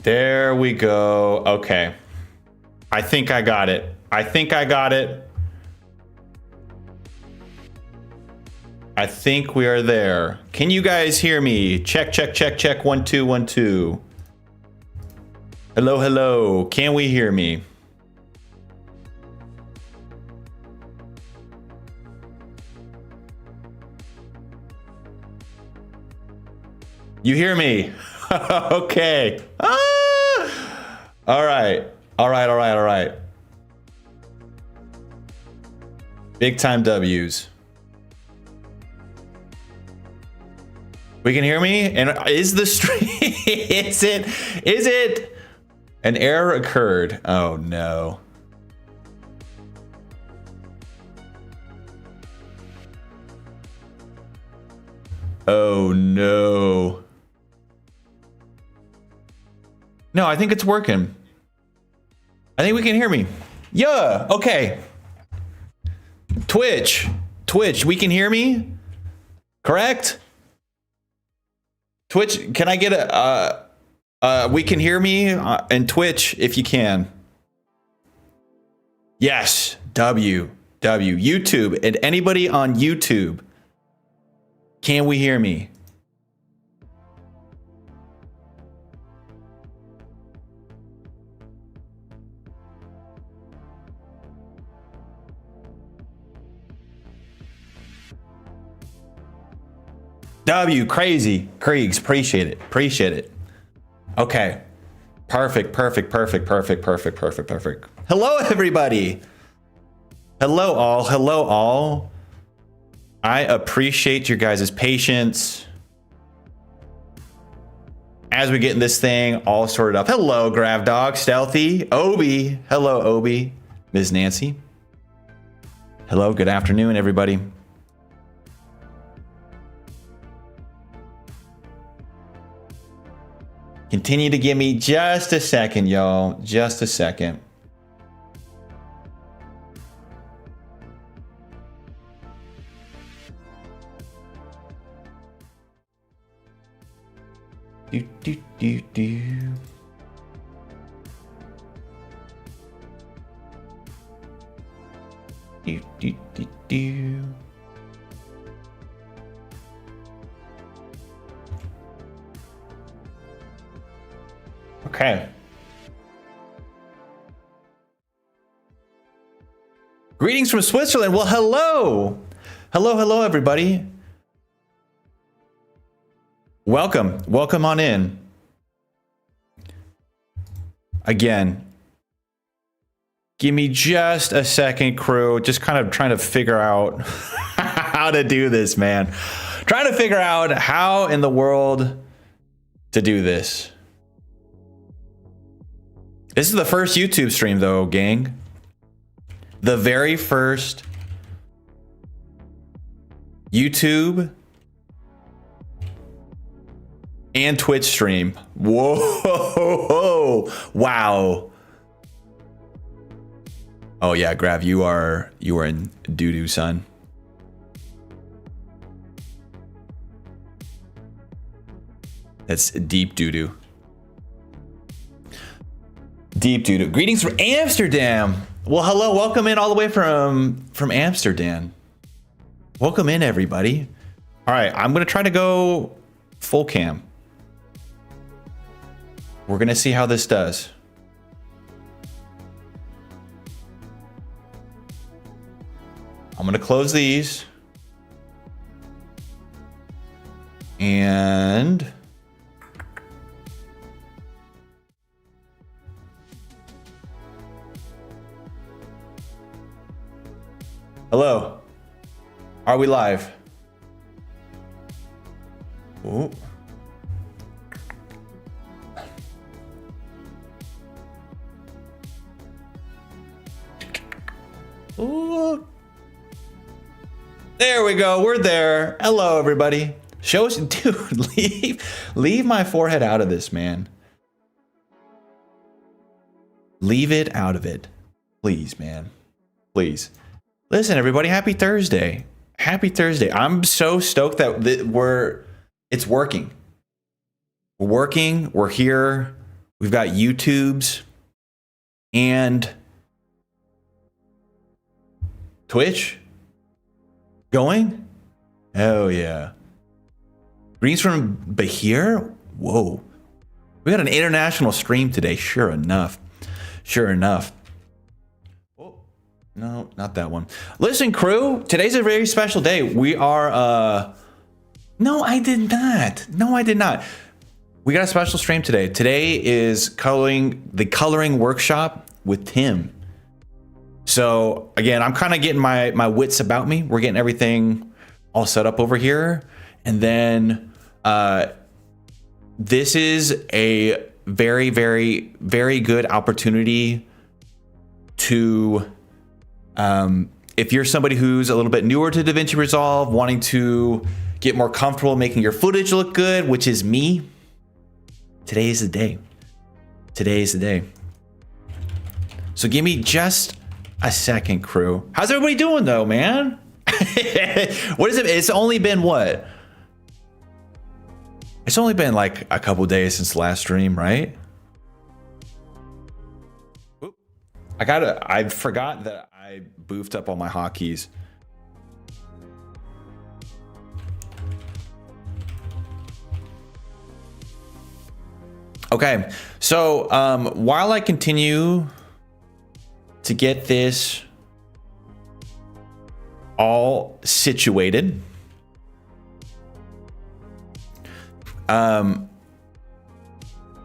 There we go. Okay. I think I got it. I think I got it. I think we are there. Can you guys hear me? Check, check, check, check. 1 2 1 2. Hello, hello. Can we hear me? You hear me? Okay. Ah! All right. All right, all right, all right. Big time W's. We can hear me? And is the stream, is it? An error occurred. Oh no. Oh no. No, I think it's working. I think we can hear me. Yeah, okay. Twitch, we can hear me? Correct? Twitch, can I get a, we can hear me and Twitch if you can. Yes, YouTube, and anybody on YouTube, can we hear me? Crazy Kriegs, appreciate it. Okay, perfect. Hello everybody. Hello all. I appreciate your guys' patience as we get this thing all sorted up. Hello Grav Dog, Stealthy, Obi. Hello Obi, Ms. Nancy. Hello, good afternoon everybody. Continue to give me just a second, y'all. Just a second. Do. Do. Okay. Greetings from Switzerland. Well, hello. Hello, everybody. Welcome on in. Again, give me just a second, crew. Just kind of trying to figure out how to do this, man. Trying to figure out how in the world to do this. This is the first YouTube stream though, gang. The very first YouTube and Twitch stream. Whoa, wow. Oh yeah, Grav, you are in doo-doo, son. That's deep doo-doo. Deep doo-doo. Greetings from Amsterdam. Well, hello, welcome in all the way from Amsterdam. Welcome in, everybody. All right, I'm gonna try to go full cam. We're gonna see how this does. I'm gonna close these. And hello. Are we live? Ooh. Ooh. There we go. We're there. Hello, everybody. Show us, dude. Leave my forehead out of this, man. Leave it out of it, please, man. Please. Listen, everybody. Happy Thursday. Happy Thursday. I'm so stoked that it's working. We're working. We're here. We've got YouTube's and Twitch going. Oh yeah. Greens from Bahir. Whoa. We got an international stream today. Sure enough. Sure enough. Oh, no, not that one. Listen, crew, today's a very special day. We are, no, I did not. No, I did not. We got a special stream today. Today is the coloring workshop with Tim. So again, I'm kind of getting my wits about me. We're getting everything all set up over here. And then this is a very, very, very good opportunity to, if you're somebody who's a little bit newer to DaVinci Resolve, wanting to get more comfortable making your footage look good, which is me. Today is the day. Today is the day. So give me just a second, crew. How's everybody doing though, man? What is it? It's only been what? It's only been like a couple days since the last stream, right? Oop. I forgot that I boofed up all my hotkeys. Okay, so while I continue to get this all situated,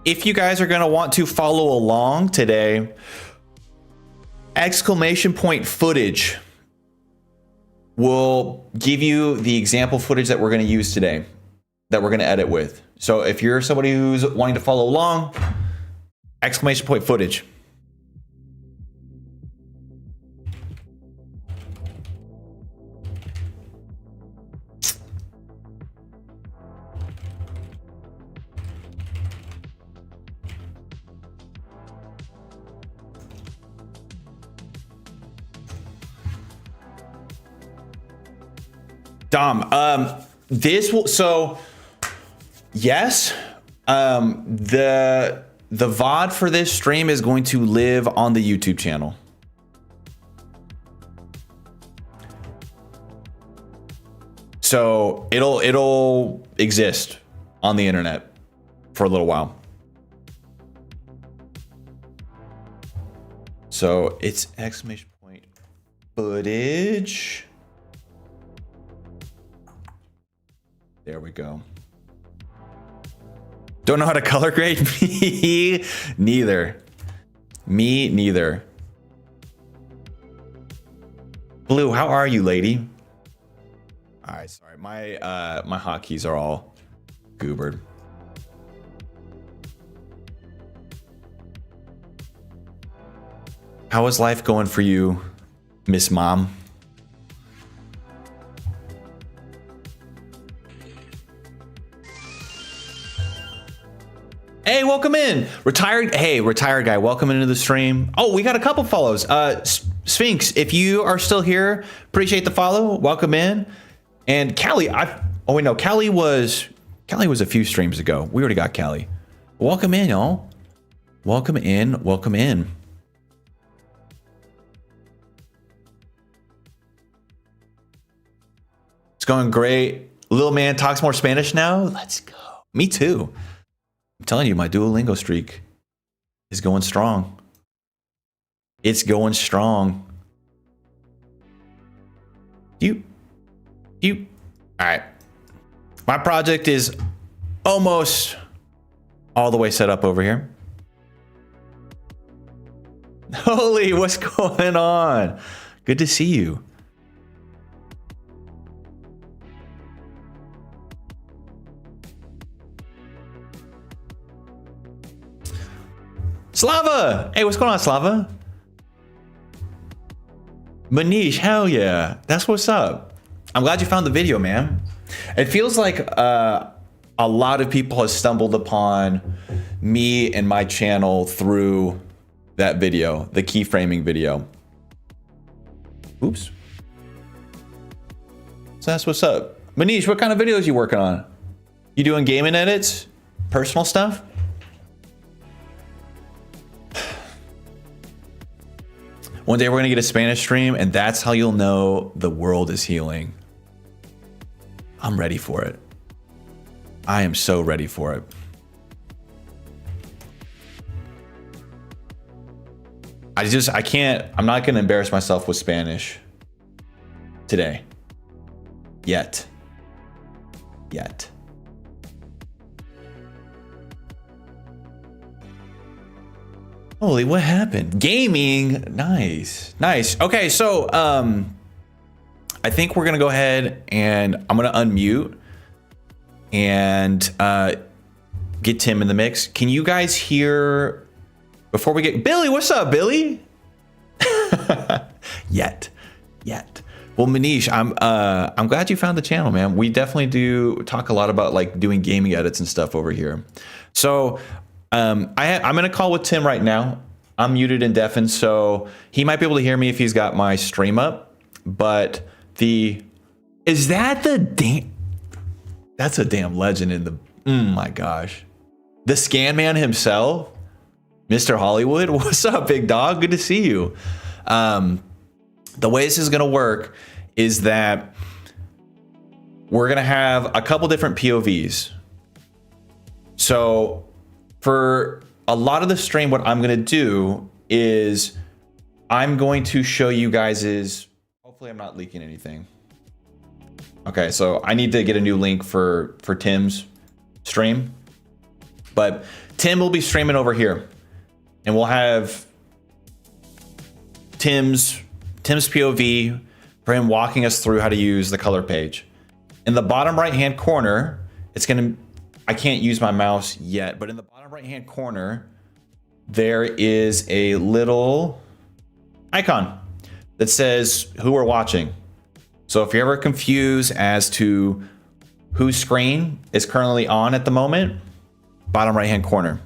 if you guys are going to want to follow along today, exclamation point footage will give you the example footage that we're going to use today, that we're going to edit with. So if you're somebody who's wanting to follow along, exclamation point footage. Dom, this will, so yes, the VOD for this stream is going to live on the YouTube channel. So it'll exist on the internet for a little while. So it's exclamation point footage. There we go. Don't know how to color grade? Me neither. Me neither. Blue, how are you, lady? All right, sorry. My hotkeys are all goobered. How is life going for you, Miss Mom? Hey, welcome in. Retired guy, welcome into the stream. Oh, we got a couple follows. Sphinx, if you are still here, appreciate the follow. Welcome in. And Callie, Callie was a few streams ago. We already got Callie. Welcome in, y'all. Welcome in, welcome in. It's going great. Little man talks more Spanish now. Let's go. Me too. I'm telling you, my Duolingo streak is going strong. It's going strong. All right. My project is almost all the way set up over here. Holy, what's going on? Good to see you. Slava! Hey, what's going on, Slava? Manish, hell yeah. That's what's up. I'm glad you found the video, man. It feels like a lot of people have stumbled upon me and my channel through that video, the keyframing video. Oops. So that's what's up. Manish, what kind of videos you working on? You doing gaming edits? Personal stuff? One day we're going to get a Spanish stream, and that's how you'll know the world is healing. I'm ready for it. I am so ready for it. I can't, I'm not going to embarrass myself with Spanish today. Yet. Holy, what happened? Gaming. Nice. Okay, so I think we're gonna go ahead and I'm gonna unmute and get Tim in the mix. Can you guys hear before we get Billy? What's up, Billy? Yet. Well, Manish, I'm glad you found the channel, man. We definitely do talk a lot about like doing gaming edits and stuff over here. So I'm in a call with Tim right now. I'm muted and deafened, so he might be able to hear me if he's got my stream up. But is that the damn? That's a damn legend in the. My gosh, the Scan Man himself, Mr. Hollywood. What's up, big dog? Good to see you. The way this is gonna work is that we're gonna have a couple different POVs. So for a lot of the stream, what I'm going to do is I'm going to show you guys hopefully I'm not leaking anything. Okay, so I need to get a new link for Tim's stream, but Tim will be streaming over here and we'll have Tim's POV for him walking us through how to use the color page. In the bottom right hand corner, I can't use my mouse yet, but in the bottom right hand corner, there is a little icon that says who we're watching. So if you're ever confused as to whose screen is currently on at the moment, bottom right hand corner.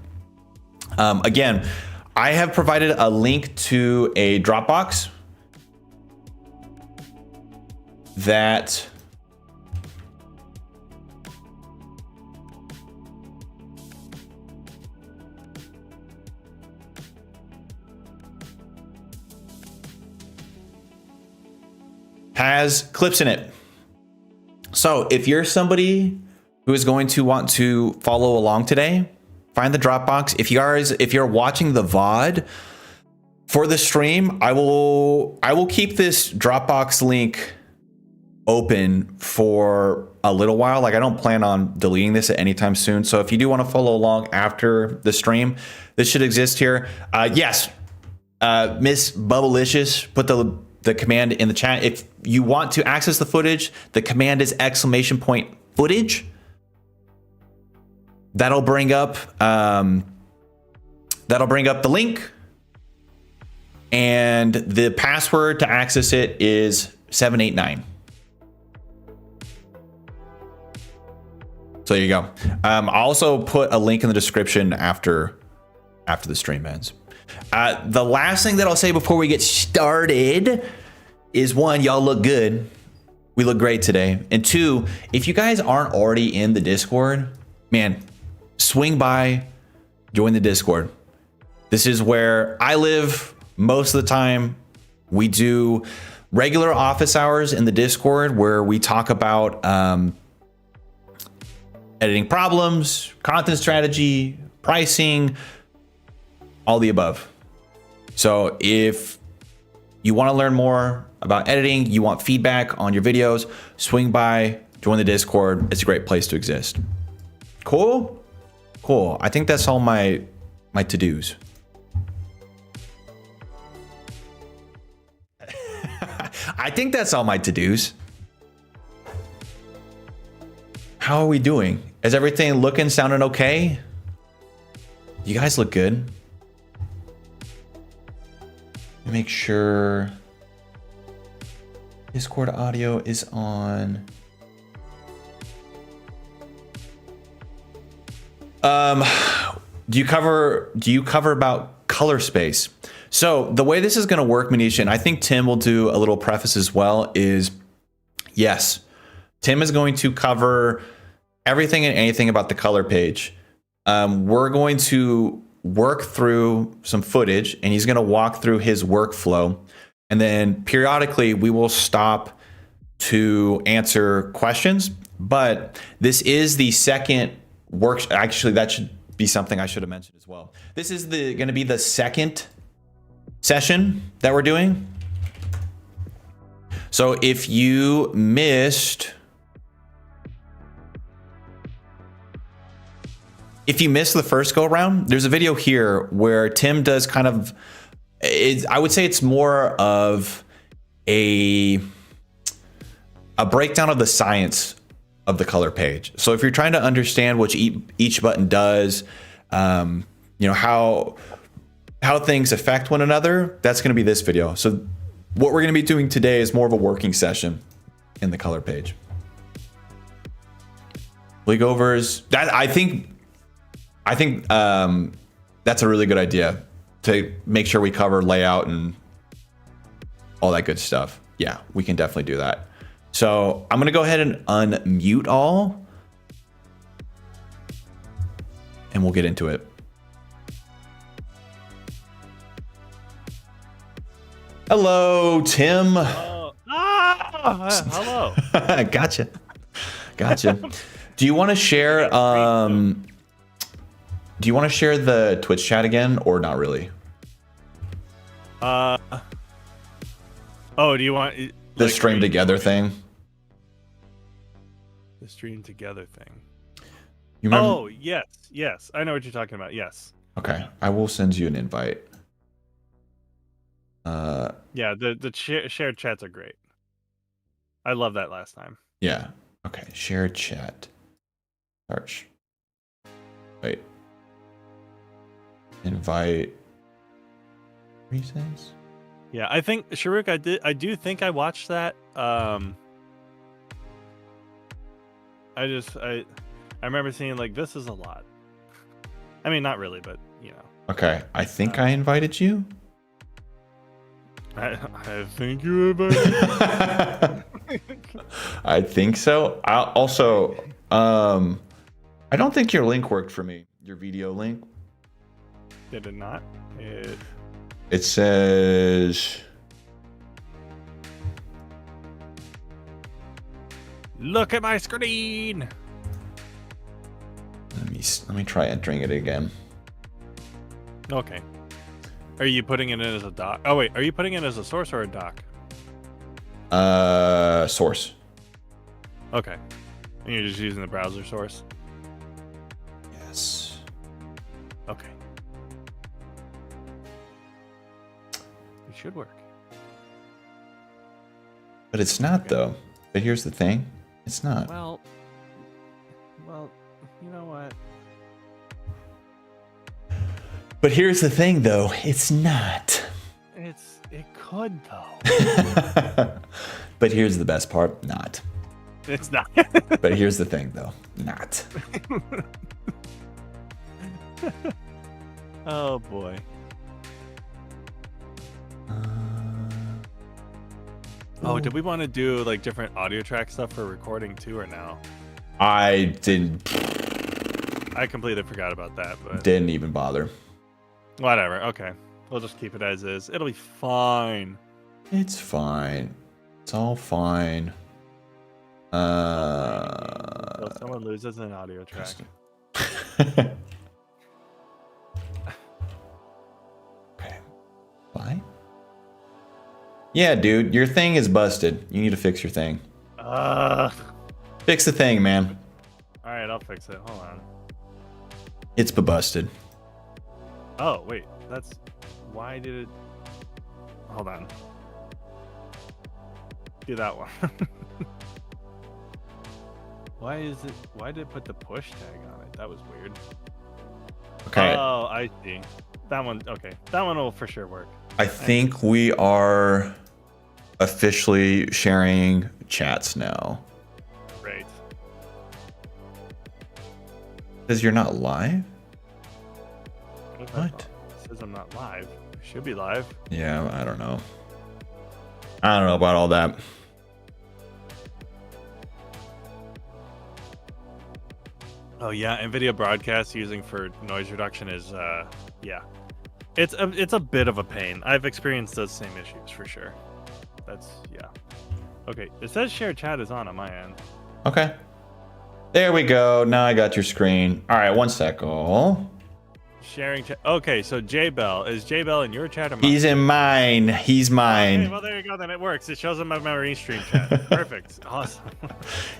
Again, I have provided a link to a Dropbox that has clips in it. So if you're somebody who is going to want to follow along today, find the Dropbox. If you're watching the VOD for the stream, I will keep this Dropbox link open for a little while. Like I don't plan on deleting this at any time soon. So if you do want to follow along after the stream, this should exist here. Yes, Miss Bubblicious put the command in the chat. If you want to access the footage, the command is !footage. That'll bring up the link, and the password to access it is 789. So there you go. I'll also put a link in the description after the stream ends. The last thing that I'll say before we get started is one, y'all look good. We look great today. And two, if you guys aren't already in the Discord, man, swing by, join the Discord. This is where I live most of the time. We do regular office hours in the Discord where we talk about editing problems, content strategy, pricing, all the above. So if you want to learn more about editing, you want feedback on your videos, swing by, join the Discord. It's a great place to exist. Cool. I think that's all my to-dos. I think that's all my to-dos. How are we doing? Is everything looking, sounding okay? You guys look good. Make sure Discord audio is on. Do you cover about color space? So the way this is going to work, Manish, and I think Tim will do a little preface as well, is yes, Tim is going to cover everything and anything about the color page. We're going to work through some footage and he's going to walk through his workflow. And then periodically we will stop to answer questions. But this is the second work. Actually, that should be something I should have mentioned as well. This is going to be the second session that we're doing. So if you missed the first go around, there's a video here where Tim does kind of, I would say it's more of a breakdown of the science of the color page. So if you're trying to understand what each button does, how things affect one another, that's going to be this video. So what we're going to be doing today is more of a working session in the color page. Bleakovers, that I think that's a really good idea to make sure we cover layout and all that good stuff. Yeah, we can definitely do that. So I'm going to go ahead and unmute all and we'll get into it. Hello, Tim. Hello. Gotcha. Do you want to share the Twitch chat again or not really? Do you want the stream together thing? The stream together thing. You remember? Oh, yes. I know what you're talking about. Yes. Okay, I will send you an invite. Yeah, the shared chats are great. I love that last time. Yeah. Okay, shared chat. Search. Wait. Invite. Reasons? Yeah, I think Sharuk, I do think I watched that. I remember seeing like this is a lot. I mean, not really, but you know. Okay, I think I invited you. I think you invited me. I think so. I don't think your link worked for me. Your video link. Did it not? It says. Look at my screen. Let me try entering it again. Okay. Are you putting it in as a doc? Oh wait, are you putting it as a source or a doc? Source. Okay. And you're just using the browser source? Yes. Okay. It should work. But it's not though. But here's the thing. It's not. Well, you know what? But here's the thing though. It's not. It could though. But here's the best part. Not. It's not. But here's the thing though. Not. Oh boy. Oh, did we want to do like different audio track stuff for recording too, or no? I didn't. I completely forgot about that, but Didn't even bother. whatever. Okay, we'll just keep it as is. It'll be fine. It's fine. It's all fine. So someone loses an audio track. Okay. Bye. Yeah, dude, your thing is busted. You need to fix your thing. Fix the thing, man. All right, I'll fix it. Hold on. It's busted. Oh wait, why did it? Hold on. Do that one. Why did it put the push tag on it? That was weird. Okay. Oh, I see. That one. Okay, that one will for sure work. I think we are officially sharing chats now. Great. Because you're not live? What? It says I'm not live. I should be live. Yeah, I don't know. I don't know about all that. Oh yeah, NVIDIA broadcast using for noise reduction is yeah. It's a bit of a pain. I've experienced those same issues for sure. That's yeah. Okay, it says share chat is on my end. Okay. There we go. Now I got your screen. All right, one sec. Oh. Sharing chat. Okay, so J-Bell. Is J-Bell in your chat or mine? He's in mine. He's mine. Okay, well, there you go. Then it works. It shows him my marine stream chat. Perfect. Awesome.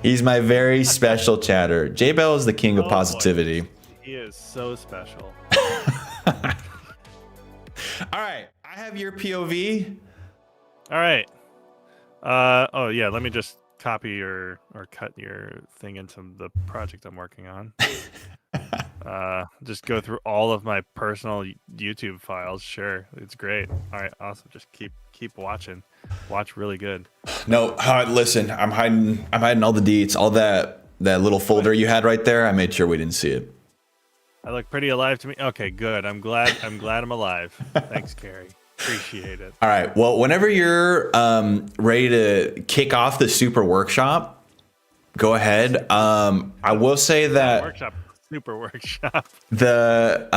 He's my very special chatter. J-Bell is the king of positivity. Boy. He is so special. All right. I have your POV. All right. Oh, yeah. Let me just copy or cut your thing into the project I'm working on. Just go through all of my personal YouTube files. Sure, it's great. All right, awesome. Just keep watching. Watch really good. No, listen. I'm hiding all the deets, all that little folder you had right there. I made sure we didn't see it. I look pretty alive to me. Okay, good. I'm glad I'm alive. Thanks, Carrie. Appreciate it. All right. Well, whenever you're ready to kick off the super workshop, go ahead. I will say that Super workshop. The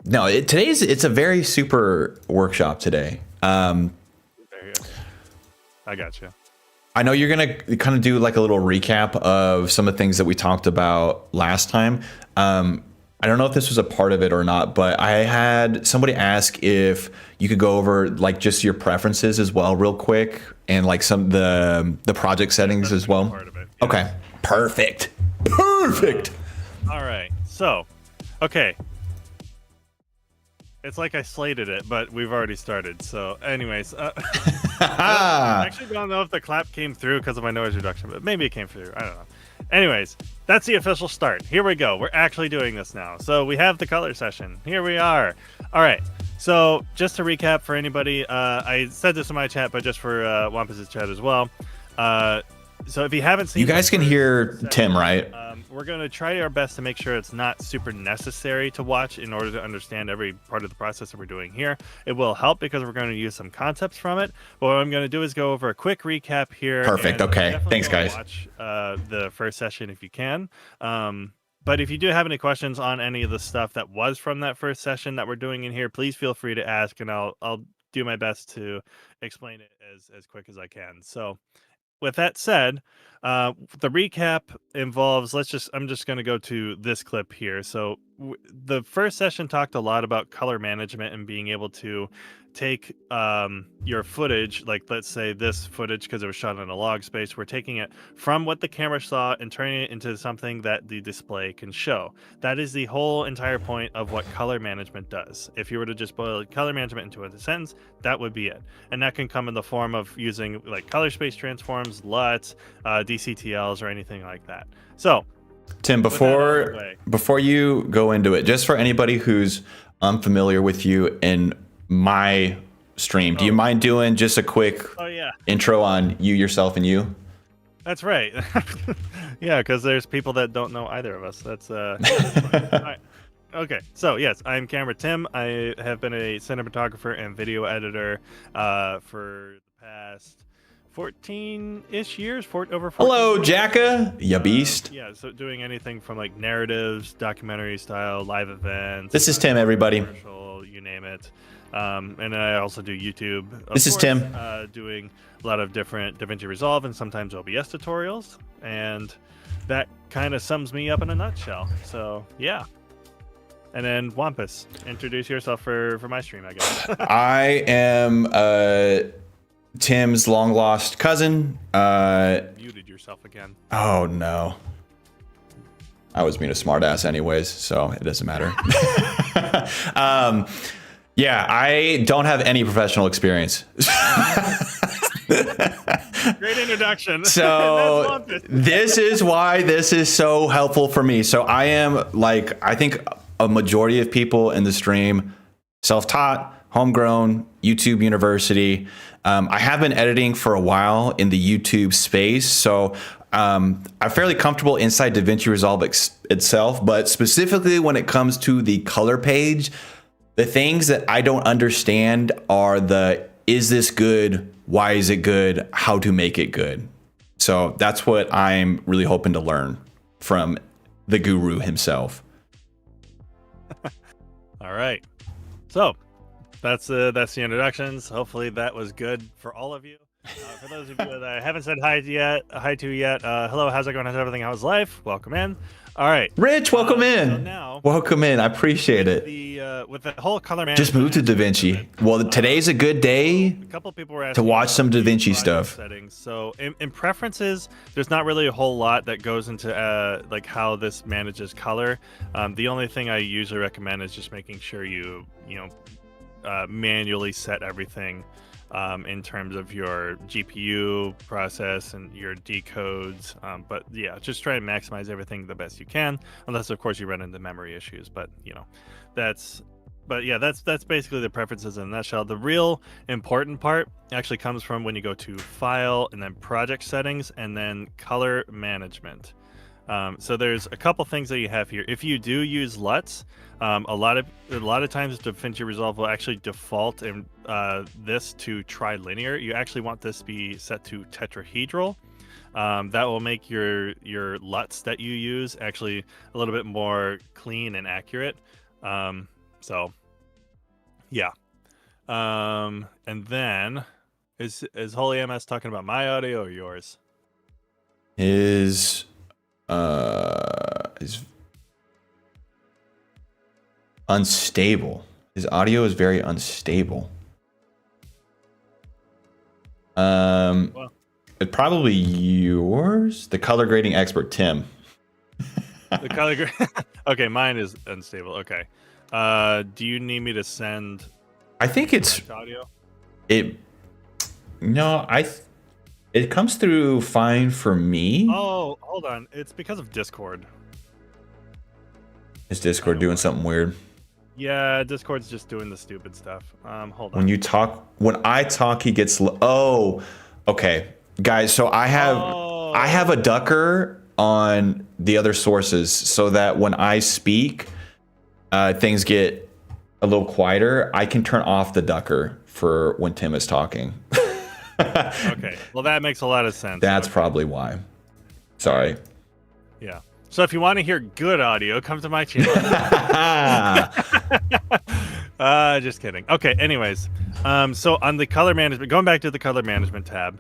no, it's a very super workshop today. There you go. I got you. I know you're gonna kind of do like a little recap of some of the things that we talked about last time. I don't know if this was a part of it or not, but I had somebody ask if you could go over like just your preferences as well, real quick, and like some the project settings as well. Part of it, yeah. Okay, perfect. All right, so, okay. It's like I slated it, but we've already started. So, anyways, I actually don't know if the clap came through because of my noise reduction, but maybe it came through. I don't know. Anyways, that's the official start. Here we go. We're actually doing this now. So we have the color session. Here we are. All right. So just to recap for anybody, I said this in my chat, but just for Wampus' chat as well. So if you haven't seen, you guys can hear Tim, right? We're going to try our best to make sure it's not super necessary to watch in order to understand every part of the process that we're doing here. It will help because we're going to use some concepts from it. But what I'm going to do is go over a quick recap here. Perfect. Okay. Thanks, guys. Watch the first session if you can. But if you do have any questions on any of the stuff that was from that first session that we're doing in here, please feel free to ask, and I'll do my best to explain it as quick as I can. So, with that said, the recap involves, I'm just going to go to this clip here. So the first session talked a lot about color management and being able to take your footage, like let's say this footage, because it was shot in a log space, we're taking it from what the camera saw and turning it into something that the display can show. That is the whole entire point of what color management does. If you were to just boil color management into a sentence, that would be it. And that can come in the form of using like color space transforms, LUTs, DCTLs, or anything like that. So, Tim, before you go into it, just for anybody who's unfamiliar with you and my stream, do you mind doing just a quick intro on you, yourself, and you? That's right. Yeah, because there's people that don't know either of us. That's all right. Okay, so yes, I'm Camera Tim. I have been a cinematographer and video editor for the past 14-ish years, over 14 Hello, years. Jacka, ya beast. Yeah, so doing anything from like narratives, documentary style, live events. This is Tim, everybody. You name it. And I also do YouTube. This is Tim. Doing a lot of different DaVinci Resolve and sometimes OBS tutorials. And that kind of sums me up in a nutshell. So, yeah. And then Wampus, introduce yourself for my stream, I guess. I am Tim's long lost cousin. Muted yourself again. Oh no. I was being a smartass anyways, so it doesn't matter. Yeah, I don't have any professional experience. Great introduction. So this is why this is so helpful for me. So I am like, I think a majority of people in the stream, self-taught, homegrown, YouTube University. I have been editing for a while in the YouTube space, so I'm fairly comfortable inside DaVinci Resolve itself, but specifically when it comes to the color page, the things that I don't understand are is this good? Why is it good? How to make it good? So that's what I'm really hoping to learn from the guru himself. All right. So that's the introductions. Hopefully that was good for all of you. For those of you that I haven't said hi to yet, hello, how's it going? How's everything? How's life? Welcome in. All right, Rich, welcome in. So now, welcome in. I appreciate it. With the whole color management, Just moved to DaVinci. Well, today's a good day a couple people were asking to watch some DaVinci stuff. Settings. So in preferences, there's not really a whole lot that goes into like how this manages color. The only thing I usually recommend is just making sure you manually set everything. In terms of your GPU process and your decodes, but yeah, just try and maximize everything the best you can, unless of course you run into memory issues. But that's basically the preferences in a nutshell. The real important part actually comes from when you go to File and then Project Settings and then Color Management. So there's a couple things that you have here. If you do use LUTs, a lot of times DaVinci Resolve will actually default in this to trilinear. You actually want this to be set to tetrahedral. That will make your LUTs that you use actually a little bit more clean and accurate. So yeah. And then is Holy MS talking about my audio or yours? Is unstable. His audio is very unstable. It's probably yours. The color grading expert, Tim. The color okay, mine is unstable. Okay. Do you need me to send? I think it's audio. It comes through fine for me. Oh, hold on. It's because of Discord. Is Discord doing something weird? Yeah, Discord's just doing the stupid stuff. Hold on. When I talk, he gets oh, okay, guys. So I have a ducker on the other sources so that when I speak, things get a little quieter. I can turn off the ducker for when Tim is talking. Okay, well that makes a lot of sense. That's probably why. Sorry. Yeah. So if you want to hear good audio, come to my channel. Just kidding. Okay, anyways. So on the color management, going back to the color management tab,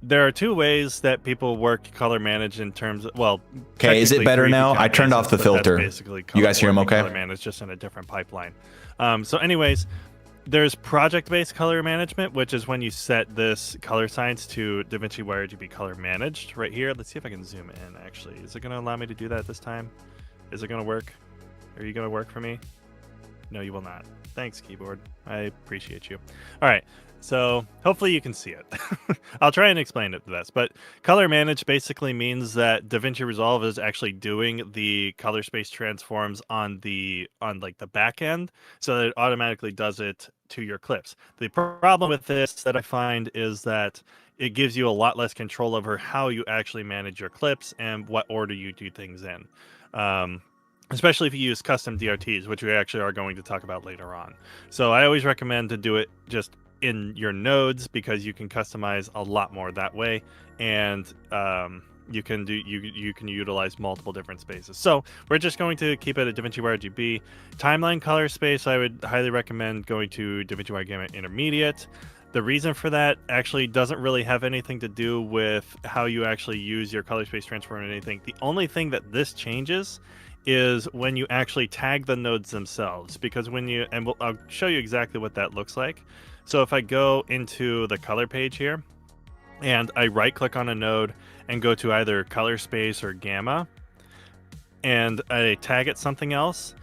there are two ways that people work color manage in terms of, well, okay, is it better now? I turned off the filter. You guys hear him okay? Color manage just in a different pipeline. So anyways, there's project-based color management, which is when you set this color science to DaVinci YRGB color managed right here. Let's see if I can zoom in, actually. Is it going to allow me to do that this time? Is it going to work? Are you going to work for me? No, you will not. Thanks, keyboard. I appreciate you. All right. So hopefully you can see it. I'll try and explain it the best. But color manage basically means that DaVinci Resolve is actually doing the color space transforms on like the back end, so that it automatically does it to your clips. The problem with this that I find is that it gives you a lot less control over how you actually manage your clips and what order you do things in. Especially if you use custom DRTs, which we actually are going to talk about later on. So I always recommend to do it just in your nodes, because you can customize a lot more that way, and you can utilize multiple different spaces. So we're just going to keep it at DaVinci YRGB. Timeline color space, I would highly recommend going to DaVinci Y Gamut Intermediate. The reason for that actually doesn't really have anything to do with how you actually use your color space transform or anything. The only thing that this changes is when you actually tag the nodes themselves, because I'll show you exactly what that looks like. So if I go into the color page here and I right click on a node and go to either color space or gamma and I tag it something else,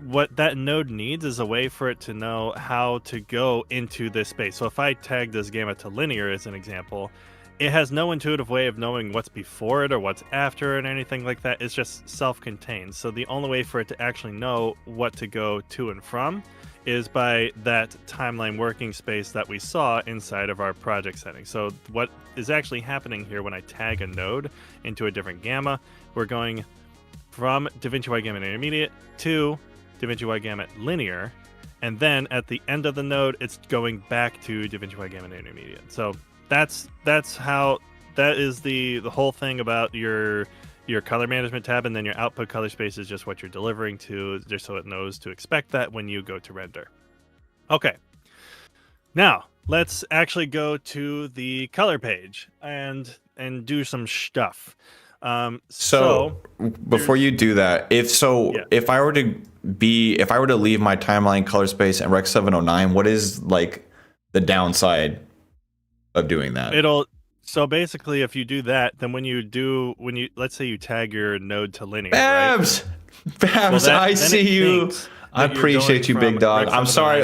what that node needs is a way for it to know how to go into this space. So if I tag this gamma to linear as an example, it has no intuitive way of knowing what's before it or what's after it and anything like that. It's just self-contained. So the only way for it to actually know what to go to and from is by that timeline working space that we saw inside of our project settings. So what is actually happening here when I tag a node into a different gamma, we're going from DaVinci Y Gamut Intermediate to DaVinci Y Gamut Linear, and then at the end of the node, it's going back to DaVinci Y Gamut Intermediate. So that's how that is the whole thing about your your color management tab, and then your output color space is just what you're delivering to, just so it knows to expect that when you go to render. Okay. Now, let's actually go to the color page and do some stuff. So before you do that, if I were to leave my timeline color space in Rec 709, what is like the downside of doing that? So basically, if you do that, then when you let's say you tag your node to linear, Babs, right? Well, I see you. I appreciate you, big dog. I'm sorry.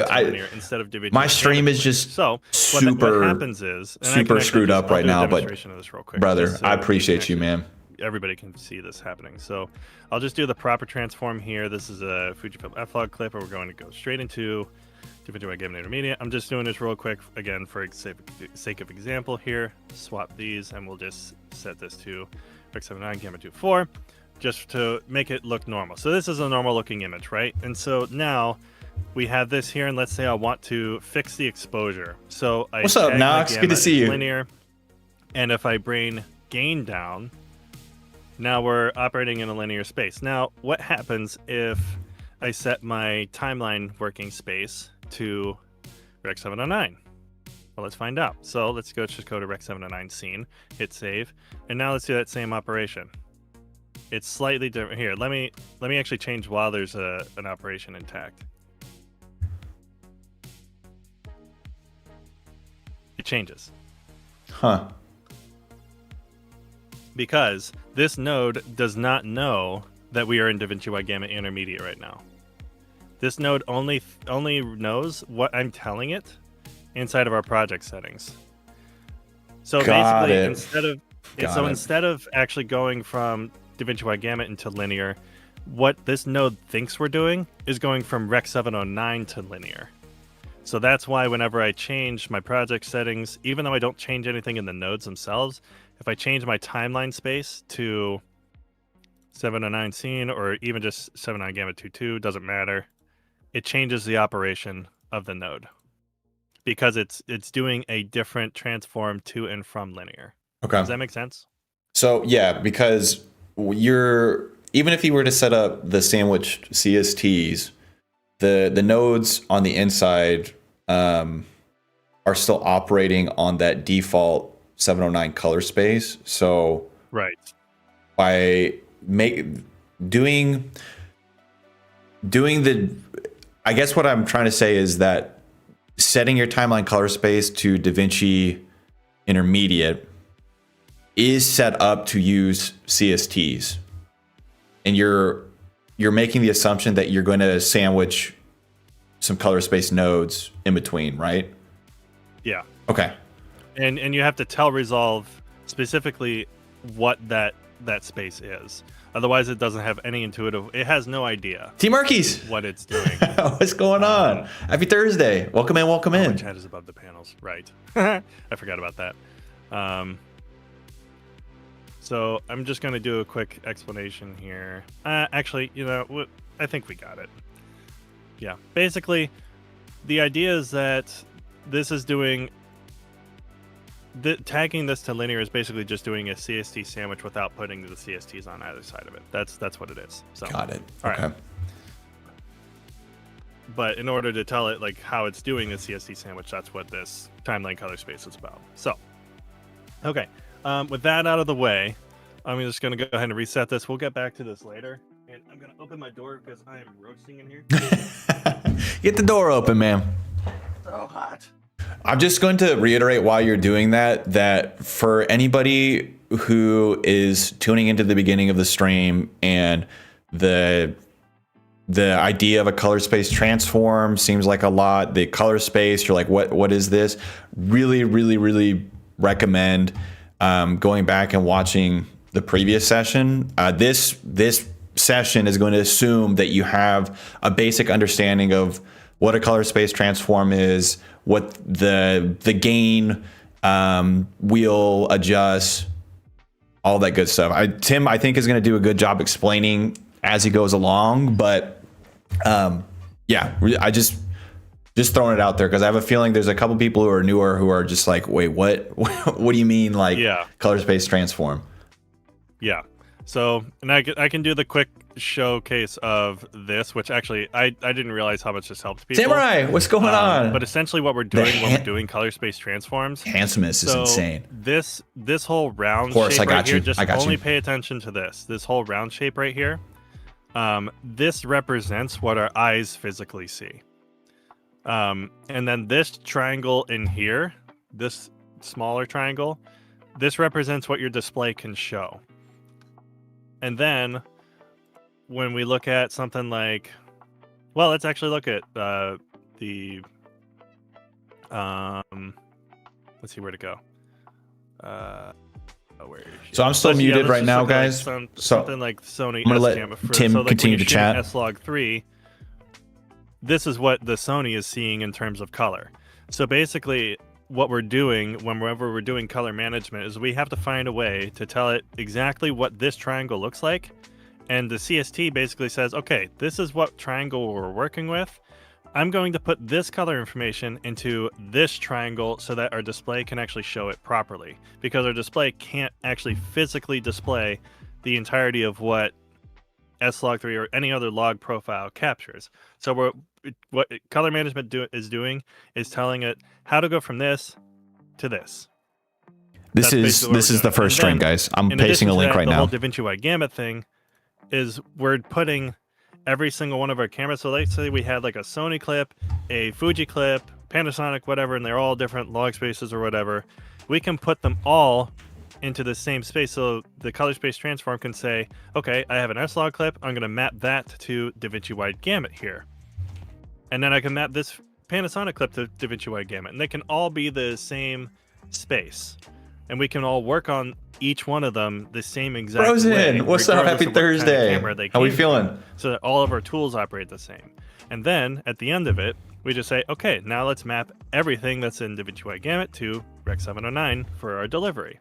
Instead of DaVinci, my stream is just what happens is super screwed up right now. But brother, I appreciate you, man. Everybody can see this happening. So I'll just do the proper transform here. This is a Fujifilm F-Log clip, and we're going to go straight into DaVinci Gamma Intermediate. I'm just doing this real quick again for sake of example here. Swap these, and we'll just set this to Rec 79 Gamma 2.4 just to make it look normal. So this is a normal looking image, right? And so now we have this here, and let's say I want to fix the exposure. So what's up, Knox? Good to see you. Linear, and if I bring gain down, now we're operating in a linear space. Now, what happens if I set my timeline working space to Rec 709? Well, let's find out. So let's just go to Rec 709 scene, hit save, and now let's do that same operation. It's slightly different here. Let me actually change while there's an operation intact. It changes. Huh. Because this node does not know that we are in DaVinci Y Gamma Intermediate right now. This node only knows what I'm telling it inside of our project settings. So basically, instead of actually going from DaVinci Y Gamma into linear, what this node thinks we're doing is going from Rec 709 to linear. So that's why whenever I change my project settings, even though I don't change anything in the nodes themselves, if I change my timeline space to 709 scene or even just 79 Gamma 2.2, doesn't matter. It changes the operation of the node because it's doing a different transform to and from linear. Okay. Does that make sense? So yeah, because even if you were to set up the sandwich CSTs, the nodes on the inside are still operating on that default 709 color space. So right, by doing the, I guess what I'm trying to say is that setting your timeline color space to DaVinci Intermediate is set up to use CSTs, and you're making the assumption that you're going to sandwich some color space nodes in between, right? Yeah. Okay. And you have to tell Resolve specifically what that space is. Otherwise, it doesn't have any intuitive. It has no idea. T Marquis, what it's doing. What's going on? Happy Thursday. Welcome in. Welcome in. My chat is above the panels. Right. I forgot about that. So I'm just going to do a quick explanation here. Actually, I think we got it. Yeah. Basically, the idea is that this is doing... tagging this to linear is basically just doing a CST sandwich without putting the CSTs on either side of it. That's what it is. So, got it. All okay. Right. But in order to tell it like how it's doing the CST sandwich, that's what this timeline color space is about. So, okay. With that out of the way, I'm just going to go ahead and reset this. We'll get back to this later. And I'm going to open my door because I am roasting in here. Get the door open, man. So hot. I'm just going to reiterate while you're doing that for anybody who is tuning into the beginning of the stream and the idea of a color space transform seems like a lot, the color space, you're like, what is this? Really, really, really recommend going back and watching the previous session. This session is going to assume that you have a basic understanding of what a color space transform is, what the gain wheel adjusts, all that good stuff. Tim, I think, is going to do a good job explaining as he goes along, but yeah, I just throwing it out there because I have a feeling there's a couple people who are newer who are just like, wait, what do you mean, like, yeah, color space transform? Yeah. So, and I can do the quick showcase of this, which actually I didn't realize how much this helped people. Samurai, what's going on? But essentially, what we're doing when we're doing color space transforms, handsomeness is insane. This whole round of course, shape I got right you. here, just I got only you. pay attention to this. This whole round shape right here. This represents what our eyes physically see. And then this triangle in here, this smaller triangle, this represents what your display can show. And then when we look at something like, well, let's actually look at the let's see where to go. So I'm still muted right now, guys. Something like Sony. I'm gonna let Tim continue to chat. S-Log3. This is what the Sony is seeing in terms of color. So basically, what we're doing whenever we're doing color management is we have to find a way to tell it exactly what this triangle looks like. And the CST basically says, okay, this is what triangle we're working with. I'm going to put this color information into this triangle so that our display can actually show it properly, because our display can't actually physically display the entirety of what S-Log3 or any other log profile captures. So what color management is doing is telling it how to go from this to this. This is the first string, guys. I'm pasting a link right now. The whole DaVinci wide gamut thing is we're putting every single one of our cameras. So let's say we had like a Sony clip, a Fuji clip, Panasonic, whatever, and they're all different log spaces or whatever. We can put them all into the same space. So the color space transform can say, okay, I have an S-Log clip. I'm going to map that to DaVinci wide gamut here. And then I can map this Panasonic clip to DaVinci wide gamut. And they can all be the same space. And we can all work on each one of them the same exact Frozen, way. what's up? Happy Thursday. How we feeling? So that all of our tools operate the same. And then at the end of it, we just say, okay, now let's map everything that's in DaVinci wide gamut to Rec 709 for our delivery.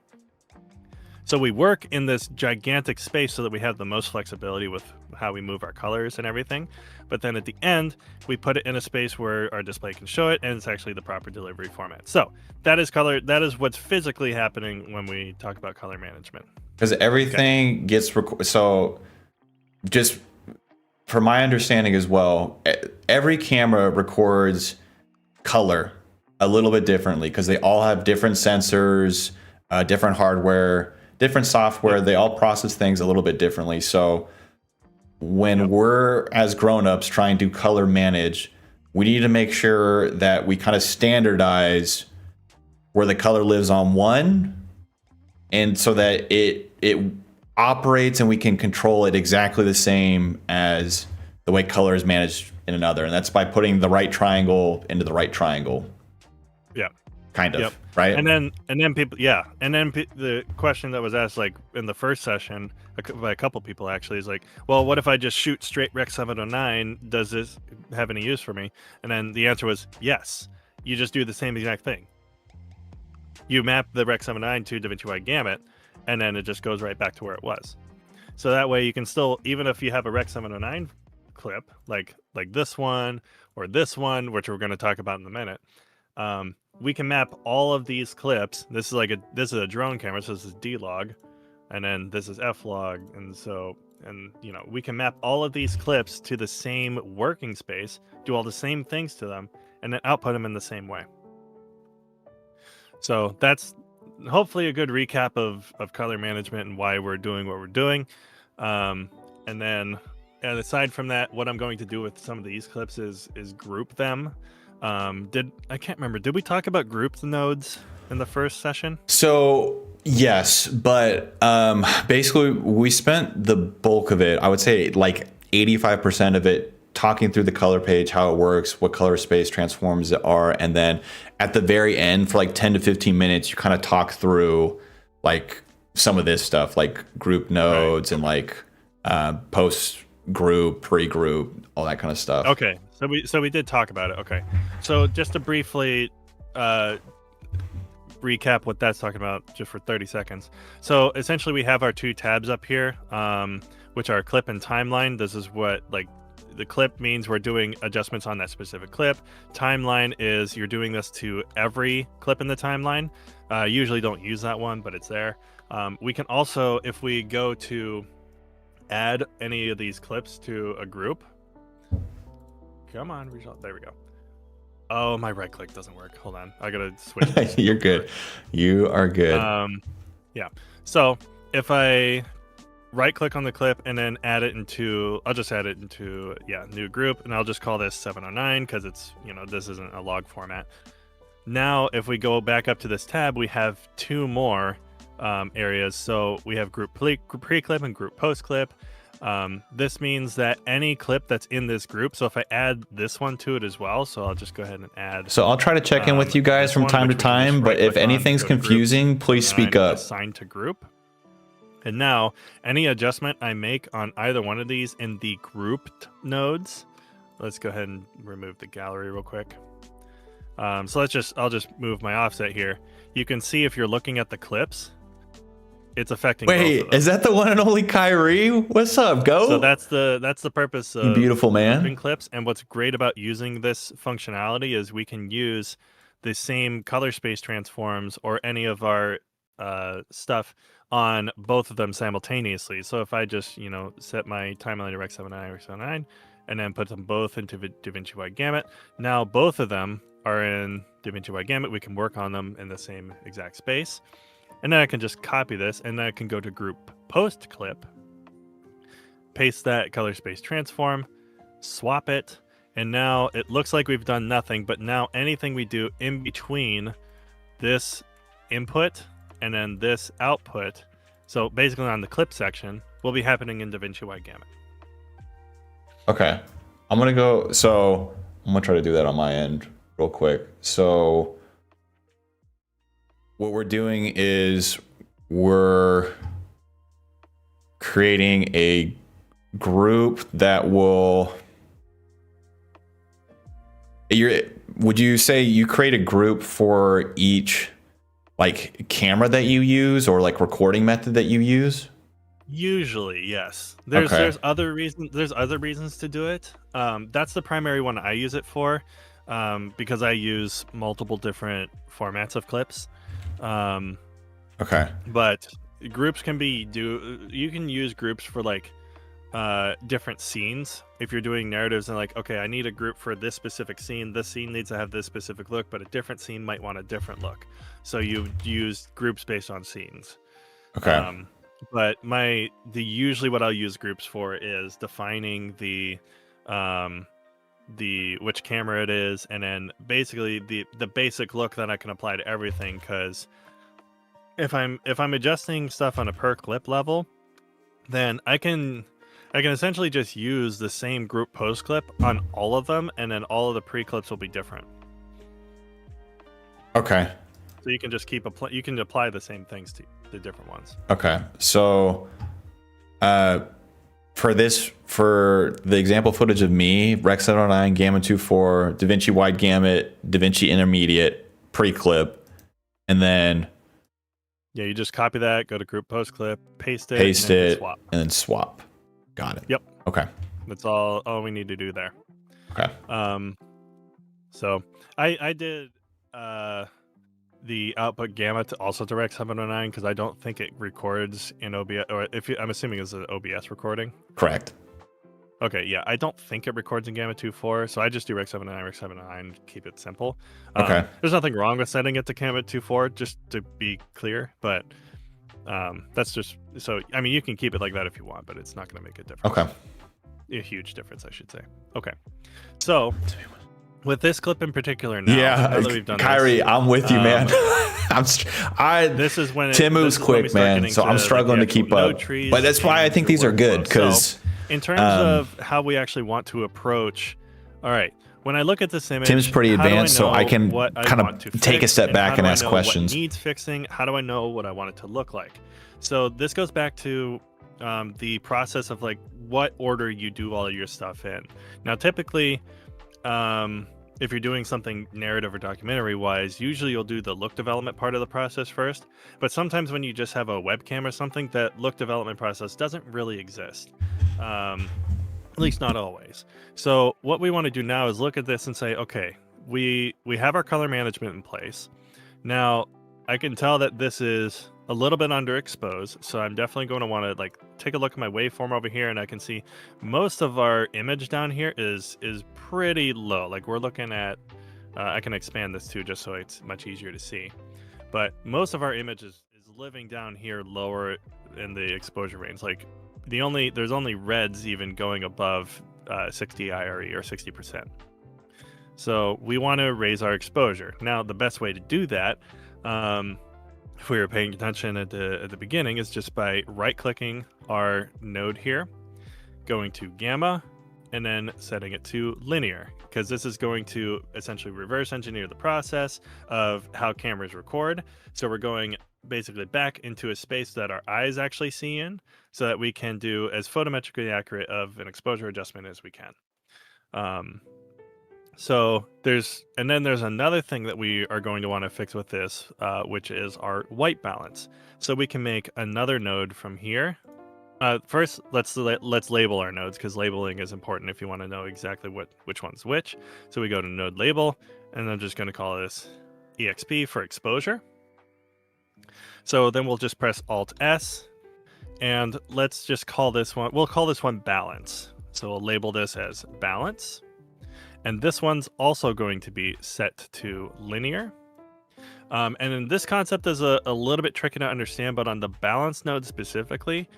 So we work in this gigantic space so that we have the most flexibility with how we move our colors and everything. But then at the end, we put it in a space where our display can show it, and it's actually the proper delivery format. So that is color. That is what's physically happening when we talk about color management. Because everything gets so just from my understanding as well, every camera records color a little bit differently because they all have different sensors, different hardware, different software. They all process things a little bit differently. So when we're as grown-ups trying to color manage, we need to make sure that we kind of standardize where the color lives on one, and so that it operates and we can control it exactly the same as the way color is managed in another. And that's by putting the right triangle into the right triangle. Yeah. Kind of, right? And then people, the question that was asked, like in the first session by a couple people actually, is like, well, what if I just shoot straight Rec 709? Does this have any use for me? And then the answer was yes. You just do the same exact thing. You map the Rec 709 to DaVinci wide gamut, and then it just goes right back to where it was. So that way you can still, even if you have a Rec 709 clip, like this one or this one, which we're going to talk about in a minute, we can map all of these clips. This is a drone camera, so this is D-Log, and then this is F-Log, and we can map all of these clips to the same working space, do all the same things to them, and then output them in the same way. So that's hopefully a good recap of color management and why we're doing what we're doing. And aside from that, what I'm going to do with some of these clips is group them. I can't remember. Did we talk about grouped nodes in the first session? So yes, but basically we spent the bulk of it, I would say like 85% of it, talking through the color page, how it works, what color space transforms are, and then at the very end for like 10 to 15 minutes, you kind of talk through like some of this stuff, like group nodes and like post group, pre-group, all that kind of stuff. Okay, so we did talk about it. Okay, so just to briefly recap what that's talking about, just for 30 seconds. So essentially, we have our two tabs up here, which are clip and timeline. This is what the clip means we're doing adjustments on that specific clip. Timeline is you're doing this to every clip in the timeline. Usually don't use that one, but it's there. We can also, if we go to add any of these clips to a group. Come on, result. There we go. Oh, my right click doesn't work. Hold on. I gotta switch. You're good. You are good. Yeah. So if I right click on the clip and then add it into, I'll just add it into, new group, and I'll just call this 709 because it's, this isn't a log format. Now, if we go back up to this tab, we have two more areas. So we have group pre-clip and group post-clip. This means that any clip that's in this group, so if I add this one to it as well, so I'll just go ahead and add. So I'll try to check in with you guys from time to time, but if anything's confusing, please speak up. Assign to group. And now, any adjustment I make on either one of these in the grouped nodes, let's go ahead and remove the gallery real quick. So I'll just move my offset here. You can see if you're looking at the clips, it's affecting. Wait, is that the one and only Kyrie? What's up, go? So that's the purpose of beautiful man clips. And what's great about using this functionality is we can use the same color space transforms or any of our stuff on both of them simultaneously. So if I just set my timeline to Rec 79, Rec 79, and then put them both into DaVinci Wide Gamut, now both of them are in DaVinci Wide Gamut. We can work on them in the same exact space. And then I can just copy this, and then I can go to group post clip, paste that color space transform, swap it, and now it looks like we've done nothing, but now anything we do in between this input and then this output, so basically on the clip section, will be happening in DaVinci Wide Gamut. Okay. I'm going to try to do that on my end real quick. So what we're doing is we're creating a group that will... Would you say you create a group for each camera that you use or recording method that you use? Usually, yes. There's other reasons to do it. That's the primary one I use it for, because I use multiple different formats of clips. Okay. But groups can you can use groups for different scenes. If you're doing narratives and okay, I need a group for this specific scene. This scene needs to have this specific look, but a different scene might want a different look. So you use groups based on scenes. Okay. But usually what I'll use groups for is defining the which camera it is, and then basically the basic look that I can apply to everything. Because if I'm adjusting stuff on a per clip level, then I can essentially just use the same group post clip on all of them, and then all of the pre clips will be different. Okay. So you can just you can apply the same things to the different ones. Okay. So for the example footage of me, Rec 709, Gamut 2.4, DaVinci Wide Gamut, DaVinci Intermediate, pre-clip, and then... Yeah, you just copy that, go to group post clip, paste it, swap. And then swap. Got it. Yep. Okay. That's all we need to do there. Okay. So I did the output gamma also to Rec 709 because I don't think it records in OBS, or I'm assuming it's an OBS recording. Correct. Okay, yeah, I don't think it records in Gamma 2.4, so I just do Rec 709, Rec 709, keep it simple. Okay. There's nothing wrong with setting it to Gamma 2.4, just to be clear, but that's just, so, I mean, you can keep it like that if you want, but it's not going to make a difference. Okay. A huge difference, I should say. Okay. So, with this clip in particular now, now that we've done Kyrie, this, I'm with you, man. this is when Tim moves quick, man, so I'm struggling to keep up. But that's why I think these are good, because... So, in terms of how we actually want to approach, all right, when I look at this image, Tim's pretty advanced, so I can kind of take a step back and ask questions. What needs fixing? How do I know what I want it to look like? So this goes back to the process of like what order you do all of your stuff in. Now, typically, if you're doing something narrative or documentary wise, usually you'll do the look development part of the process first. But sometimes when you just have a webcam or something, that look development process doesn't really exist. At least not always. So what we want to do now is look at this and say, okay, we have our color management in place. Now, I can tell that this is a little bit underexposed, so I'm definitely going to want to like take a look at my waveform over here, and I can see most of our image down here is pretty low. Like we're looking at, I can expand this too just so it's much easier to see. But most of our image is living down here lower in the exposure range. Like there's only reds even going above 60 IRE or 60%. So we want to raise our exposure. Now, the best way to do that, if we were paying attention at the beginning, is just by right-clicking our node here, going to gamma, and then setting it to linear, because this is going to essentially reverse engineer the process of how cameras record. So we're going basically back into a space that our eyes actually see in, so that we can do as photometrically accurate of an exposure adjustment as we can. So there's another thing that we are going to want to fix with this, which is our white balance. So we can make another node from here. First, let's label our nodes, because labeling is important if you want to know exactly which one's which. So we go to node label, and I'm just going to call this EXP for exposure. So then we'll just press Alt S, and let's just call this one, we'll call this one balance. So we'll label this as balance. And this one's also going to be set to linear. And then this concept is a little bit tricky to understand, but on the balance node specifically,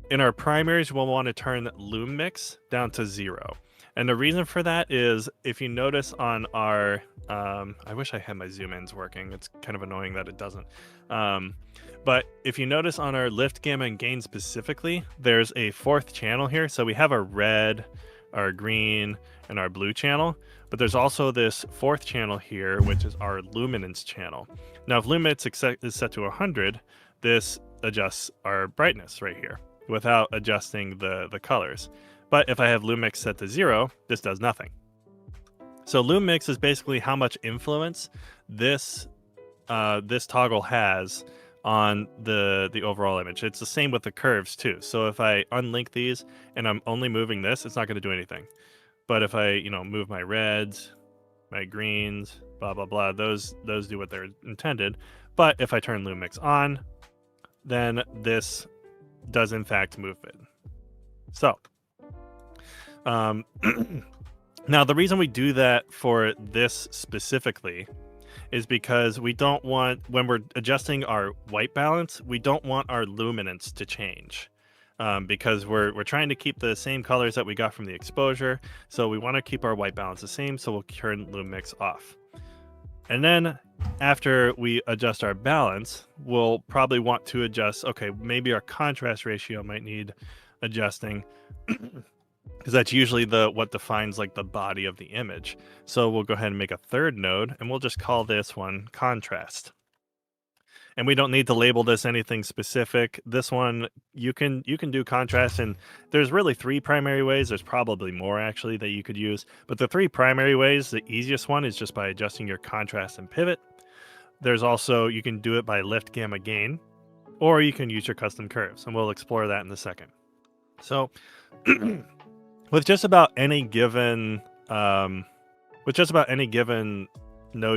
in our primaries, we'll want to turn loom mix down to 0. And the reason for that is, if you notice on our, I wish I had my zoom ins working. It's kind of annoying that it doesn't. But if you notice on our lift, gamma, and gain specifically, there's a 4th channel here. So we have our red, our green, and our blue channel, but there's also this 4th channel here, which is our luminance channel. Now, if luminance is set to 100, this adjusts our brightness right here without adjusting the colors. But if I have lumix set to 0, this does nothing. So lumix is basically how much influence this toggle has on the overall image. It's the same with the curves too. So if I unlink these and I'm only moving this, it's not going to do anything. But if I, move my reds, my greens, blah, blah, blah, those do what they're intended. But if I turn lumix on, then this does in fact move it. So, now the reason we do that for this specifically is because we don't want, when we're adjusting our white balance, we don't want our luminance to change. Because we're trying to keep the same colors that we got from the exposure, so we want to keep our white balance the same, so we'll turn loom mix off. And then after we adjust our balance, we'll probably want to adjust, okay, maybe our contrast ratio might need adjusting, because that's usually what defines like the body of the image. So we'll go ahead and make a 3rd node, and we'll just call this one contrast. And we don't need to label this anything specific. This one, you can do contrast, and there's really 3 primary ways. There's probably more actually that you could use, but the 3 primary ways, the easiest one is just by adjusting your contrast and pivot. There's also, you can do it by lift, gamma, gain, or you can use your custom curves, and we'll explore that in a second. So with just about any given node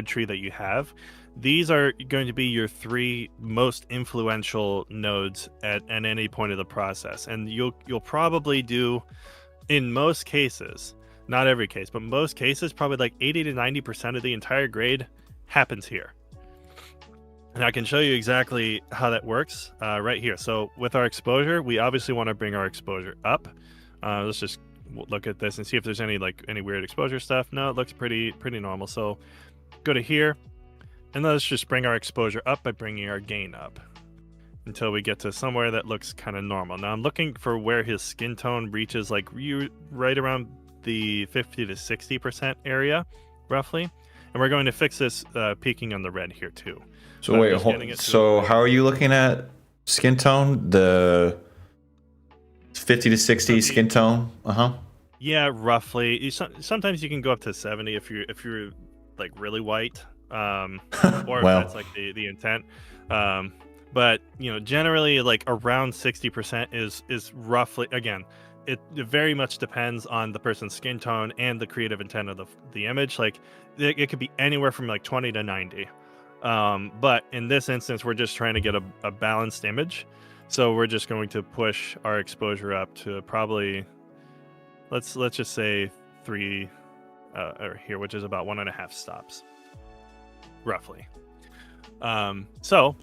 tree that you have, these are going to be your 3 most influential nodes at any point of the process. And you'll probably do, in most cases, not every case, but most cases, probably like 80 to 90% of the entire grade happens here. And I can show you exactly how that works right here. So with our exposure, we obviously want to bring our exposure up. Let's just look at this and see if there's any weird exposure stuff. No, it looks pretty normal. So go to here. And let's just bring our exposure up by bringing our gain up until we get to somewhere that looks kind of normal. Now I'm looking for where his skin tone reaches like right around the 50 to 60% area, roughly. And we're going to fix this peaking on the red here too. So wait, so how are you looking at skin tone? The 50 to 60 skin tone? Yeah, roughly. Sometimes you can go up to 70 if you're like really white. Or if that's like the intent. But generally like around 60% is roughly, again, it very much depends on the person's skin tone and the creative intent of the image. Like it could be anywhere from like 20 to 90. But in this instance, we're just trying to get a balanced image. So we're just going to push our exposure up to probably, let's just say 3 or here, which is about 1.5 stops, roughly. So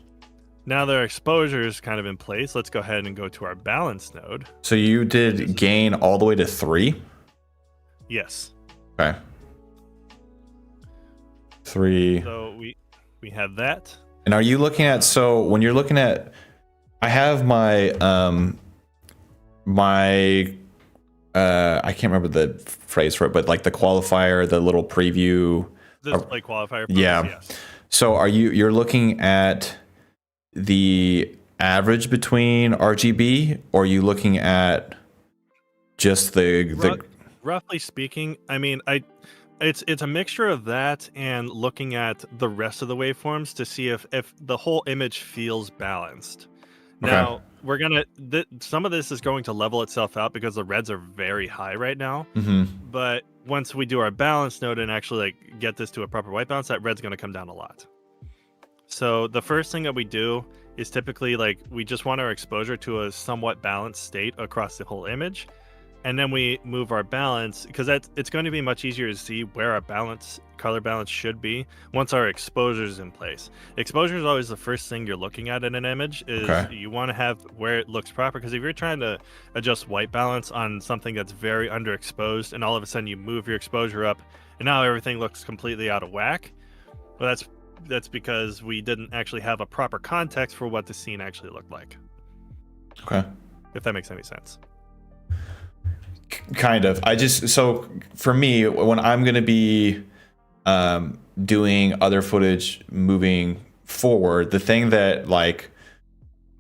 now that our exposure is kind of in place, let's go ahead and go to our balance node. So you did gain all the way to 3? Yes. Okay. 3. So we have that. And are you looking at, so when you're looking at, I have my I can't remember the phrase for it, but like the qualifier, the little preview. The display qualifier. Yeah. Yes. So you're looking at the average between RGB, or are you looking at just the roughly speaking, I mean, it's a mixture of that and looking at the rest of the waveforms to see if the whole image feels balanced. Okay. Now we're gonna some of this is going to level itself out because the reds are very high right now. Mm-hmm. But once we do our balance node and actually like get this to a proper white balance, that red's going to come down a lot. So the first thing that we do is typically like we just want our exposure to a somewhat balanced state across the whole image. And then we move our balance because it's going to be much easier to see where our color balance should be once our exposure is in place. Exposure is always the first thing you're looking at in an image. You want to have where it looks proper, because if you're trying to adjust white balance on something that's very underexposed and all of a sudden you move your exposure up and now everything looks completely out of whack, well, that's because we didn't actually have a proper context for what the scene actually looked like. Okay. If that makes any sense. Kind of. So for me, when I'm going to be doing other footage moving forward, the thing that like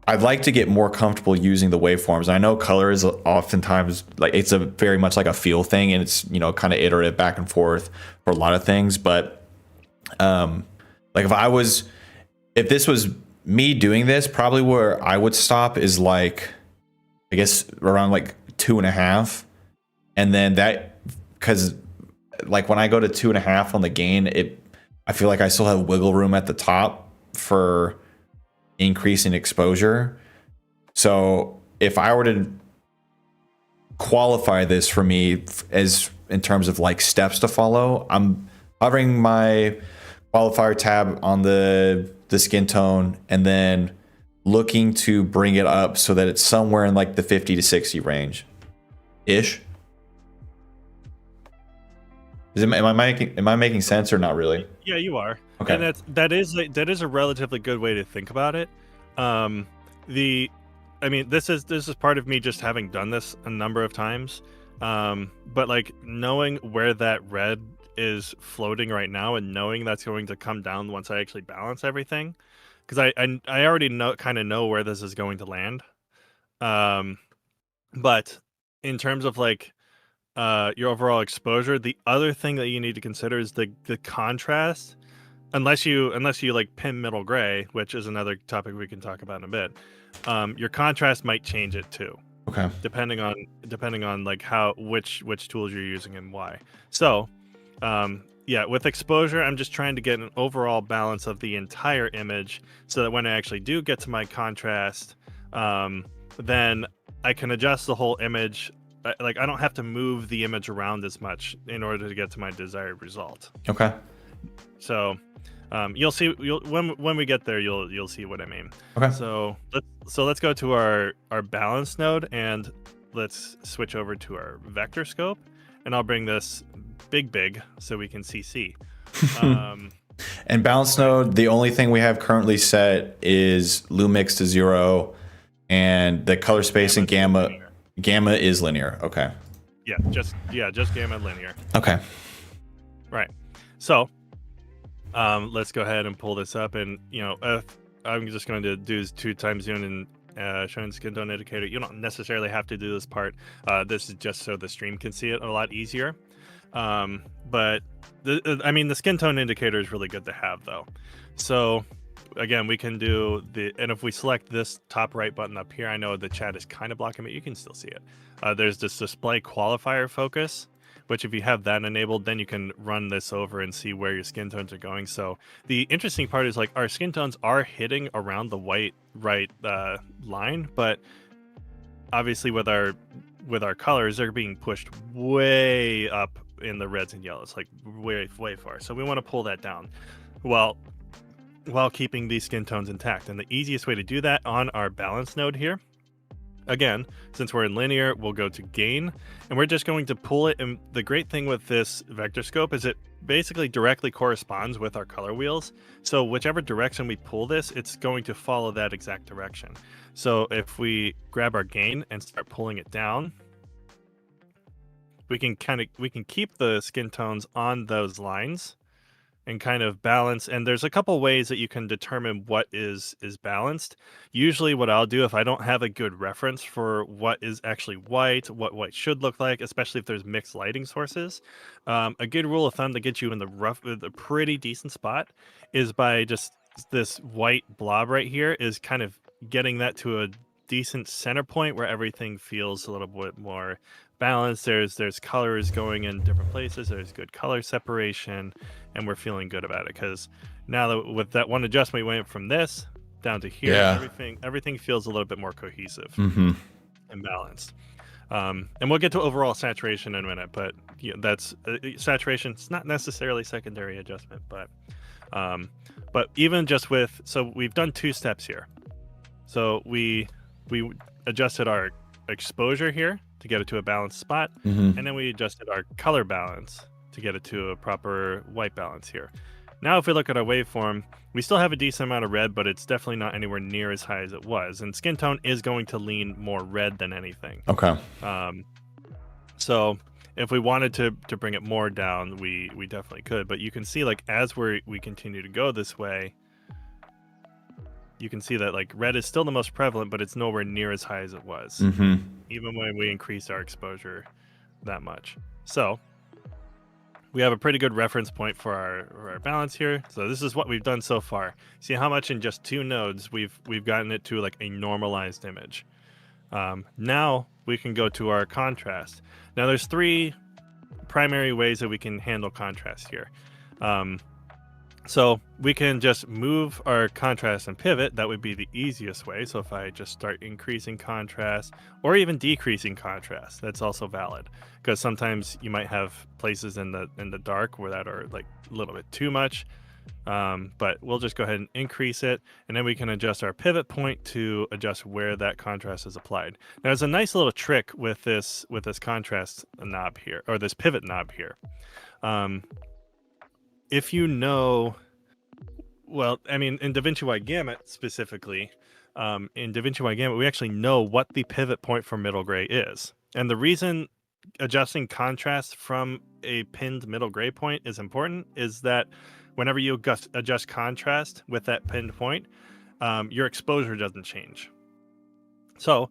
I'd like to get more comfortable using the waveforms. I know color is oftentimes like it's a very much like a feel thing, and it's, you know, kind of iterative back and forth for a lot of things. But like if this was me doing this, probably where I would stop is like, I guess around like 2.5. And then that, because like when I go to 2.5 on the gain, I feel like I still have wiggle room at the top for increasing exposure. So if I were to qualify this for me as in terms of like steps to follow, I'm hovering my qualifier tab on the skin tone and then looking to bring it up so that it's somewhere in like the 50 to 60 range ish. Am I making sense or not really? Yeah, you are. Okay. And that is a relatively good way to think about it. I mean, this is part of me just having done this a number of times. But like knowing where that red is floating right now and knowing that's going to come down once I actually balance everything, because I already know where this is going to land. But in terms of like your overall exposure, the other thing that you need to consider is the contrast. Unless you like pin middle gray, which is another topic we can talk about in a bit, your contrast might change it too. Okay. Depending on like which tools you're using and why. So, yeah, with exposure, I'm just trying to get an overall balance of the entire image so that when I actually do get to my contrast, then I can adjust the whole image. Like I don't have to move the image around as much in order to get to my desired result. Okay. So, you'll see. When we get there, you'll see what I mean. Okay. So let's go to our balance node and let's switch over to our vector scope, and I'll bring this big so we can see. And balance node, the only thing we have currently set is lumix to 0, and the color space and gamma. Gamma is linear. Okay. Yeah, just gamma linear. Okay. Right. So, let's go ahead and pull this up, and I'm just going to do 2 times zoom and showing the skin tone indicator. You don't necessarily have to do this part. This is just so the stream can see it a lot easier. But the skin tone indicator is really good to have though. So again, we can do and if we select this top right button up here, I know the chat is kind of blocking it. You can still see it. There's this display qualifier focus, which if you have that enabled, then you can run this over and see where your skin tones are going. So the interesting part is like our skin tones are hitting around the white right line, but obviously with our colors, they're being pushed way up in the reds and yellows, like way far. So we want to pull that down while keeping these skin tones intact. And the easiest way to do that on our balance node here, again, since we're in linear, we'll go to gain, and we're just going to pull it. And the great thing with this vector scope is it basically directly corresponds with our color wheels. So whichever direction we pull this, it's going to follow that exact direction. So if we grab our gain and start pulling it down, we can keep the skin tones on those lines and kind of balance. And there's a couple ways that you can determine what is balanced. Usually what I'll do, if I don't have a good reference for what is actually white, what white should look like, especially if there's mixed lighting sources, a good rule of thumb to get you in the pretty decent spot is by just this white blob right here is kind of getting that to a decent center point where everything feels a little bit more balanced. There's colors going in different places. There's good color separation, and we're feeling good about it because now that with that one adjustment, we went from this down to here. Yeah. Everything feels a little bit more cohesive Mm-hmm. and balanced. And we'll get to overall saturation in a minute, but that's saturation. It's not necessarily secondary adjustment, but even just so we've done 2 steps here. So we adjusted our exposure here to get it to a balanced spot, Mm-hmm. and then we adjusted our color balance to get it to a proper white balance here. Now, if we look at our waveform, we still have a decent amount of red, but it's definitely not anywhere near as high as it was. And skin tone is going to lean more red than anything. Okay. So if we wanted to bring it more down, we definitely could. But you can see, like, as we continue to go this way, you can see that like red is still the most prevalent, but it's nowhere near as high as it was, Mm-hmm. even when we increased our exposure that much. So we have a pretty good reference point for our balance here. So this is what we've done so far. See how much in just 2 nodes we've gotten it to like a normalized image. Now we can go to our contrast. Now there's 3 primary ways that we can handle contrast here. So we can just move our contrast and pivot. That would be the easiest way. So if I just start increasing contrast or even decreasing contrast, that's also valid, because sometimes you might have places in the dark where that are like a little bit too much. But we'll just go ahead and increase it, and then we can adjust our pivot point to adjust where that contrast is applied. Now, there's a nice little trick with this contrast knob here, or this pivot knob here. If you know, well, I mean, in DaVinci Wide Gamut specifically, in DaVinci Wide Gamut, we actually know what the pivot point for middle gray is. And the reason adjusting contrast from a pinned middle gray point is important is that whenever you adjust contrast with that pinned point, your exposure doesn't change. So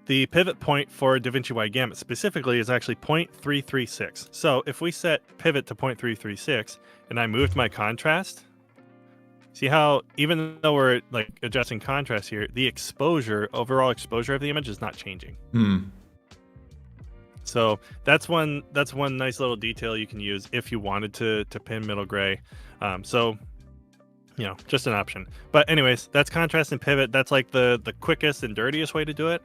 the pivot point for DaVinci Wide Gamut specifically is actually 0.336. So if we set pivot to 0.336 and I moved my contrast, see how even though we're like adjusting contrast here, the overall exposure of the image is not changing. So that's one nice little detail you can use if you wanted to pin middle gray. So just an option. But anyways, that's contrast and pivot. That's like the quickest and dirtiest way to do it.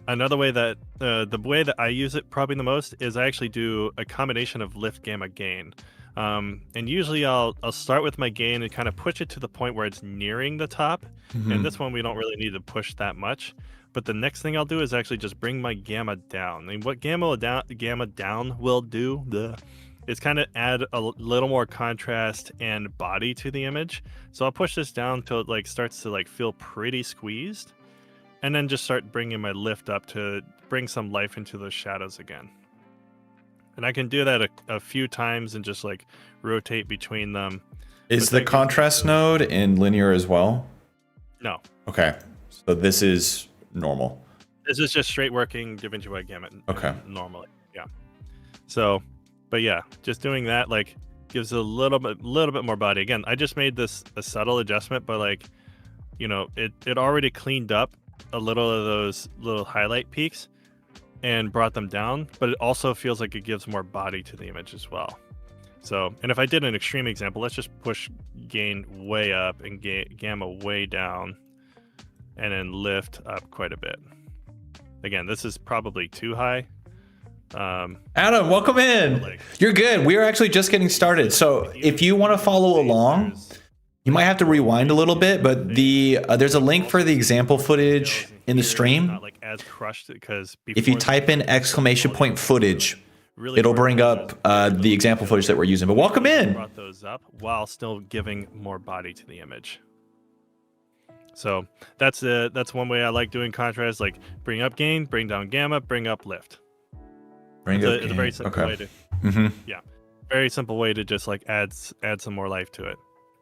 Another way that the way that I use it probably the most is I actually do a combination of lift, gamma, gain. And usually I'll start with my gain and kind of push it to the point where it's nearing the top. Mm-hmm. And this one we don't really need to push that much. But the next thing I'll do is actually just bring my gamma down. And what gamma down will do is kind of add a little more contrast and body to the image. So I'll push this down till it like starts to like feel pretty squeezed, and then just start bringing my lift up to bring some life into those shadows again. And I can do that a few times and just like rotate between them. Is the contrast node in linear as well? No. Okay. So this is normal. This is just straight working DaVinci Wide Gamut. Okay. Normally. Yeah. So, but yeah, just doing that like gives a little bit more body. Again, I just made this a subtle adjustment, but like you know, it already cleaned up a little of those little highlight peaks and brought them down, but it also feels like it gives more body to the image as well. So, and if I did an extreme example, let's just push gain way up and gamma way down, and then lift up quite a bit. Again, this is probably too high. Adam, welcome in. You're good. We are actually just getting started. So if you want to follow along, you might have to rewind a little bit, but there's a link for the example footage in the stream. Not like as crushed, because if you type in ! footage, it'll bring up the example footage that we're using. But welcome in. Brought those up while still giving more body to the image. So that's one way I like doing contrast. Like bring up gain, bring down gamma, bring up lift. It's a very simple way to, yeah, very simple way to just like add some more life to it.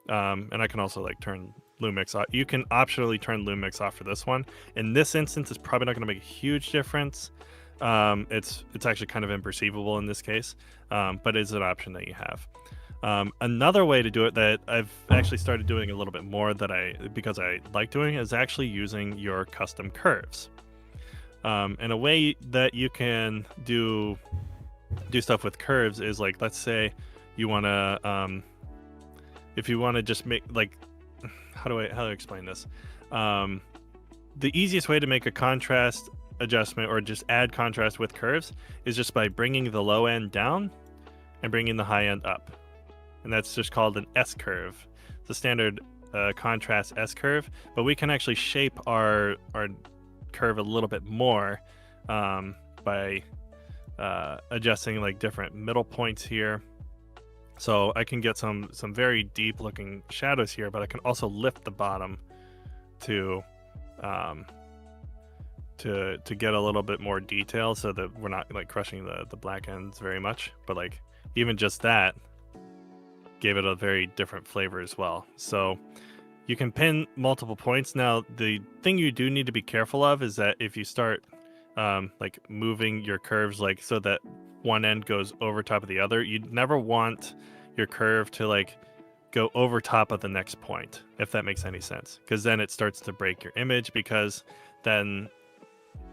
And I can also like turn Lumix off. You can optionally turn Lumix off for this one. In this instance, it's probably not going to make a huge difference. It's actually kind of imperceivable in this case, but it's an option that you have. Another way to do it that I've actually started doing a little bit more because I like doing is actually using your custom curves. And a way that you can do stuff with curves is like, let's say you want to, if you want to just make like, how do I explain this? The easiest way to make a contrast adjustment or just add contrast with curves is just by bringing the low end down and bringing the high end up. And that's just called an S curve. It's a standard contrast S curve, but we can actually shape our curve a little bit more by adjusting like different middle points here. So I can get some very deep looking shadows here, but I can also lift the bottom to get a little bit more detail so that we're not like crushing the black ends very much. But like even just that gave it a very different flavor as well. So you can pin multiple points. Now, the thing you do need to be careful of is that if you start like moving your curves like so that one end goes over top of the other, you'd never want your curve to like go over top of the next point, if that makes any sense, because then it starts to break your image, because then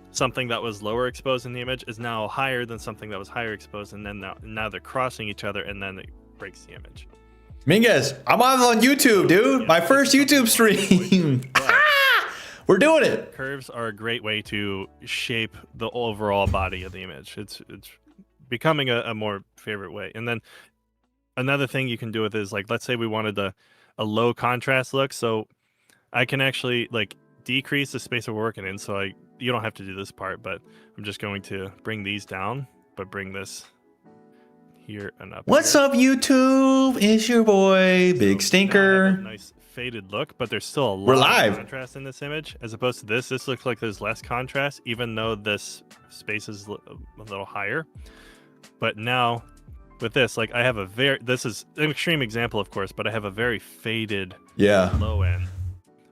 something that was lower exposed in the image is now higher than something that was higher exposed, and then now they're crossing each other, and then it breaks the image. Mingus, I'm on YouTube, dude. My first YouTube stream. We're doing it. Curves are a great way to shape the overall body of the image. It's becoming a more favorite way. And then another thing you can do with it is like, let's say we wanted a low contrast look. So I can actually like decrease the space we're working in. So you don't have to do this part, but I'm just going to bring these down, but bring this here and up. What's up, YouTube? It's your boy, Big Stinker. Nice faded look, but there's still a lot of contrast in this image, as opposed to this. This looks like there's less contrast, even though this space is a little higher. But now with this, like I have this is an extreme example, of course, but I have a very faded low end.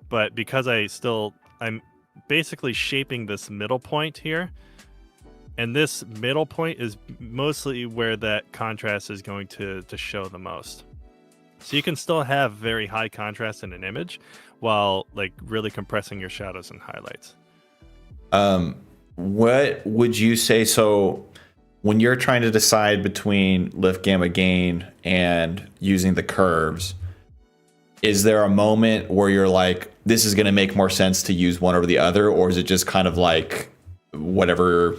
But because I'm basically shaping this middle point here, and this middle point is mostly where that contrast is going to show the most. So you can still have very high contrast in an image while like really compressing your shadows and highlights. What would you say? So when you're trying to decide between lift, gamma, gain and using the curves, is there a moment where you're like, this is going to make more sense to use one over the other? Or is it just kind of like wherever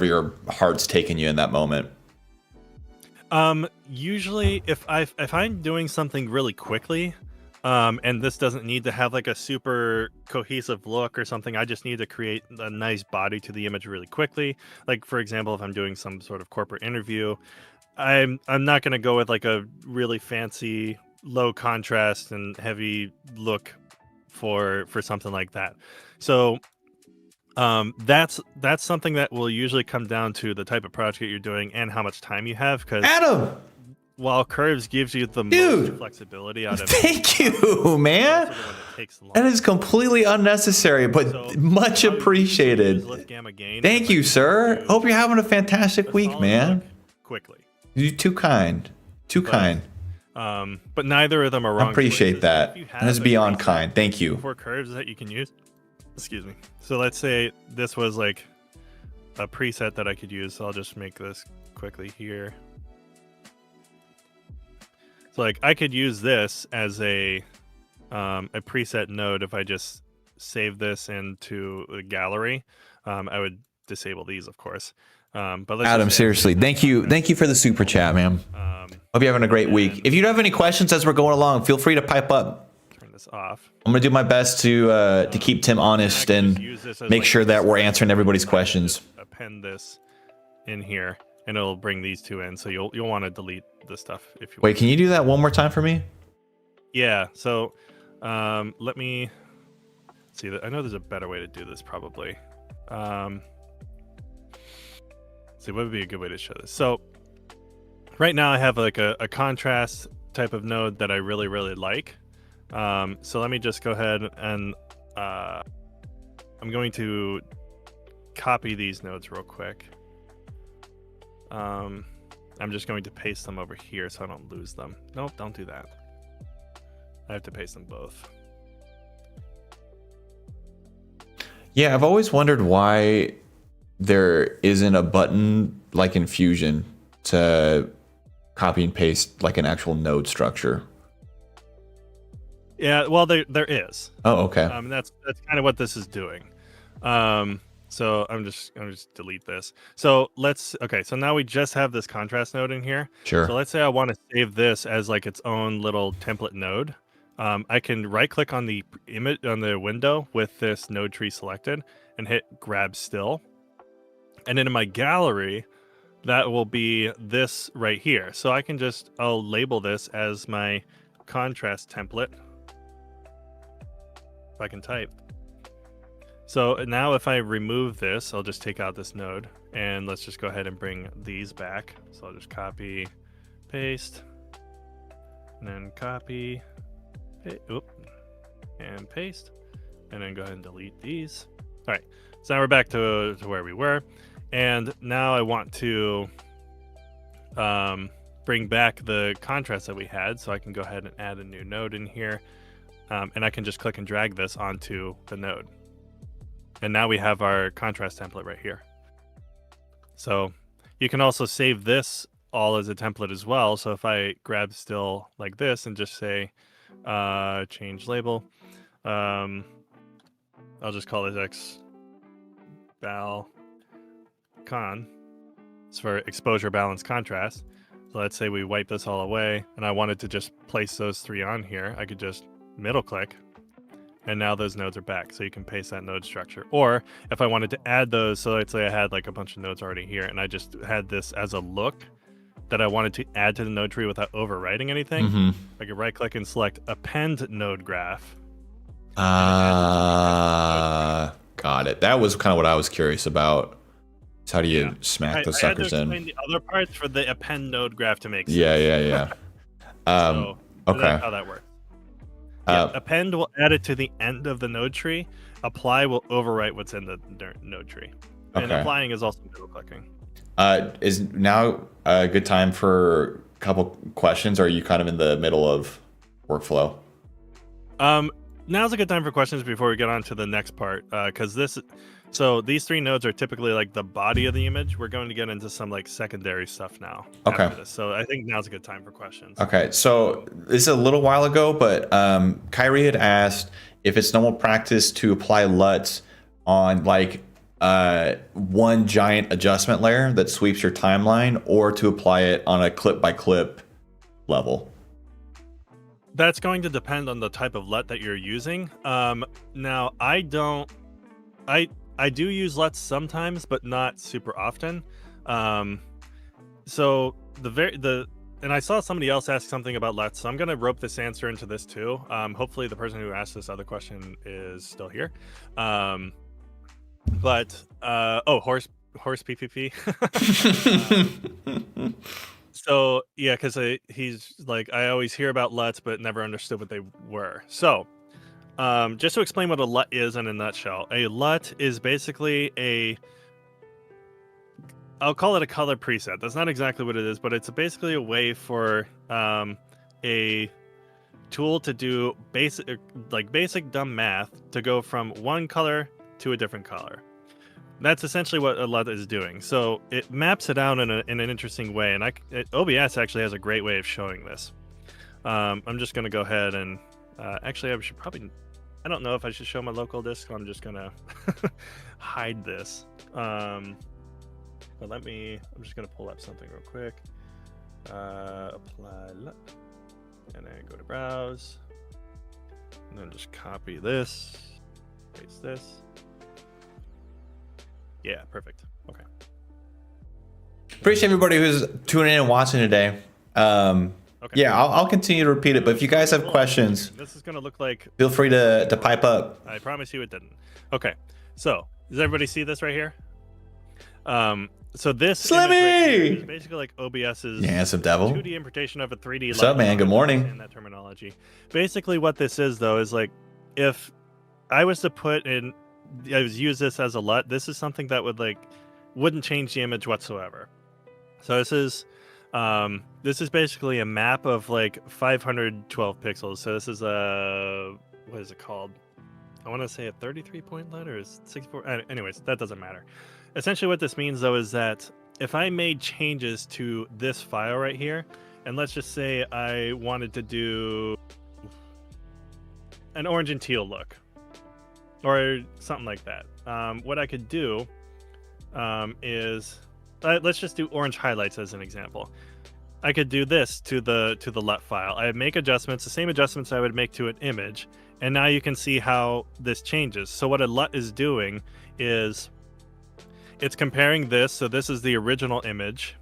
your heart's taking you in that moment? Usually if I'm doing something really quickly, and this doesn't need to have like a super cohesive look or something, I just need to create a nice body to the image really quickly. Like for example, if I'm doing some sort of corporate interview, I'm not going to go with like a really fancy low contrast and heavy look for something like that. So that's something that will usually come down to the type of project you're doing and how much time you have. Because Adam, while curves gives you the most flexibility out of thank you, man. That is completely unnecessary, but much appreciated. Thank you, sir. Hope you're having a fantastic week, man. Quickly. You're too kind. Too kind. But neither of them are wrong. I appreciate choices. that. That is beyond kind. Thank you. For curves that you can use. Excuse me. So let's say this was like a preset that I could use. So I'll just make this quickly here. So like I could use this as a preset node. If I just save this into a gallery, I would disable these, of course. But let's Adam, seriously, thank you for the super chat, man. Hope you're having a great week. If you have any questions as we're going along, feel free to pipe up. Turn this off. I'm gonna do my best to keep Tim honest and make sure that we're answering everybody's questions. Append this in here, and it'll bring these two in. So you'll want to delete this stuff if you. Wait, can you do that one more time for me? Yeah. So let me see. I know there's a better way to do this probably. See, what would be a good way to show this? So right now I have like a contrast type of node that I really, really like. So let me just go ahead and I'm going to copy these nodes real quick. I'm just going to paste them over here so I don't lose them. Nope, don't do that. I have to paste them both. Yeah, I've always wondered why there isn't a button like in Fusion to copy and paste like an actual node structure. Yeah, well, there is. Oh, okay. And that's kind of what this is doing. So I'm just delete this. So so now we just have this contrast node in here. Sure. So let's say I want to save this as like its own little template node. I can right click on the image on the window with this node tree selected and hit grab still. And then in my gallery, that will be this right here. So I'll label this as my contrast template. If I can type. So now if I remove this, I'll just take out this node and let's just go ahead and bring these back. So I'll just copy, paste, and then copy, and paste, and then go ahead and delete these. All right, so now we're back to where we were. And now I want to bring back the contrast that we had. So I can go ahead and add a new node in here. And I can just click and drag this onto the node. And now we have our contrast template right here. So you can also save this all as a template as well. So if I grab still like this and just say change label, I'll just call this X val con. It's for exposure, balance, contrast. So let's say we wipe this all away and I wanted to just place those three on here. I could just middle click and now those nodes are back. So you can paste that node structure. Or if I wanted to add those, so let's say I had like a bunch of nodes already here and I just had this as a look that I wanted to add to the node tree without overwriting anything, I could right click and select append node graph. Got it. That was kind of what I was curious about. So how do you smack the suckers in? I had to explain the other parts for the append node graph to make sense. Yeah. So okay. That's how that works. Append will add it to the end of the node tree. Apply will overwrite what's in the node tree. And applying is also middle clicking. Is now a good time for a couple questions, or are you kind of in the middle of workflow? Now's a good time for questions before we get on to the next part, because these three nodes are typically like the body of the image. We're going to get into some like secondary stuff now. Okay. So I think now's a good time for questions. Okay. So this is a little while ago, but Kyrie had asked if it's normal practice to apply LUTs on like one giant adjustment layer that sweeps your timeline, or to apply it on a clip by clip level. That's going to depend on the type of LUT that you're using. Now I do use LUTs sometimes, but not super often. And I saw somebody else ask something about LUTs, so I'm going to rope this answer into this too. Hopefully the person who asked this other question is still here. Horse PPP. So yeah, because he's like, I always hear about LUTs, but never understood what they were. So just to explain what a LUT is in a nutshell, a LUT is basically I'll call it a color preset. That's not exactly what it is, but it's basically a way for a tool to do basic dumb math to go from one color to a different color. That's essentially what a LUT is doing. So it maps it out in an interesting way, and OBS actually has a great way of showing this. I'm just going to go ahead and actually I should probably, I don't know if I should show my local disk. I'm just going to hide this. But I'm just going to pull up something real quick. Apply LUT, and then go to browse, and then just copy this, paste this. Yeah, perfect. Okay. Appreciate everybody who's tuning in and watching today. Okay. Yeah, I'll continue to repeat it, but if you guys have questions, this is going to look like. Feel free to pipe up. I promise you it didn't. Okay, so does everybody see this right here? So this Slimmy! Right is basically like OBS's handsome devil 2D interpretation of a 3D. What's up, man? Good morning. In that terminology, basically what this is though is like if I was to use this as a LUT, this is something that wouldn't change the image whatsoever. So this is basically a map of like 512 pixels. So this is what is it called? I want to say a 33-point LUT or 64. Anyways, that doesn't matter. Essentially what this means though is that if I made changes to this file right here, and let's just say I wanted to do an orange and teal look, or something like that. What I could do is, let's just do orange highlights as an example. I could do this to the LUT file. I make adjustments, the same adjustments I would make to an image, and now you can see how this changes. So what a LUT is doing is it's comparing this, so this is the original image,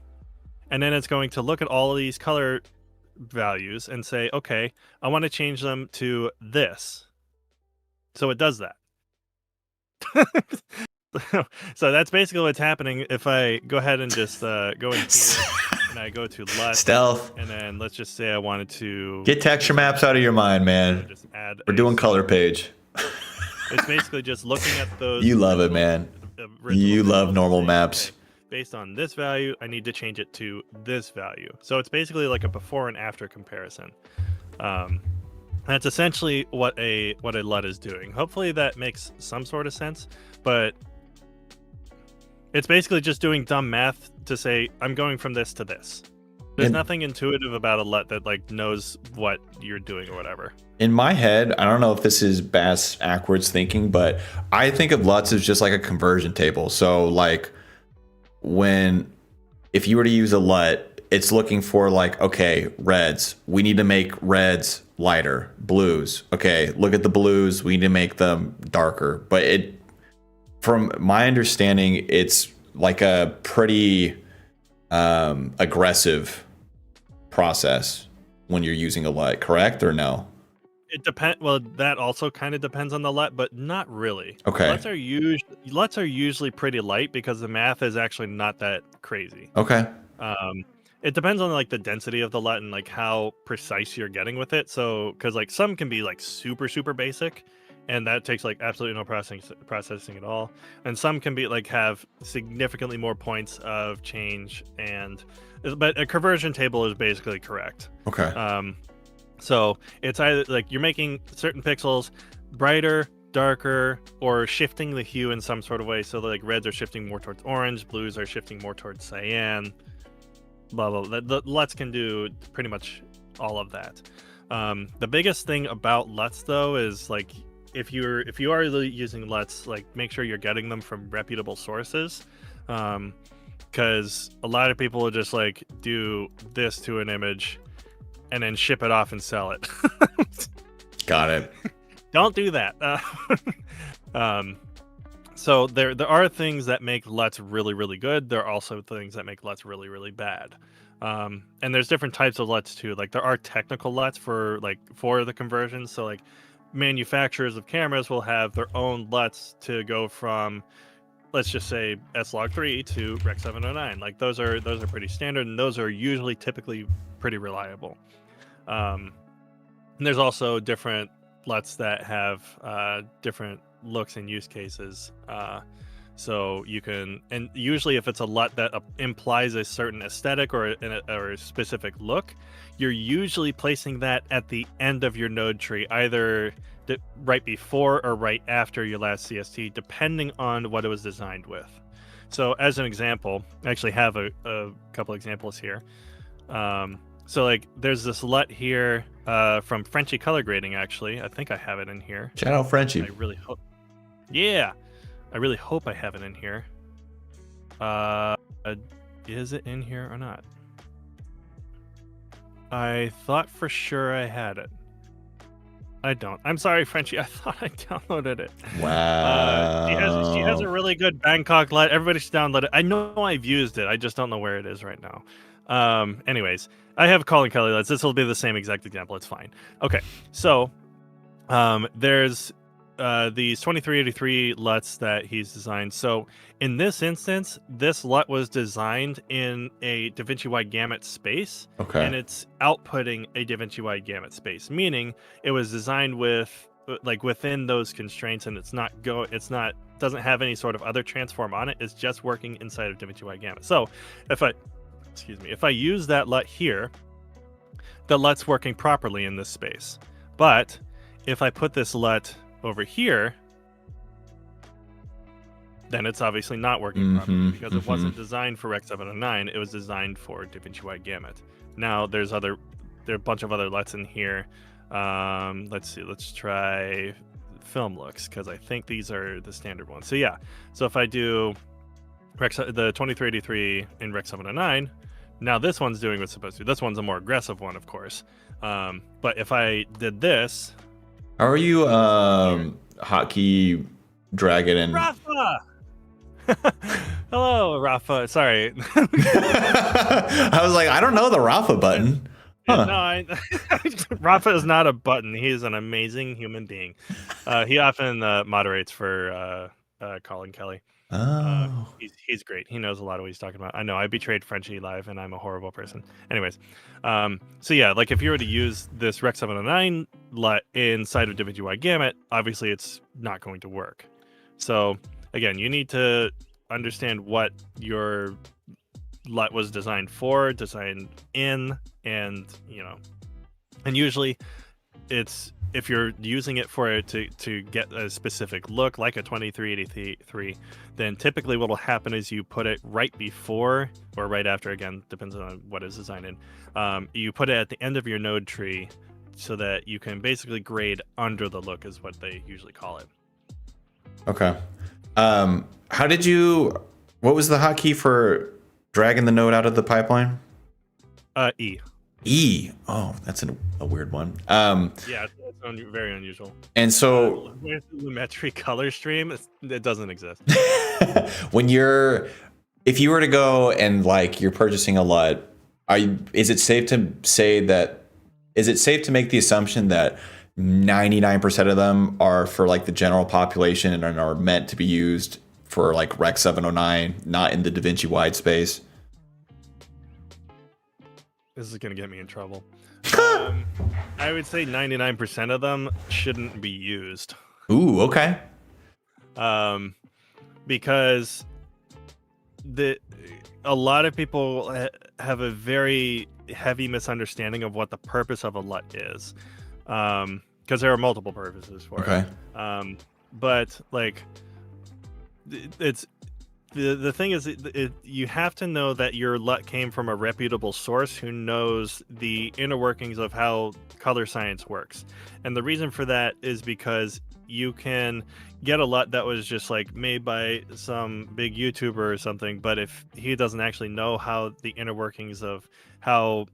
and then it's going to look at all of these color values and say, okay, I want to change them to this. So it does that. So that's basically what's happening. If I go ahead and just go in here and I go to LUT stealth, and then let's just say I wanted to get texture maps out of your mind, man. Just add We're doing color page. It's basically just looking at those. You love it, man. You love normal maps. Okay, based on this value, I need to change it to this value. So it's basically like a before and after comparison. That's essentially what a LUT is doing. Hopefully that makes some sort of sense, but it's basically just doing dumb math to say I'm going from this to this. There's nothing intuitive about a LUT that knows what you're doing or whatever. In my head, I don't know if this is backwards thinking, but I think of LUTs as just like a conversion table. So like if you were to use a LUT, it's looking for like, okay, reds, we need to make reds lighter. Blues, okay, look at the blues, we need to make them darker. But from my understanding, it's like a pretty aggressive process when you're using a LUT, correct or no? It depends. Well, that also kind of depends on the LUT, but not really. Okay. LUTs are usually pretty light because the math is actually not that crazy. Okay. It depends on like the density of the LUT and like how precise you're getting with it. So, because like some can be like super basic, and that takes like absolutely no processing at all. And some can be like have significantly more points of change, but a conversion table is basically correct. Okay. So it's either like you're making certain pixels brighter, darker, or shifting the hue in some sort of way. So like reds are shifting more towards orange, blues are shifting more towards cyan, blah, blah, blah. The LUTs can do pretty much all of that. The biggest thing about LUTs though is like, if you are using LUTs, like make sure you're getting them from reputable sources. Because a lot of people will just like do this to an image and then ship it off and sell it. Got it. Don't do that. So there are things that make LUTs really good. There are also things that make LUTs really bad. And there's different types of LUTs too. Like there are technical LUTs for the conversions. So like manufacturers of cameras will have their own LUTs to go from, let's just say S-Log3 to Rec 709. Like those are pretty standard, and those are usually typically pretty reliable. And there's also different LUTs that have different looks and use cases. So you can, and usually if it's a LUT that implies a certain aesthetic or a specific look, you're usually placing that at the end of your node tree, either right before or right after your last CST, depending on what it was designed with. So as an example, I actually have a couple examples here. So like there's this LUT here from Frenchy Color Grading, actually. I think I have it in here. Shout out Frenchy. I really hope. Yeah. I really hope I have it in here. Is it in here or not? I thought for sure I had it. I don't. I'm sorry, Frenchie. I thought I downloaded it. Wow. She has a really good Bangkok LUT. Everybody should download it. I know I've used it. I just don't know where it is right now. Anyways, I have Colin Kelly LUTs. This will be the same exact example. It's fine. Okay, so there's these 2383 LUTs that he's designed. So in this instance, this LUT was designed in a DaVinci wide gamut space, and it's outputting a DaVinci wide gamut space, meaning it was designed with like within those constraints, and doesn't have any sort of other transform on it. It's just working inside of DaVinci wide gamut. So if I use that LUT here, the LUT's working properly in this space. But if I put this LUT over here, then it's obviously not working properly because it wasn't designed for Rec 709. It was designed for DaVinci wide gamut. Now there are a bunch of other LUTs in here. Let's see. Let's try film looks because I think these are the standard ones. So yeah. So if I do the 2383 in Rec 709, now this one's doing what's supposed to. This one's a more aggressive one, of course. But if I did this. How are you hotkey dragging in? Rafa! Hello, Rafa. Sorry. I was like, I don't know the Rafa button. Huh. No, Rafa is not a button. He is an amazing human being. He often moderates for Colin Kelly. Oh. He's great. He knows a lot of what he's talking about. I know I betrayed Frenchie live and I'm a horrible person. Anyways, so yeah, like if you were to use this Rec 709 LUT inside of DaVinci wide gamut, obviously it's not going to work. So again, you need to understand what your LUT was designed for, designed in, and and usually it's, if you're using it for it to get a specific look like a 2383, then typically what will happen is you put it right before or right after, again, depends on what it's designed in. You put it at the end of your node tree so that you can basically grade under the look is what they usually call it. Okay. What was the hotkey for dragging the node out of the pipeline? E. E. Oh, that's a weird one. Yeah, it's very unusual. And so with the Lumetri color stream, it doesn't exist. If you were to go and like you're purchasing a LUT, is it safe to make the assumption that 99% of them are for like the general population and are meant to be used for like Rec 709, not in the DaVinci wide space? This is going to get me in trouble. I would say 99% of them shouldn't be used. Ooh, okay. Because a lot of people have a very heavy misunderstanding of what the purpose of a LUT is. Because there are multiple purposes for it. But like, it's the thing is, you have to know that your LUT came from a reputable source who knows the inner workings of how color science works. And the reason for that is because you can get a LUT that was just like made by some big YouTuber or something, but if he doesn't actually know how the inner workings of how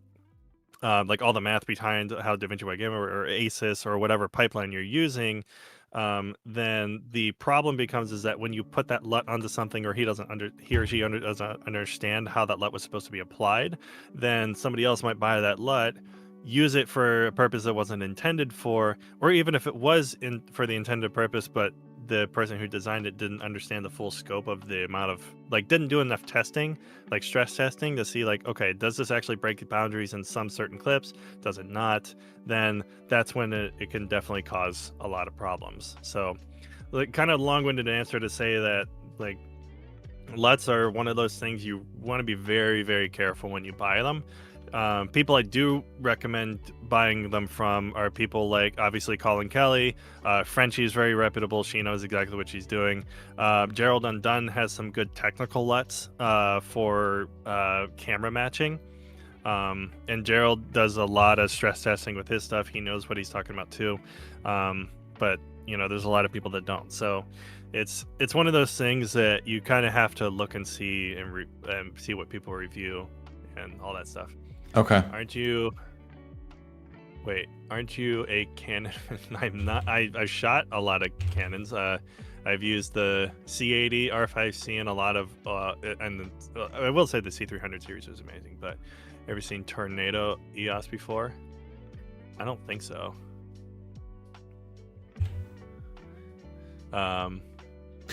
like all the math behind how DaVinci wide gamut or ASIS or whatever pipeline you're using, then the problem becomes is that when you put that LUT onto something, or he or she doesn't understand how that LUT was supposed to be applied, then somebody else might buy that LUT, use it for a purpose that wasn't intended for, or even if it was for the intended purpose, but the person who designed it didn't understand the full scope of the amount of, like, didn't do enough testing, like stress testing to see, like, okay, does this actually break the boundaries in some certain clips? Does it not? Then that's when it can definitely cause a lot of problems. So, like, kind of long-winded answer to say that, like, LUTs are one of those things you want to be very, very careful when you buy them. People I do recommend buying them from are people like, obviously, Colin Kelly. Frenchie's very reputable. She knows exactly what she's doing. Gerald Undone has some good technical LUTs for camera matching. And Gerald does a lot of stress testing with his stuff. He knows what he's talking about too. But there's a lot of people that don't. So it's one of those things that you kind of have to look and see and see what people review and all that stuff. Okay. Aren't you a Canon? I'm not. I shot a lot of Canons. I've used the C80 R5C and a lot of and I will say the C300 series was amazing. But ever seen Tornado EOS before? I don't think so.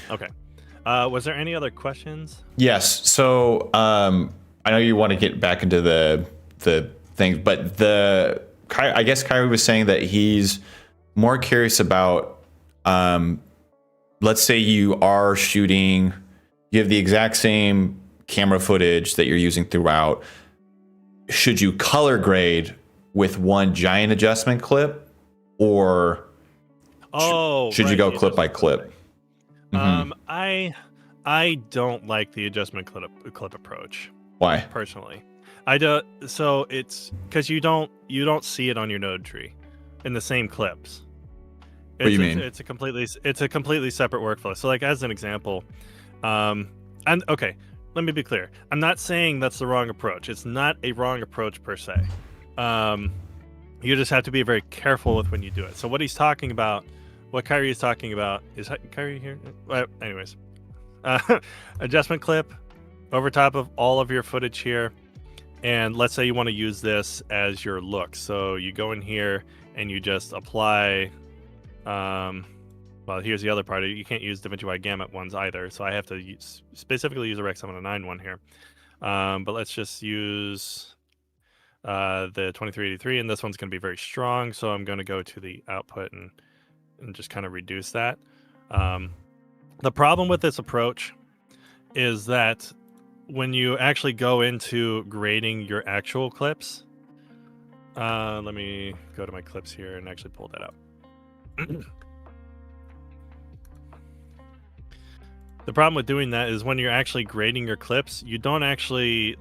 Okay. Was there any other questions? Yes. So I know you want to get back into the things, but I guess Kyrie was saying that he's more curious about, let's say you are shooting, you have the exact same camera footage that you're using throughout. Should you color grade with one giant adjustment clip, or should you go clip by clip? Mm-hmm. I don't like the adjustment clip approach. Why? Personally, I do. So it's because you don't see it on your node tree in the same clips. What do you mean? It's a completely separate workflow. So, like, as an example, and okay, let me be clear. I'm not saying that's the wrong approach. It's not a wrong approach per se. You just have to be very careful with when you do it. So what he's talking about, what Kyrie is talking about, is Kyrie here? Anyways, adjustment clip over top of all of your footage here. And let's say you want to use this as your look. So you go in here and you just apply. Well, here's the other part. You can't use DaVinci wide gamut ones either. So I have to specifically use a Rec 709 one here. But let's just use the 2383. And this one's going to be very strong. So I'm going to go to the output and just kind of reduce that. The problem with this approach is that when you actually go into grading your actual clips, let me go to my clips here and actually pull that up. The problem with doing that is when you're actually grading your clips, you don't actually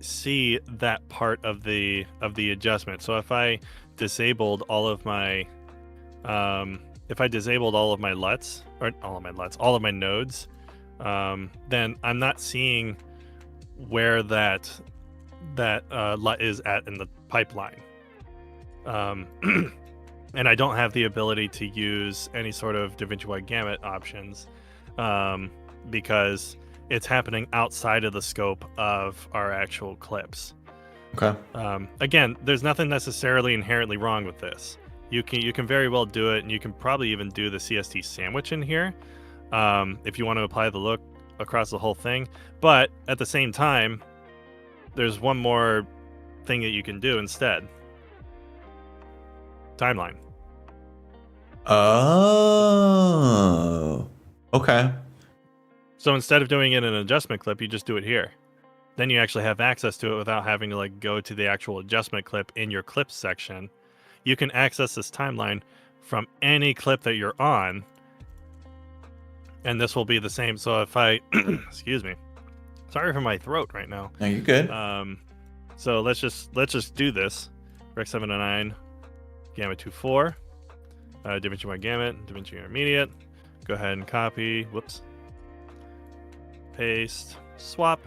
see that part of the adjustment. So if I disabled all of my LUTs, or all of my nodes, then I'm not seeing where that LUT is at in the pipeline. And I don't have the ability to use any sort of DaVinci wide gamut options because it's happening outside of the scope of our actual clips. Okay. Again, there's nothing necessarily inherently wrong with this. You can very well do it, and you can probably even do the CST sandwich in here if you want to apply the look across the whole thing. But at the same time, there's one more thing that you can do instead. Timeline. Oh, okay. So instead of doing it in an adjustment clip, you just do it here. Then you actually have access to it without having to go to the actual adjustment clip in your clips section. You can access this timeline from any clip that you're on, and this will be the same. So if I, excuse me, sorry for my throat right now. No, you're good. So let's just do this. Rec 709, Gamut 2.4, DaVinci wide gamut, DaVinci intermediate. Go ahead and copy. Whoops. Paste. Swap.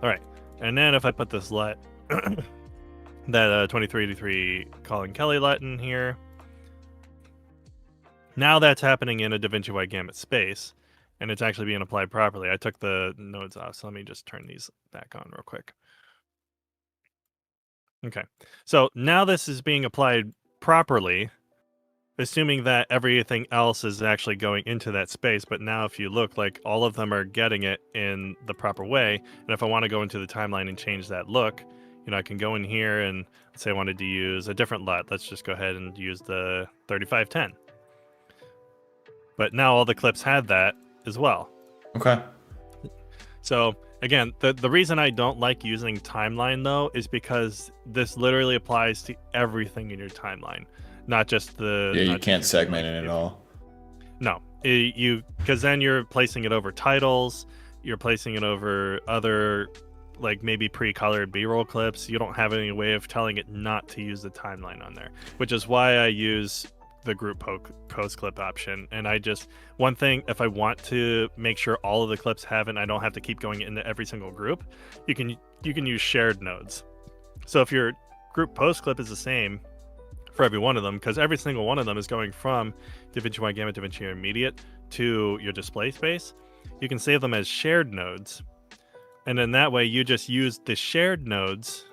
All right. And then if I put this LUT, that 2383 Colin Kelly LUT in here, now that's happening in a DaVinci wide gamut space, and it's actually being applied properly. I took the nodes off, so let me just turn these back on real quick. Okay. So now this is being applied properly, assuming that everything else is actually going into that space. But now if you look, all of them are getting it in the proper way. And if I want to go into the timeline and change that look, I can go in here and let's say I wanted to use a different LUT. Let's just go ahead and use the 3510. But now all the clips had that as well. Okay. So again, the reason I don't like using timeline though is because this literally applies to everything in your timeline, not just the. Yeah, you not can't just your segment it at all. No, because then you're placing it over titles, you're placing it over other, like maybe pre-colored B-roll clips. You don't have any way of telling it not to use the timeline on there, which is why I use the group post clip option. And one thing, if I want to make sure all of the clips have it, and I don't have to keep going into every single group, you can use shared nodes. So if your group post clip is the same for every one of them, because every single one of them is going from DaVinci Wide Gamut, DaVinci Intermediate to your display space, you can save them as shared nodes. And then that way you just use the shared nodes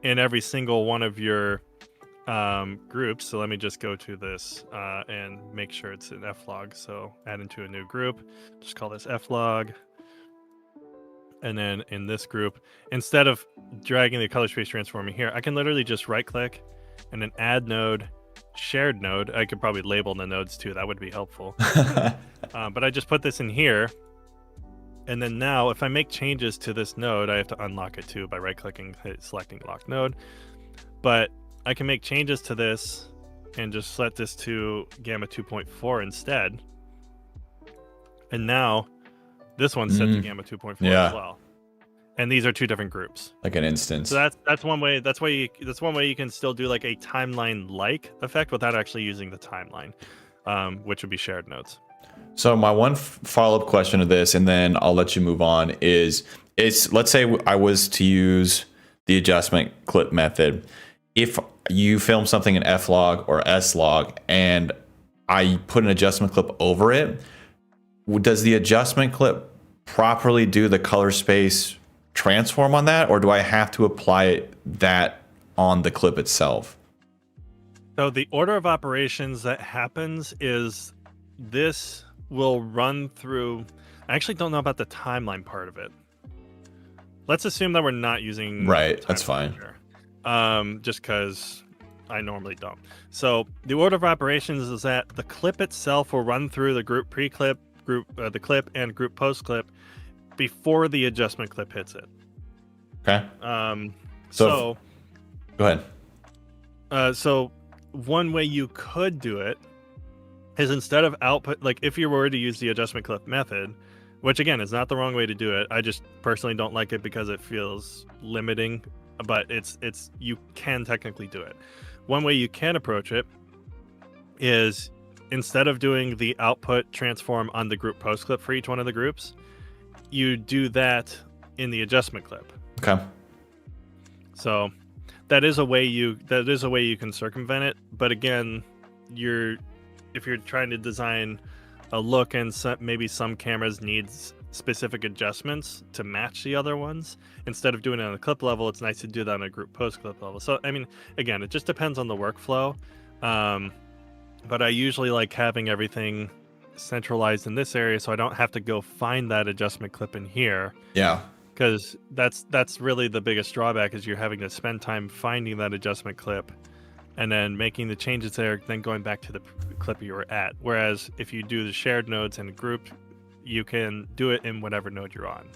in every single one of your groups. So let me just go to this and make sure it's an F-log. So add into a new group, just call this F-log. And then in this group, instead of dragging the color space transformer here, I can literally just right click and then add node, shared node. I could probably label the nodes too. That would be helpful. But I just put this in here. And then now if I make changes to this node, I have to unlock it too by right clicking, selecting lock node. But I can make changes to this and just set this to Gamma 2.4 instead. And now this one's set to Gamma 2.4 as well. And these are two different groups. Like an instance. So that's one way. That's one way you can still do like a timeline-like effect without actually using the timeline, which would be shared nodes. So my one follow-up question to this, and then I'll let you move on, is let's say I was to use the adjustment clip method. If you film something in F-log or S-log and I put an adjustment clip over it, does the adjustment clip properly do the color space transform on that, or do I have to apply that on the clip itself? So the order of operations that happens is this will run through. I actually don't know about the timeline part of it. Let's assume that we're not using that's fine. Just because I normally don't. So the order of operations is that the clip itself will run through the group pre-clip, the clip, and group post-clip before the adjustment clip hits it. Okay. So go ahead. So one way you could do it is instead of output, like if you were to use the adjustment clip method, which again is not the wrong way to do it. I just personally don't like it because it feels limiting, but it's you can technically do it. One way you can approach it is instead of doing the output transform on the group post clip for each one of the groups, you do that in the adjustment clip. Okay. So that is a way you can circumvent it. But again, if you're trying to design a look and maybe some cameras needs specific adjustments to match the other ones, instead of doing it on a clip level, it's nice to do that on a group post clip level. So I mean, again, it just depends on the workflow. But I usually like having everything centralized in this area so I don't have to go find that adjustment clip in here. Yeah. Because that's really the biggest drawback is you're having to spend time finding that adjustment clip and then making the changes there, then going back to the clip you were at. Whereas if you do the shared nodes in a group, you can do it in whatever node you're on.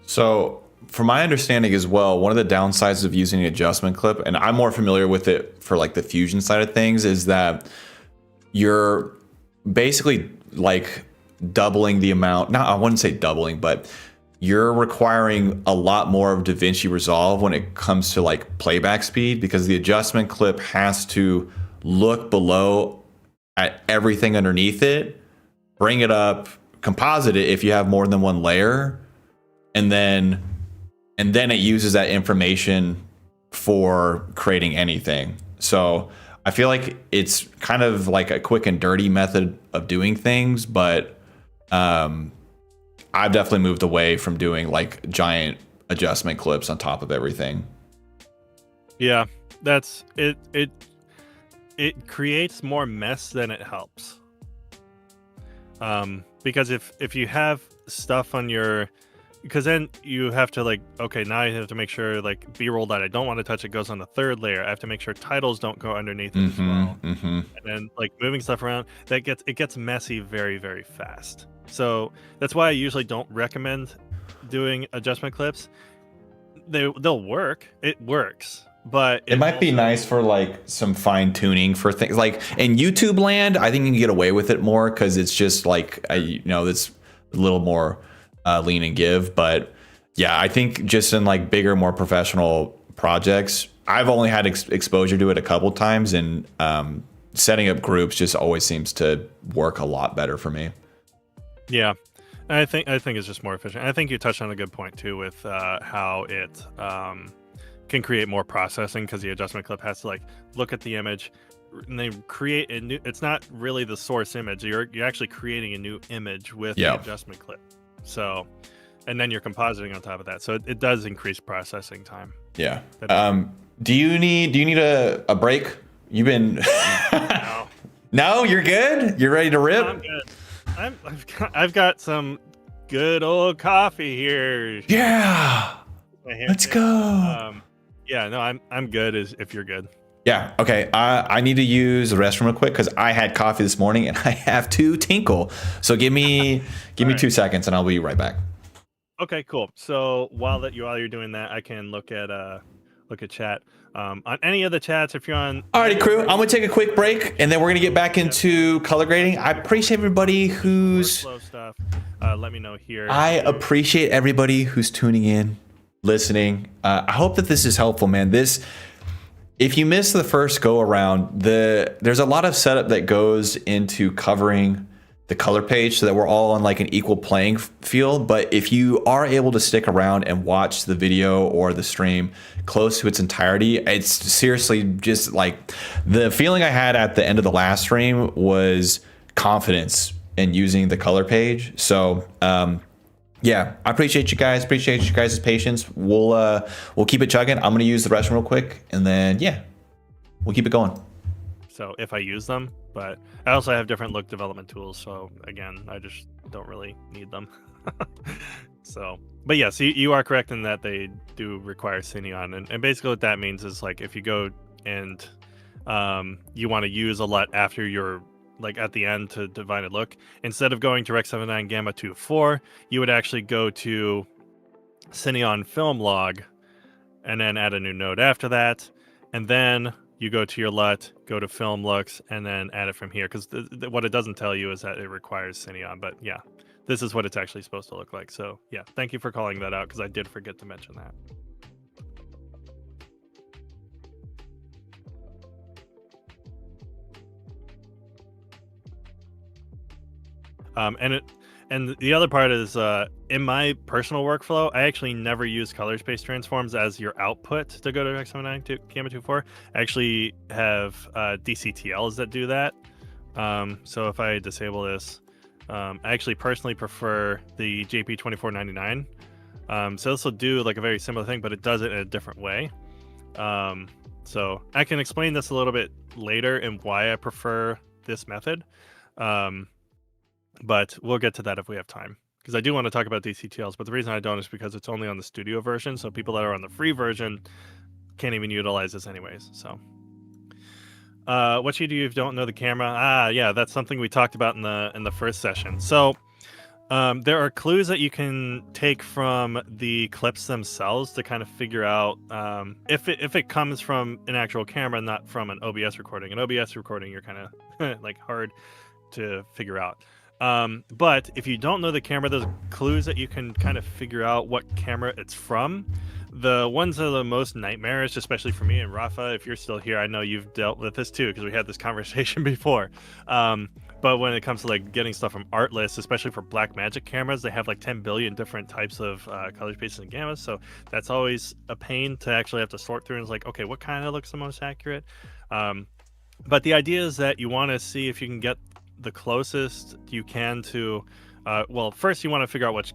So from my understanding as well, one of the downsides of using an adjustment clip, and I'm more familiar with it for like the fusion side of things, is that you're basically like doubling the amount. Now, I wouldn't say doubling, but you're requiring a lot more of DaVinci Resolve when it comes to like playback speed, because the adjustment clip has to look below at everything underneath it, bring it up, composite it if you have more than one layer, and then it uses that information for creating anything. So I feel like it's kind of like a quick and dirty method of doing things, but I've definitely moved away from doing like giant adjustment clips on top of everything. Yeah, that's it. It creates more mess than it helps. Because if you have stuff on your, because then you have to like, okay, now I have to make sure like B-roll that I don't want to touch, it goes on the third layer. I have to make sure titles don't go underneath it as well. And then like moving stuff around, it gets messy very, very fast. So that's why I usually don't recommend doing adjustment clips, they'll work. It works, but It might be nice for like some fine tuning for things like in YouTube land. I think you can get away with it more because it's just like it's a little more lean and give. But yeah, I think just in like bigger, more professional projects, I've only had exposure to it a couple times, and setting up groups just always seems to work a lot better for me. Yeah, I think it's just more efficient. I think you touched on a good point too with how it can create more processing because the adjustment clip has to like look at the image and they create a new. It's not really the source image. You're actually creating a new image with the adjustment clip. So, and then you're compositing on top of that. So it does increase processing time. Yeah. Do you need a break? You've been No. No, you're good. You're ready to rip. No, I'm good. I've got some good old coffee here. Yeah. Let's go. Yeah, no, I'm good. If you're good. Yeah. Okay. I need to use the restroom real quick because I had coffee this morning and I have to tinkle. So give me 2 seconds and I'll be right back. Okay. Cool. So while you're doing that, I can look at chat. On any of the chats, if you're on. Alrighty, crew. I'm gonna take a quick break and then we're gonna get back into color grading. I appreciate everybody who's workflow stuff. Let me know here. I appreciate everybody who's tuning in, listening. I hope that this is helpful, man. If you missed the first go around, there's a lot of setup that goes into covering the color page so that we're all on like an equal playing field. But if you are able to stick around and watch the video or the stream close to its entirety, it's seriously just like the feeling I had at the end of the last stream was confidence in using the color page. So yeah, I appreciate you guys. Appreciate you guys' patience. We'll keep it chugging. I'm gonna use the restroom real quick, and then yeah, we'll keep it going. So if I use them, but I also have different look development tools. So again, I just don't really need them. So, but yes, you are correct in that they do require Cineon, and basically what that means is like if you go and you want to use a LUT after you're like at the end to define a look, instead of going to Rec 79 Gamma 2.4, you would actually go to Cineon Film Log and then add a new node after that. And then you go to your LUT, go to Film Looks, and then add it from here. Because what it doesn't tell you is that it requires Cineon. But yeah, this is what it's actually supposed to look like. So yeah, thank you for calling that out because I did forget to mention that. And the other part is in my personal workflow, I actually never use color space transforms as your output to go to Rec 79 to Gamma 2.4. I actually have DCTLs that do that. So if I disable this, I actually personally prefer the JP 2499. So this will do like a very similar thing, but it does it in a different way. So I can explain this a little bit later and why I prefer this method. But we'll get to that if we have time, because I do want to talk about DCTLs, but the reason I don't is because it's only on the studio version, so people that are on the free version can't even utilize this anyways. So what you do if you don't know the camera? Yeah, that's something we talked about in the first session. So there are clues that you can take from the clips themselves to kind of figure out if it comes from an actual camera, not from an OBS recording. An OBS recording, you're kind of like hard to figure out. But if you don't know the camera, there's clues that you can kind of figure out what camera it's from. The ones that are the most nightmarish, especially for me and Rafa, if you're still here, I know you've dealt with this too, because we had this conversation before. But when it comes to like getting stuff from Artlist, especially for Blackmagic cameras, they have like 10 billion different types of color spaces and gammas. So that's always a pain to actually have to sort through. And it's like, okay, what kind of looks the most accurate? But the idea is that you want to see if you can get the closest you can to well, first you want to figure out which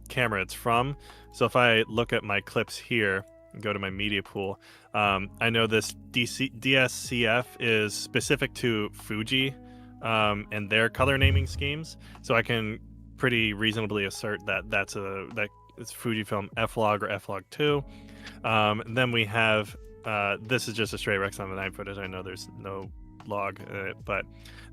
camera it's from. So if I look at my clips here and go to my media pool, I know this DSCF is specific to Fuji and their color naming schemes, so I can pretty reasonably assert that it's Fujifilm F-Log or F-Log 2. And then we have this is just a straight Rec 79 footage. I know there's no log in it, but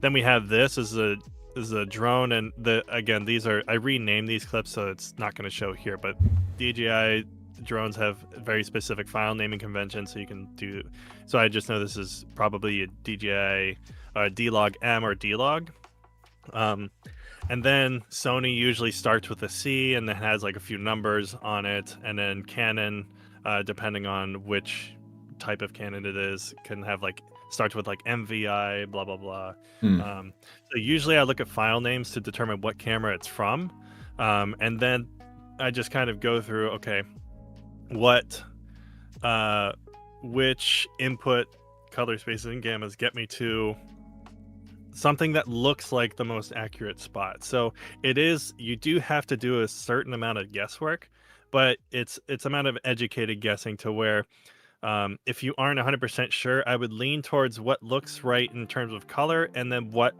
then we have this as a a drone, and again, I renamed these clips, so it's not going to show here, but DJI drones have very specific file naming conventions, so you can do. So I just know this is probably a DJI D-Log M or D-Log. And then Sony usually starts with a C and then has like a few numbers on it, and then Canon, depending on which type of Canon it is, can have like starts with like MVI, blah blah blah. So usually I look at file names to determine what camera it's from, and then I just kind of go through, okay, which input color spaces and gammas get me to something that looks like the most accurate spot. So you do have to do a certain amount of guesswork, but it's amount of educated guessing to where if you aren't 100% sure, I would lean towards what looks right in terms of color, and then what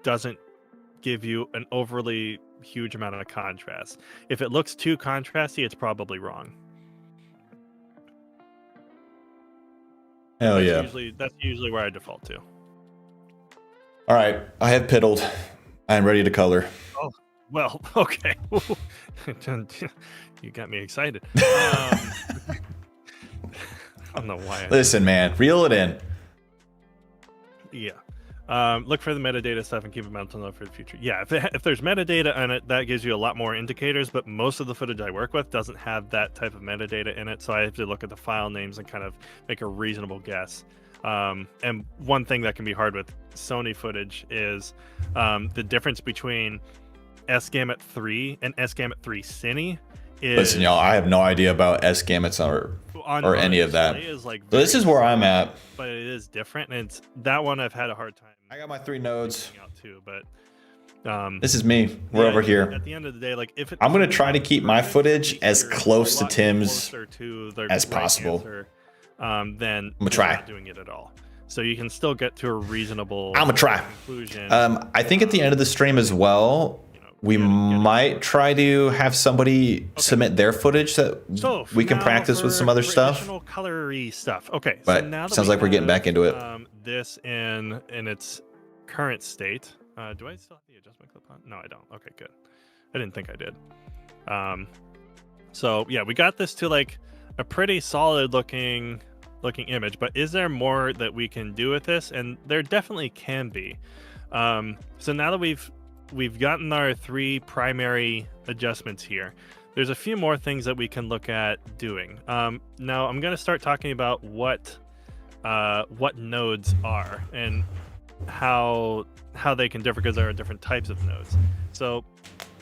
doesn't give you an overly huge amount of contrast. If it looks too contrasty, it's probably wrong. Hell yeah. That's usually where I default to. All right, I have piddled. I am ready to color. Oh, well, okay. You got me excited. I don't know why. Listen, man, reel it in. Yeah. Look for the metadata stuff and keep a mental note for the future. Yeah, if there's metadata on it, that gives you a lot more indicators, but most of the footage I work with doesn't have that type of metadata in it, so I have to look at the file names and kind of make a reasonable guess. And one thing that can be hard with Sony footage is the difference between S-Gamut 3 and S-Gamut 3 Cine. Listen, y'all, I have no idea about S-Gamuts or any of that. So this is where I'm at. But it is different, and that one I've had a hard time. I got my 3 nodes. Out too, but this is me. We're over here. At the end of the day, like I'm gonna try to keep my footage as close to Tim's as possible. Then I'm gonna try not doing it at all. So you can still get to a reasonable I'm gonna try. conclusion. I think at the end of the stream as well, we might try to have somebody submit their footage that we can practice with some other stuff. Colory stuff. Okay, but so now that sounds like we're getting back into it. This in its current state. Do I still have the adjustment clip on? No, I don't. Okay, good. I didn't think I did. So yeah, we got this to like a pretty solid looking image, but is there more that we can do with this? And there definitely can be. So now that we've gotten our 3 primary adjustments here, there's a few more things that we can look at doing. Now I'm going to start talking about what nodes are and how they can differ, because there are different types of nodes. So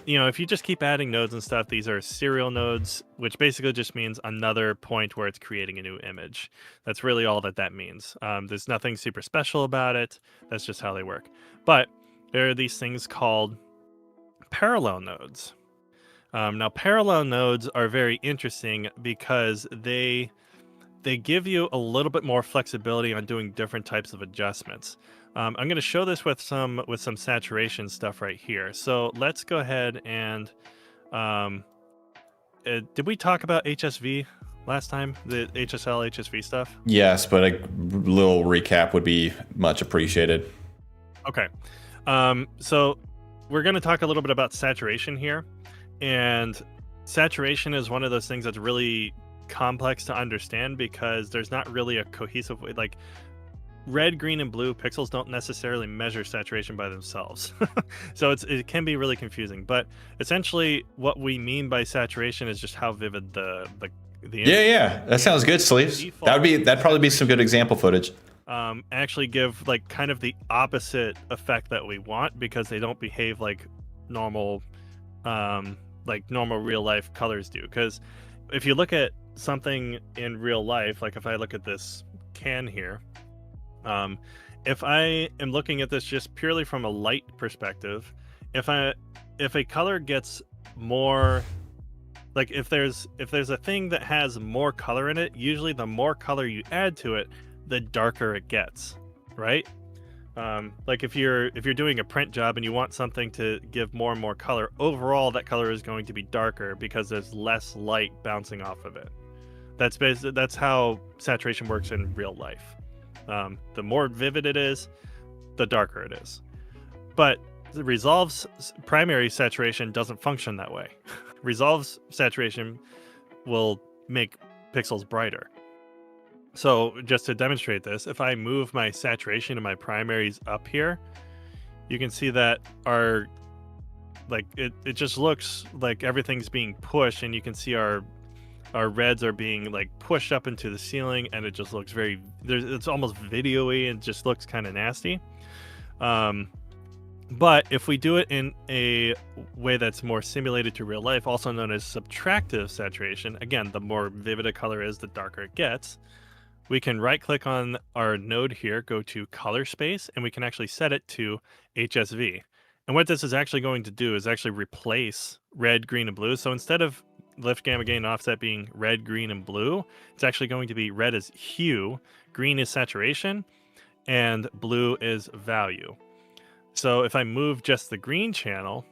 if you just keep adding nodes and stuff, these are serial nodes, which basically just means another point where it's creating a new image. That's really all that means. There's nothing super special about it. That's just how they work. But there are these things called parallel nodes. Now, parallel nodes are very interesting because they give you a little bit more flexibility on doing different types of adjustments. I'm going to show this with some saturation stuff right here. So let's go ahead and did we talk about HSV last time? The HSL HSV stuff? Yes, but a little recap would be much appreciated. Okay. So we're going to talk a little bit about saturation here. And saturation is one of those things that's really complex to understand because there's not really a cohesive way. Like red, green, and blue pixels don't necessarily measure saturation by themselves. So it can be really confusing. But essentially what we mean by saturation is just how vivid the yeah. That sounds good, Sleeves. That'd probably be some good example footage. Actually give like kind of the opposite effect that we want, because they don't behave like normal real life colors do. Because if you look at something in real life, like if I look at this can here, if I am looking at this just purely from a light perspective, if a color gets more, like if there's a thing that has more color in it, usually the more color you add to it, the darker it gets, right? Like if you're doing a print job and you want something to give more and more color, overall that color is going to be darker because there's less light bouncing off of it. That's how saturation works in real life. The more vivid it is, the darker it is. But the Resolve's primary saturation doesn't function that way. Resolve's saturation will make pixels brighter. So just to demonstrate this, if I move my saturation and my primaries up here, you can see that our it just looks like everything's being pushed, and you can see our reds are being like pushed up into the ceiling, and it just looks it's almost video-y and just looks kind of nasty. But if we do it in a way that's more simulated to real life, also known as subtractive saturation, again, the more vivid a color is, the darker it gets. We can right click on our node here, go to color space, and we can actually set it to HSV. And what this is actually going to do is actually replace red, green, and blue. So instead of lift, gamma, gain, and offset being red, green, and blue, it's actually going to be red is hue, green is saturation, and blue is value. So if I move just the green channel,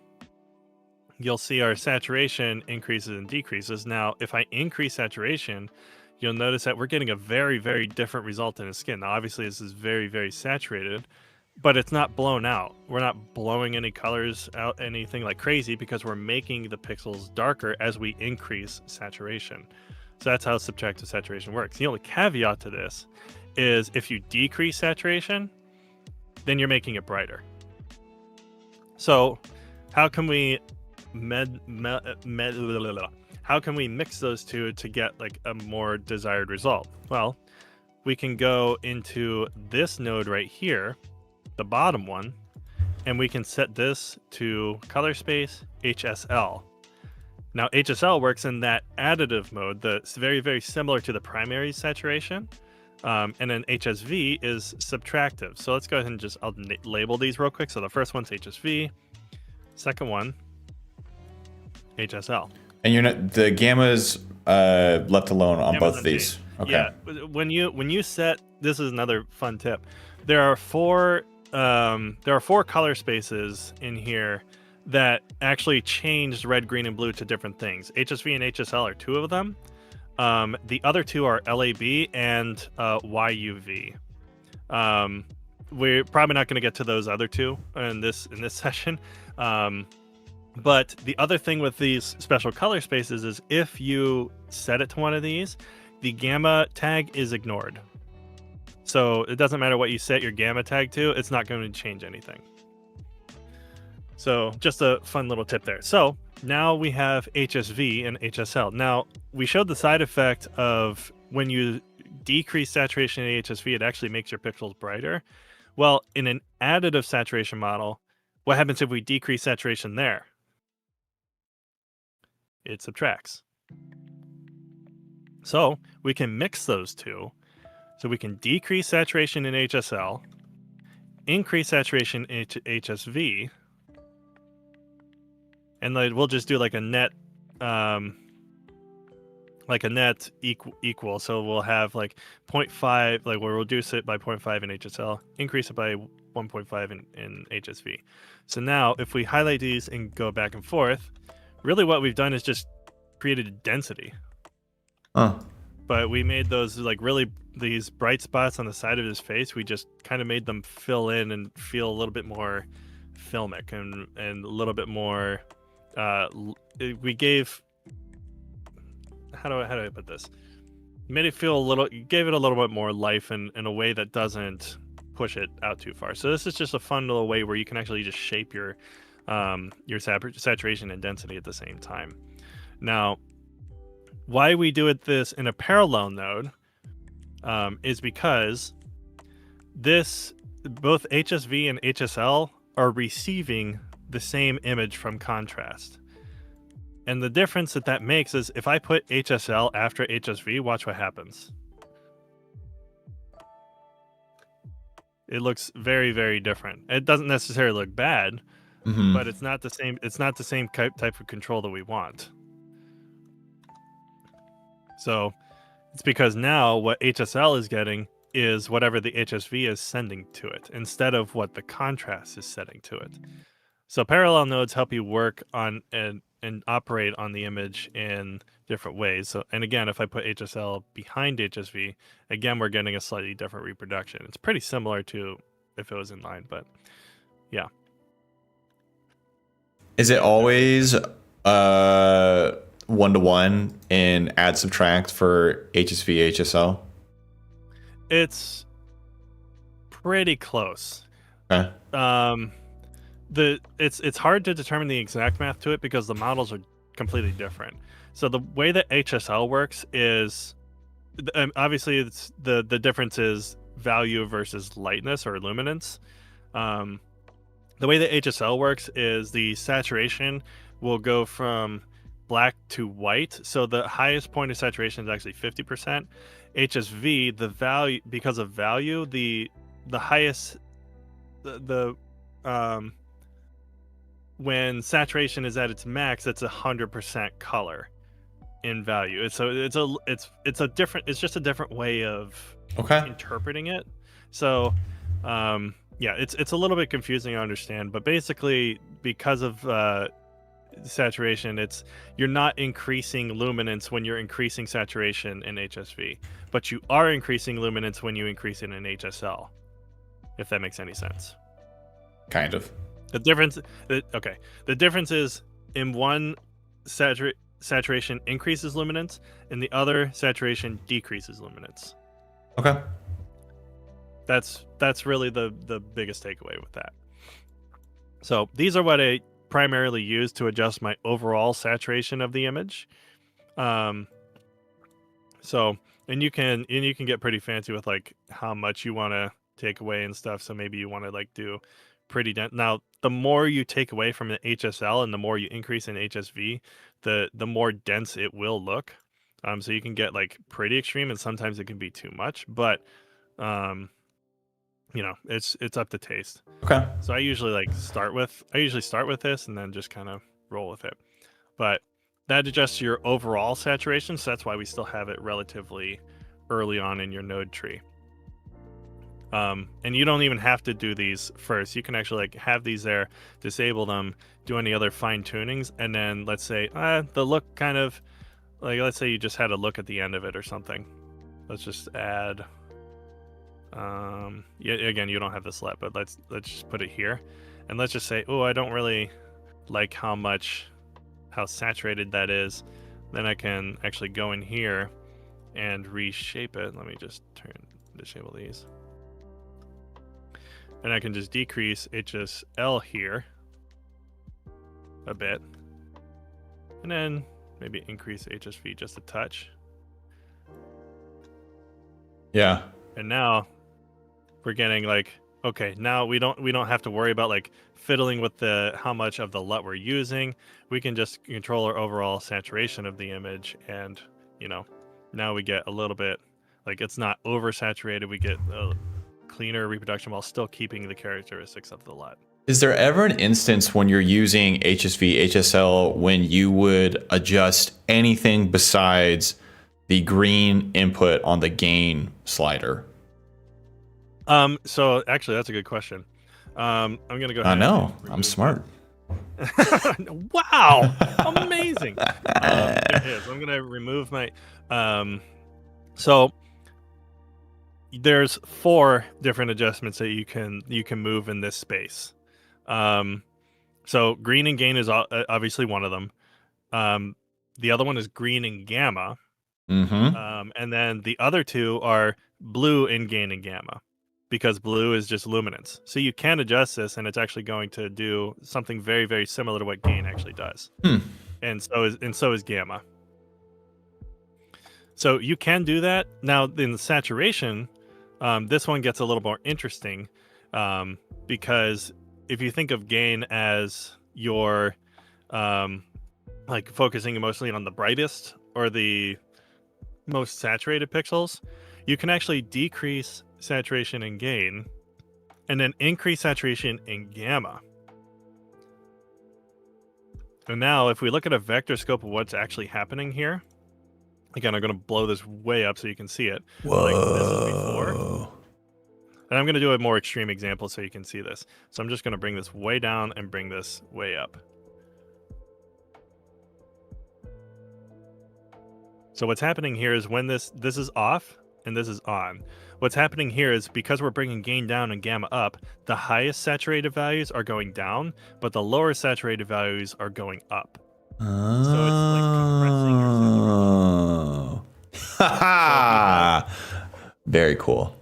you'll see our saturation increases and decreases. Now, if I increase saturation, you'll notice that we're getting a very, very different result in the skin. Now, obviously, this is very, very saturated, but it's not blown out. We're not blowing any colors out, anything like crazy, because we're making the pixels darker as we increase saturation. So that's how subtractive saturation works. The only caveat to this is if you decrease saturation, then you're making it brighter. So how can we how can we mix those two to get like a more desired result? Well, we can go into this node right here, the bottom one, and we can set this to color space HSL. Now HSL works in that additive mode that's very, very similar to the primary saturation. And then HSV is subtractive. So let's go ahead and I'll label these real quick. So the first one's HSV, second one, HSL. And you're not, the gamma's left alone on both of these. Okay. Yeah. When you set, this is another fun tip. There are four color spaces in here that actually changed red, green, and blue to different things. HSV and HSL are two of them. The other two are LAB and YUV. We're probably not going to get to those other two in this session. But the other thing with these special color spaces is if you set it to one of these, the gamma tag is ignored. So it doesn't matter what you set your gamma tag to, it's not going to change anything. So just a fun little tip there. So now we have HSV and HSL. Now, we showed the side effect of when you decrease saturation in HSV, it actually makes your pixels brighter. Well, in an additive saturation model, what happens if we decrease saturation there? It subtracts. So we can mix those two. So we can decrease saturation in HSL, increase saturation in HSV, and we'll just do like a net equal. So we'll have like 0.5, like we'll reduce it by 0.5 in HSL, increase it by 1.5 in HSV. So now if we highlight these and go back and forth, really what we've done is just created a density. But we made those like really these bright spots on the side of his face. We just kind of made them fill in and feel a little bit more filmic and a little bit more. We gave. How do I put this? Made it feel gave it a little bit more life in a way that doesn't push it out too far. So this is just a fun little way where you can actually just shape your saturation and density at the same time. Now, why we do this in a parallel node is because both HSV and HSL are receiving the same image from contrast. And the difference that makes is if I put HSL after HSV, watch what happens. It looks very, very different. It doesn't necessarily look bad, but it's not the same. It's not the same type of control that we want. So it's because now what HSL is getting is whatever the HSV is sending to it instead of what the contrast is setting to it. So parallel nodes help you work on and operate on the image in different ways. So, and again, if I put HSL behind HSV, again, we're getting a slightly different reproduction. It's pretty similar to if it was in line, but yeah. Is it always 1-to-1 in add subtract for HSV HSL? It's pretty close. Okay. It's hard to determine the exact math to it because the models are completely different. So the way that HSL works is obviously it's the difference is value versus lightness or luminance. The way that HSL works is the saturation will go from black to white. So the highest point of saturation is actually 50%. HSV, the value, because of value, the highest when saturation is at its max, it's 100% color in value. So it's just a different way of interpreting it. So yeah, it's a little bit confusing to understand, but basically because of saturation, you're not increasing luminance when you're increasing saturation in HSV, but you are increasing luminance when you increase it in HSL, if that makes any sense. Kind of. The difference is in one saturation increases luminance, and the other saturation decreases luminance. Okay. That's really the biggest takeaway with that. So these are what I primarily use to adjust my overall saturation of the image. So and you can get pretty fancy with like how much you want to take away and stuff. So maybe you want to like do pretty dense. Now, the more you take away from the HSL and the more you increase in HSV, the more dense it will look. So you can get like pretty extreme, and sometimes it can be too much. But it's up to taste. Okay. So I usually start with this and then just kind of roll with it. But that adjusts your overall saturation, so that's why we still have it relatively early on in your node tree. And you don't even have to do these first. You can actually have these there, disable them, do any other fine tunings, and then let's say the look kind of let's say you just had a look at the end of it or something. Let's just add. Again, you don't have this let, but let's just put it here, and let's just say, oh, I don't really like how saturated that is. Then I can actually go in here and reshape it. Let me just disable these. And I can just decrease HSL here a bit. And then maybe increase HSV just a touch. Yeah. And now we're getting okay, now we don't have to worry about fiddling with how much of the LUT we're using. We can just control our overall saturation of the image, and now we get a little bit it's not oversaturated. We get a cleaner reproduction while still keeping the characteristics of the LUT. Is there ever an instance when you're using HSV, HSL when you would adjust anything besides the green input on the gain slider? So actually that's a good question. I'm gonna go ahead. I know. I'm smart. Wow, amazing. It is. I'm gonna remove my so there's 4 different adjustments that you can move in this space. So green and gain is obviously one of them. The other one is green and gamma. Mm-hmm. And then the other 2 are blue and gain and gamma, because blue is just luminance. So you can adjust this, and it's actually going to do something very, very similar to what gain actually does. And so is gamma. So you can do that. Now in the saturation, this one gets a little more interesting, because if you think of gain as your focusing mostly on the brightest or the most saturated pixels, you can actually decrease saturation and gain and then increase saturation in gamma. And now if we look at a vector scope of what's actually happening here, again, I'm going to blow this way up so you can see it. Whoa. This is before. And I'm going to do a more extreme example so you can see this. So I'm just going to bring this way down and bring this way up. So what's happening here is when this is off, and this is on. What's happening here is because we're bringing gain down and gamma up, the highest saturated values are going down, but the lower saturated values are going up. So it's like compressing your saturation. Very cool.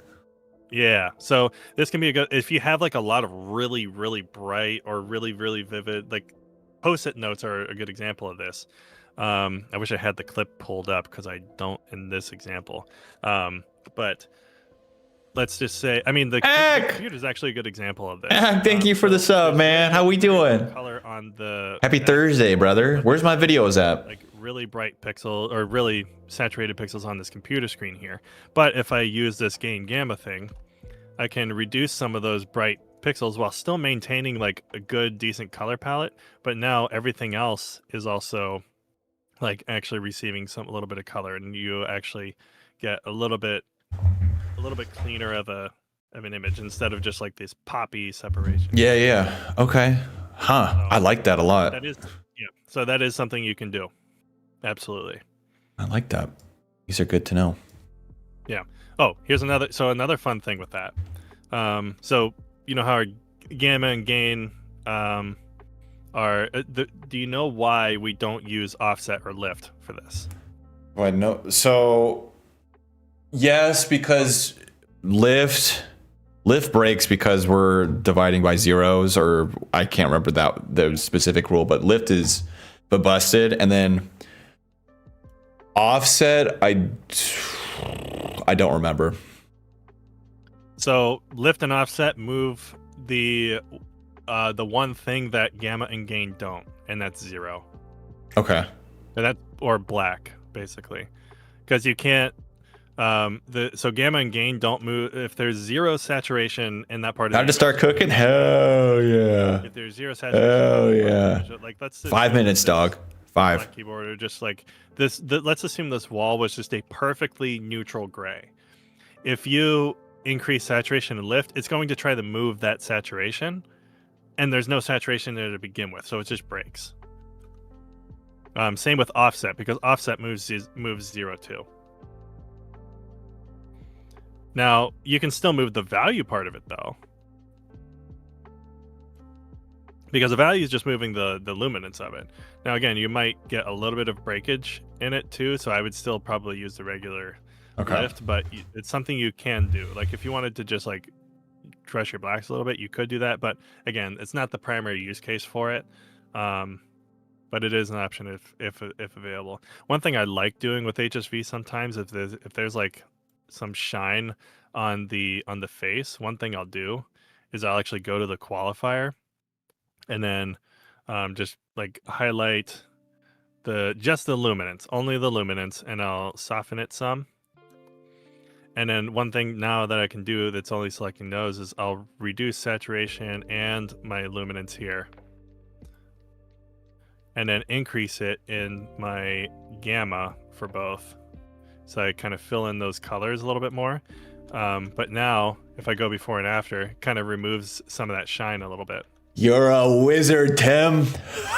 Yeah, so this can be a good, if you have like a lot of really, really bright or really, really vivid, like post-it notes are a good example of this. I wish I had the clip pulled up because I don't in this example. But let's just say, I mean, the computer is actually a good example of this. Thank you for the sub, man. How we doing? Color on the Happy Thursday, brother. Where's my videos at? Like really bright pixel or really saturated pixels on this computer screen here. But if I use this gain gamma thing, I can reduce some of those bright pixels while still maintaining like a good, decent color palette. But now everything else is also like actually receiving a little bit of color, and you actually get a little bit cleaner of an image instead of just like this poppy separation. Yeah. Okay. Huh. So I like that a lot. So that is something you can do. Absolutely. I like that. These are good to know. Yeah. Oh, here's another fun thing with that. So you know how our gamma and gain are. Do you know why we don't use offset or lift for this? Well, no. So yes, because lift breaks because we're dividing by zeros, or I can't remember the specific rule, but lift is busted, and then offset I don't remember. So lift and offset move the one thing that gamma and gain don't, and that's zero. Okay. Or black, basically, because you can't. So gamma and gain don't move if there's zero saturation in that part of. Time to start cooking. Hell yeah. If there's zero saturation. Hell yeah. Like that's 5 minutes, dog. 5. Keyboard, or just like this. Let's assume this wall was just a perfectly neutral gray. If you increase saturation and lift, it's going to try to move that saturation, and there's no saturation there to begin with, so it just breaks. Same with offset, because offset moves 0 too. Now you can still move the value part of it though, because the value is just moving the luminance of it. Now again, you might get a little bit of breakage in it too, so I would still probably use the regular lift, but it's something you can do. Like if you wanted to just like crush your blacks a little bit, you could do that, but again, it's not the primary use case for it. But it is an option if available. One thing I like doing with HSV sometimes, if there's like some shine on the face, one thing I'll do is I'll actually go to the qualifier and then just like highlight just the luminance, only the luminance, and I'll soften it some. And then one thing now that I can do that's only selecting those is I'll reduce saturation and my luminance here, and then increase it in my gamma for both. So I kind of fill in those colors a little bit more. But now, if I go before and after, it kind of removes some of that shine a little bit. You're a wizard, Tim.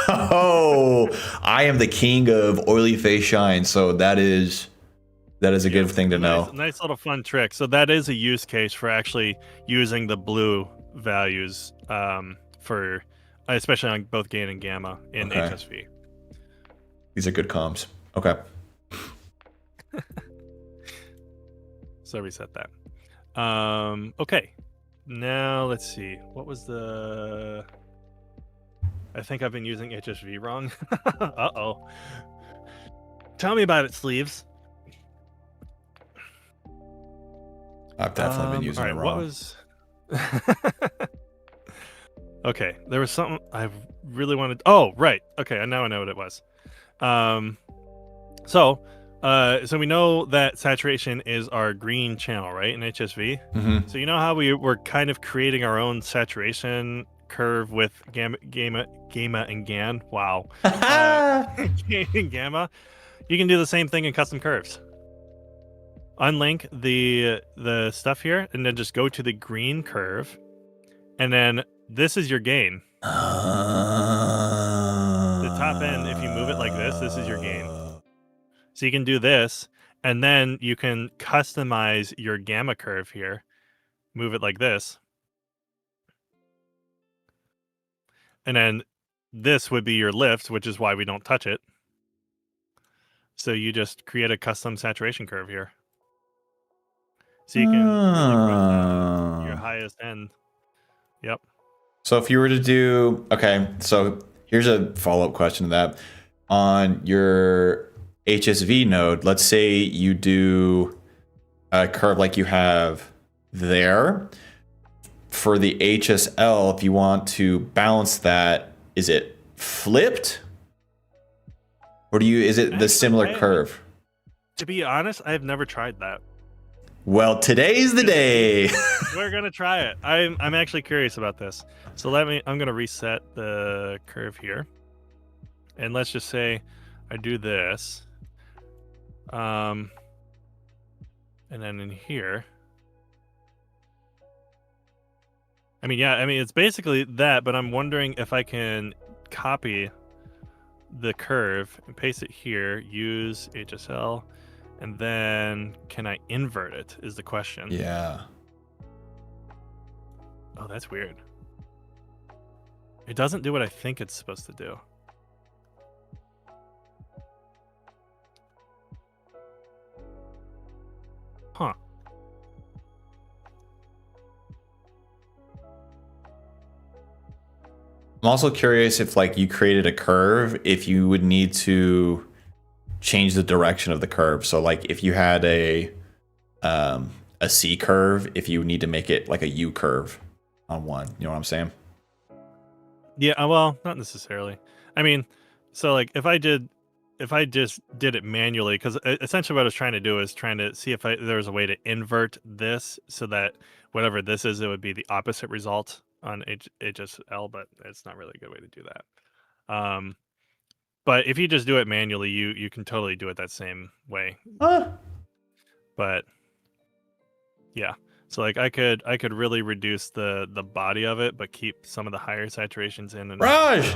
Oh, I am the king of oily face shine. So that is a good thing to know. Nice little fun trick. So that is a use case for actually using the blue values for, especially on both gain and gamma in HSV. These are good comms. Okay. So reset that. Okay. Now let's see. What was the? I think I've been using HSV wrong. Uh-oh. Tell me about it, sleeves. I've definitely been using it wrong. What was? Okay, there was something I really wanted. Oh, right. Okay, now I know what it was. So we know that saturation is our green channel, right, in HSV. Mm-hmm. So you know how we're kind of creating our own saturation curve with gamma and GAN. Wow. Gain and gamma. You can do the same thing in custom curves. Unlink the stuff here, and then just go to the green curve, and then this is your gain. The top end, if you move it like this is your gain. So you can do this, And then you can customize your gamma curve here. Move it like this. And then this would be your lift, which is why we don't touch it. So you just create a custom saturation curve here. So you can really run down your highest end. Yep. So if you were to do, okay, so here's a follow-up question to that. On your HSV node, let's say you do a curve like you have there. For the HSL, if you want to balance that, is it flipped? Or is it the similar curve? To be honest, I've never tried that. Well, today's the day. We're gonna try it. I'm actually curious about this. So I'm gonna reset the curve here. And let's just say I do this. And then in here. It's basically that, but I'm wondering if I can copy the curve and paste it here, use HSL, and then can I invert it is the question. Yeah. Oh, that's weird. It doesn't do what I think it's supposed to do. Huh. I'm also curious if like you created a curve, if you would need to change the direction of the curve. So like if you had a C curve, if you need to make it like a U curve on one, you know what I'm saying? Yeah, well, not necessarily. I mean, so like if I just did it manually, because essentially what I was trying to do is trying to see if there was a way to invert this so that whatever this is, it would be the opposite result on HSL, but it's not really a good way to do that. But if you just do it manually, you can totally do it that same way. But yeah, so like I could really reduce the body of it, but keep some of the higher saturations in. And Raj,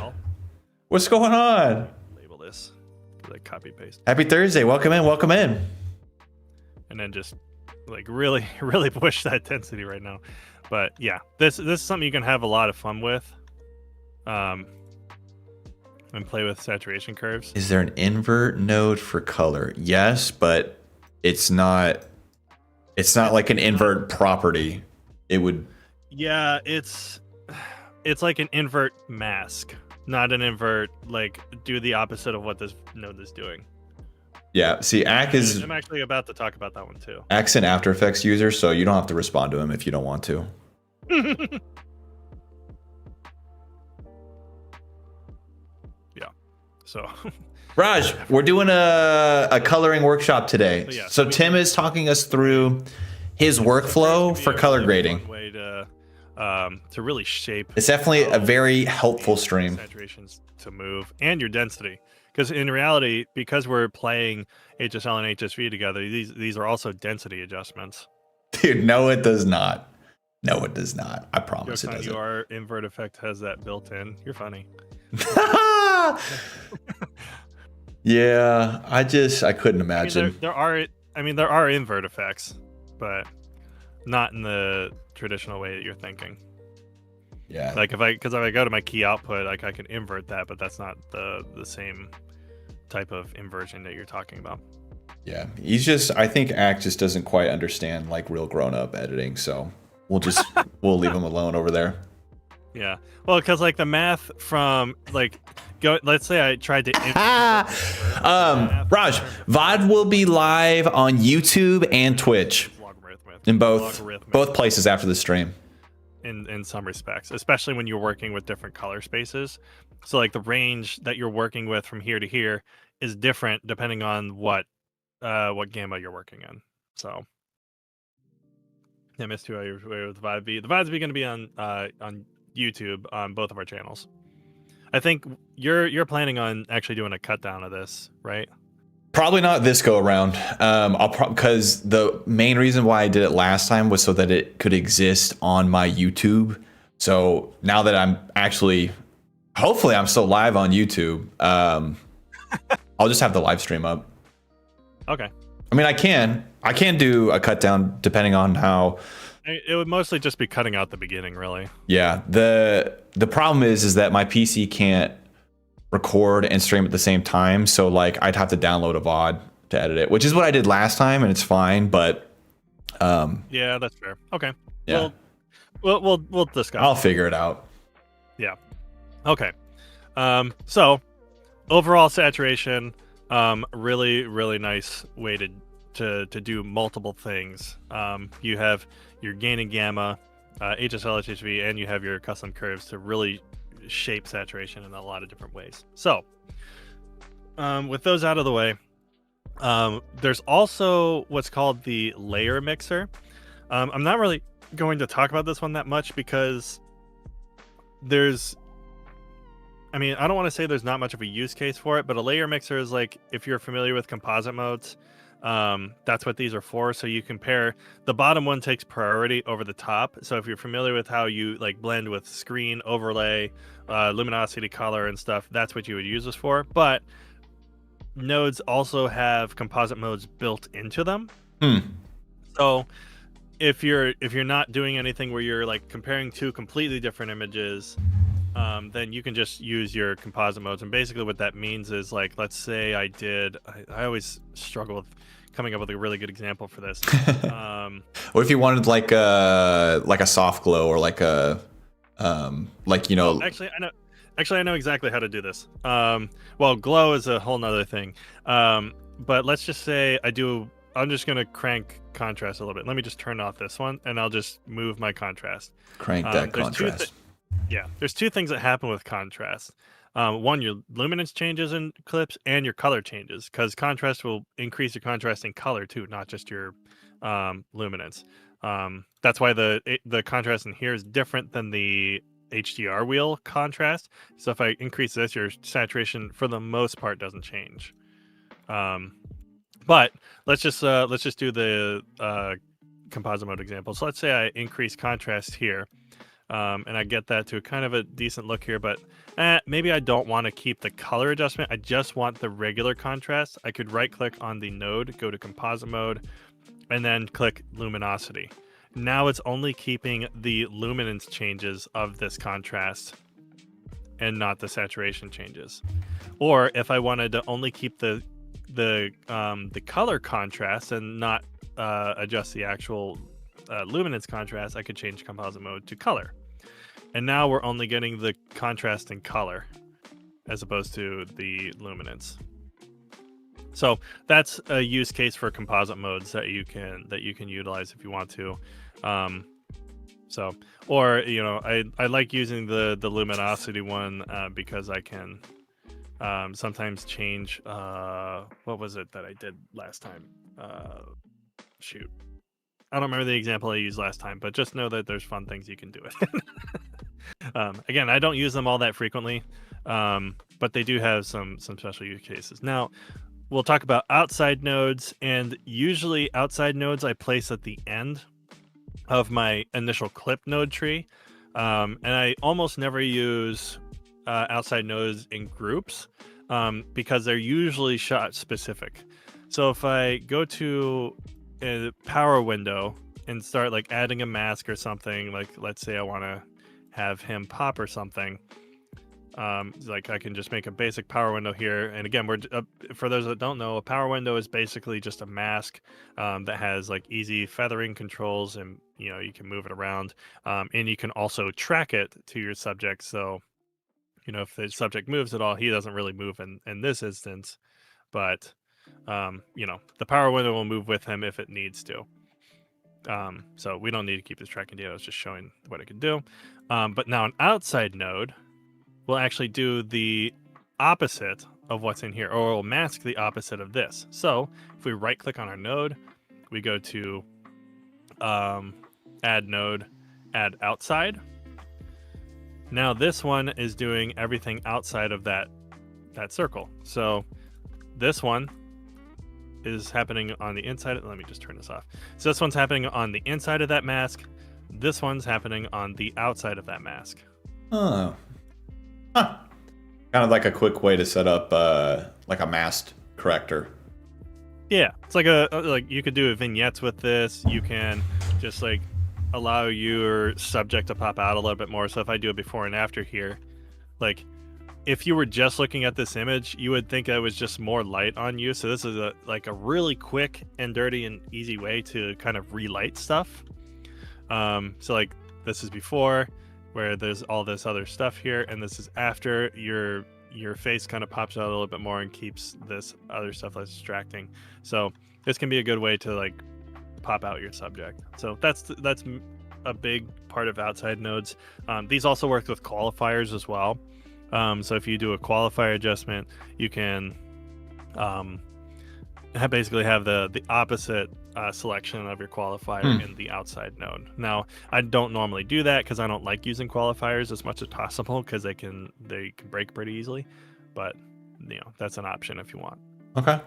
what's going on? Label this. Like copy paste. Happy Thursday. Welcome in. Welcome in. And then just like really push that density right now. But yeah, this is something you can have a lot of fun with. And play with saturation curves. Is there an invert node for color? Yes, but it's not like an invert property. It would. Yeah, it's like an invert mask, not an invert like do the opposite of what this node is doing. Yeah, see, I'm actually about to talk about that one too. Ack's an After Effects user, so you don't have to respond to him if you don't want to. Yeah. So Raj, we're doing a coloring workshop today. yeah, so Tim is talking us through his workflow for color grading. Way to really shape. It's definitely a very helpful stream. Saturations to move and your density. Because in reality, because we're playing HSL and HSV together, these are also density adjustments. Dude, no, it does not. No, it does not. I promise it doesn't. Your invert effect has that built in. You're funny. Yeah, I couldn't imagine. There are invert effects, but not in the traditional way that you're thinking. Yeah. Like if I go to my key output, like I can invert that, but that's not the same type of inversion that you're talking about. Yeah, I think Ack just doesn't quite understand like real grown-up editing, so we'll leave him alone over there. Yeah, well, because like the math from like let's say I tried to Raj, VOD will be live on YouTube and Twitch in both places after the stream. In some respects, especially when you're working with different color spaces. So like the range that you're working with from here to here is different depending on what gamma you're working in. So I missed who I was with the VOD. The VOD's going to be on YouTube on both of our channels. I think you're planning on actually doing a cut down of this, right? Probably not this go around. Because the main reason why I did it last time was so that it could exist on my YouTube. So now that I'm actually, hopefully I'm still live on YouTube, I'll just have the live stream up. Okay. I mean, I can do a cut down depending on how. It would mostly just be cutting out the beginning, really. Yeah. The problem is that my PC can't record and stream at the same time. So like I'd have to download a VOD to edit it, which is what I did last time, and it's fine. But yeah, that's fair. Okay. yeah, We'll discuss. I'll figure it out. Yeah. Okay. So overall saturation, really, really nice way to do multiple things. You have your gain and gamma, HSL HSV, and you have your custom curves to really shape saturation in a lot of different ways. So with those out of the way, there's also what's called the layer mixer. I'm not really going to talk about this one that much because I don't want to say there's not much of a use case for it, but a layer mixer is like, if you're familiar with composite modes, that's what these are for. So you compare, the bottom one takes priority over the top. So if you're familiar with how you like blend with screen, overlay, luminosity, color and stuff, that's what you would use this for. But nodes also have composite modes built into them. So if you're not doing anything where you're like comparing two completely different images, then you can just use your composite modes. And basically what that means is, like, let's say I always struggle with coming up with a really good example for this. What if you wanted like a soft glow, or like a Actually, I know exactly how to do this. Well, glow is a whole nother thing. But let's just say I'm just going to crank contrast a little bit. Let me just turn off this one, and I'll just move my contrast. Crank that contrast. There's two things that happen with contrast. One, your luminance changes in clips, and your color changes, because contrast will increase your contrast in color too, not just your luminance. That's why the contrast in here is different than the HDR wheel contrast. So if I increase this, your saturation for the most part doesn't change. But let's just do the composite mode example. So let's say I increase contrast here, and I get that to kind of a decent look here, but maybe I don't want to keep the color adjustment. I just want the regular contrast. I could right click on the node, go to composite mode, and then click luminosity. Now it's only keeping the luminance changes of this contrast and not the saturation changes. Or if I wanted to only keep the color contrast and not adjust the actual luminance contrast, I could change composite mode to color. And now we're only getting the contrast in color as opposed to the luminance. So that's a use case for composite modes that you can utilize if you want to. Or I like using the luminosity one because I can sometimes change what was it that I did last time? Shoot, I don't remember the example I used last time, but just know that there's fun things you can do with it. Again, I don't use them all that frequently, but they do have some special use cases. Now we'll talk about outside nodes, and usually outside nodes I place at the end of my initial clip node tree, and I almost never use outside nodes in groups because they're usually shot specific. So if I go to a power window and start like adding a mask or something, like let's say I want to have him pop or something, like I can just make a basic power window here. And again, we're for those that don't know, a power window is basically just a mask that has like easy feathering controls, and you can move it around, and you can also track it to your subject. So if the subject moves at all, he doesn't really move in this instance, but the power window will move with him if it needs to. So we don't need to keep this tracking data. I was just showing what it can do. But now an outside node will actually do the opposite of what's in here, or will mask the opposite of this. So if we right click on our node, we go to add node, add outside. Now this one is doing everything outside of that circle. So this one is happening on the inside. Let me just turn this off. So this one's happening on the inside of that mask. This one's happening on the outside of that mask. Oh. Huh. Kind of like a quick way to set up like a masked corrector. Yeah, it's like like you could do vignettes with this. You can just like allow your subject to pop out a little bit more. So if I do a before and after here, like if you were just looking at this image, you would think it was just more light on you. So this is a really quick and dirty and easy way to kind of relight stuff. So like this is before, where there's all this other stuff here, and this is after. Your face kind of pops out a little bit more and keeps this other stuff less distracting. So this can be a good way to like pop out your subject. So that's a big part of outside nodes. These also work with qualifiers as well. So if you do a qualifier adjustment, you can basically have the opposite selection of your qualifier in the outside node. Now, I don't normally do that because I don't like using qualifiers as much as possible because they can break pretty easily. But that's an option if you want. Okay.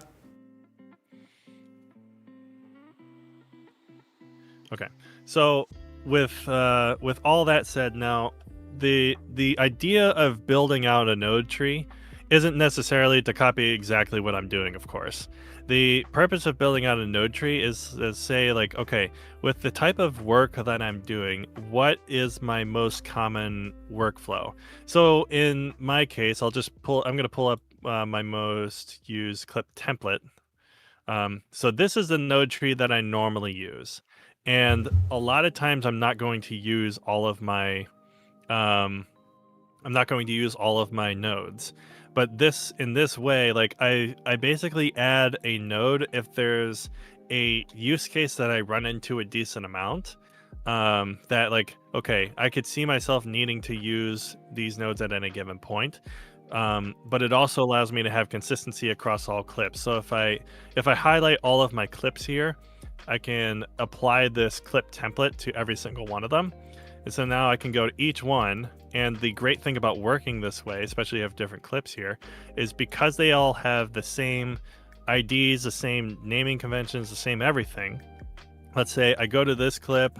Okay. So with all that said, now the idea of building out a node tree isn't necessarily to copy exactly what I'm doing, of course. The purpose of building out a node tree is to say, like, okay, with the type of work that I'm doing, what is my most common workflow? So in my case, I'm going to pull up my most used clip template. So this is the node tree that I normally use. And a lot of times I'm not going to use all of my nodes. But in this way, like I basically add a node if there's a use case that I run into a decent amount, that like, okay, I could see myself needing to use these nodes at any given point. But it also allows me to have consistency across all clips. So if I highlight all of my clips here, I can apply this clip template to every single one of them. And so now I can go to each one. And the great thing about working this way, especially if you have different clips here, is because they all have the same IDs, the same naming conventions, the same everything. Let's say I go to this clip.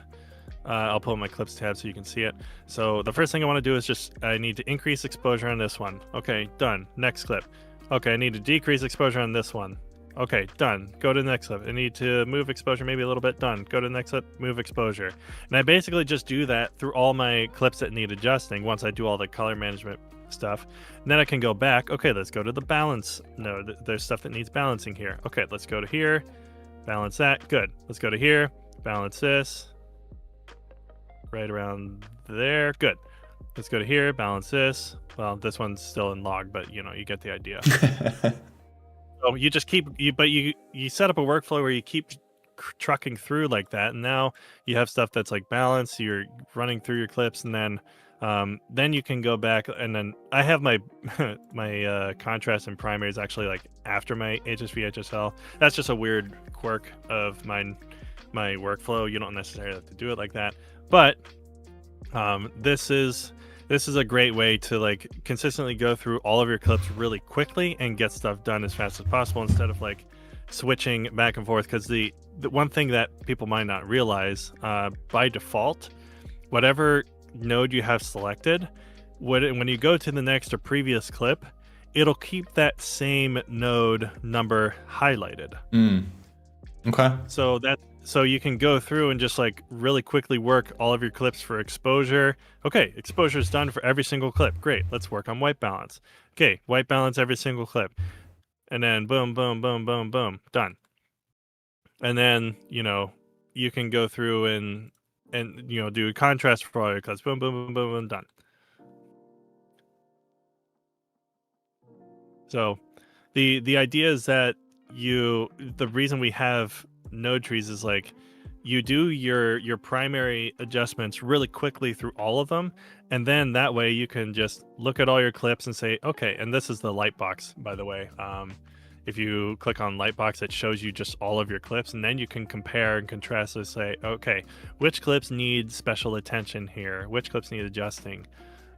I'll pull up my clips tab so you can see it. So the first thing I want to do is I need to increase exposure on this one. Okay, done. Next clip. Okay, I need to decrease exposure on this one. Okay, done. Go to the next clip. I need to move exposure maybe a little bit. Done. Go to the next clip, move exposure. And I basically just do that through all my clips that need adjusting once I do all the color management stuff. And then I can go back. Okay, let's go to the balance node. There's stuff that needs balancing here. Okay, let's go to here. Balance that. Good. Let's go to here. Balance this. Right around there. Good. Let's go to here. Balance this. Well, this one's still in log, but you get the idea. So you just you set up a workflow where you keep trucking through like that, and now you have stuff that's like balanced. You're running through your clips, and then you can go back, and then I have my my contrast and primary is actually like after my HSV HSL. That's just a weird quirk of my workflow. You don't necessarily have to do it like that, but this is a great way to like consistently go through all of your clips really quickly and get stuff done as fast as possible instead of like switching back and forth. Because the one thing that people might not realize, by default, whatever node you have selected, when you go to the next or previous clip, it'll keep that same node number highlighted. Okay. So you can go through and just like really quickly work all of your clips for exposure. Okay, exposure is done for every single clip. Great, let's work on white balance. Okay, white balance every single clip. And then boom, boom, boom, boom, boom, done. And then, you can go through and do contrast for all your clips. Boom, boom, boom, boom, boom, done. So the idea is that the reason we have node trees is like you do your primary adjustments really quickly through all of them, and then that way you can just look at all your clips and say, okay, and this is the lightbox, by the way. If you click on lightbox, it shows you just all of your clips, and then you can compare and contrast and say, okay, which clips need special attention here, which clips need adjusting.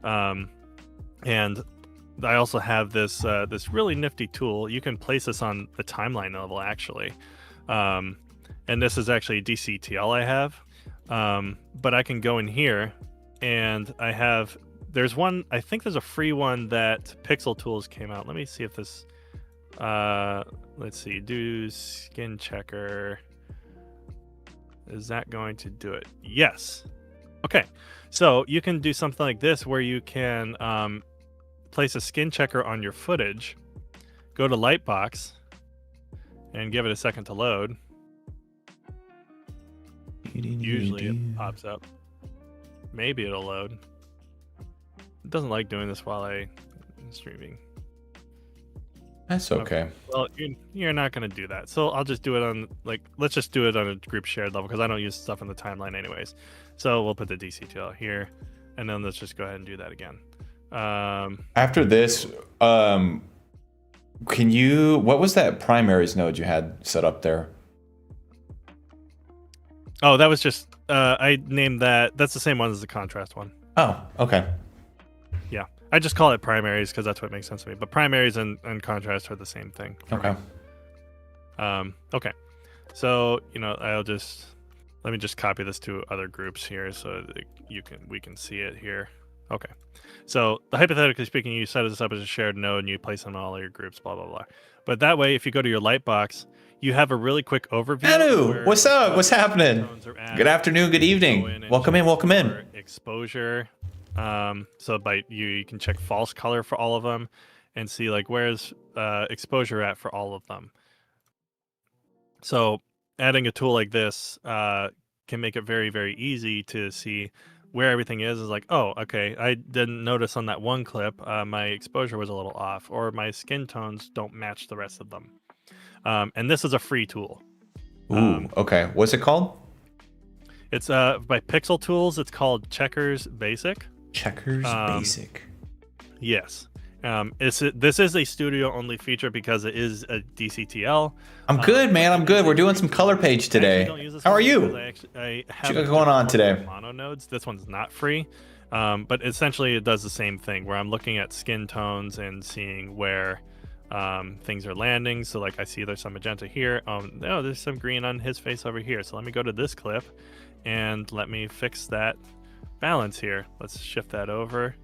And I also have this really nifty tool. You can place this on the timeline level, actually. And this is actually a DCTL I have. But I can go in here, and there's one, I think there's a free one that Pixel Tools came out. Let me see if this Let's see, do skin checker. Is that going to do it? Yes. Okay, so you can do something like this where you can place a skin checker on your footage, go to Lightbox, and give it a second to load. Usually it pops up. Maybe it'll load. It doesn't like doing this while I'm streaming. That's okay. Well, you're not going to do that. So I'll just do it on, let's just do it on a group shared level because I don't use stuff in the timeline anyways. So we'll put the DC2L here, and then let's just go ahead and do that again. After this, what was that primaries node you had set up there? Oh, that was just, I named that. That's the same one as the contrast one. Oh, okay. Yeah. I just call it primaries because that's what makes sense to me. But primaries and contrast are the same thing. Okay. Okay. So, let me just copy this to other groups here so that we can see it here. Okay. So hypothetically speaking, you set this up as a shared node and you place them in all of your groups, blah, blah, blah. But that way, if you go to your Lightbox, you have a really quick overview. Hello, what's up? What's happening? Good afternoon, good evening. Welcome in. Exposure. So you can check false color for all of them and see where's exposure at for all of them. So adding a tool like this can make it very, very easy to see where everything is like, oh, okay, I didn't notice on that one clip my exposure was a little off, or my skin tones don't match the rest of them. And this is a free tool. Ooh, okay. What's it called? It's by Pixel Tools. It's called Checkers Basic. Checkers Basic. Yes. This is a studio-only feature because it is a DCTL. I'm good, man. I'm good. We're doing some color page today. How are you? I have what's going on today? Mono nodes. This one's not free, but essentially it does the same thing where I'm looking at skin tones and seeing where things are landing. So I see there's some magenta here. There's some green on his face over here. So let me go to this clip and let me fix that balance here. Let's shift that over.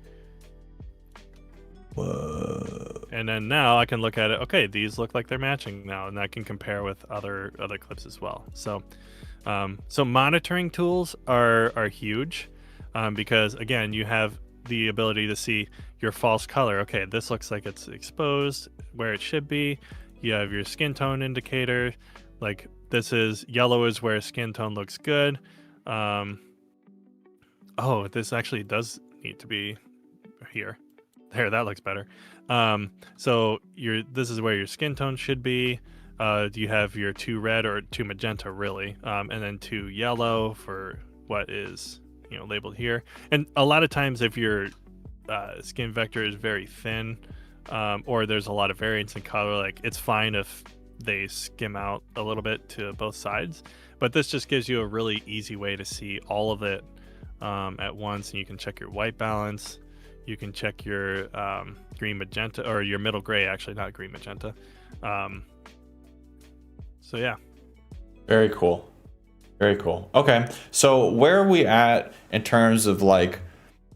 Whoa. And then now I can look at it. Okay, these look like they're matching now, and I can compare with other clips as well. So, so monitoring tools are huge because again, you have the ability to see your false color. Okay, this looks like it's exposed where it should be. You have your skin tone indicator. This is yellow is where skin tone looks good. Oh, this actually does need to be here. There, that looks better. So this is where your skin tone should be. You have your 2 red or 2 magenta really, and then 2 yellow for what is labeled here. And a lot of times if your skin vector is very thin, or there's a lot of variance in color, it's fine if they skim out a little bit to both sides. But this just gives you a really easy way to see all of it at once, and you can check your white balance. You can check your green magenta, or your middle gray, actually, not green magenta. So yeah. Very cool. Very cool. Okay, so where are we at in terms of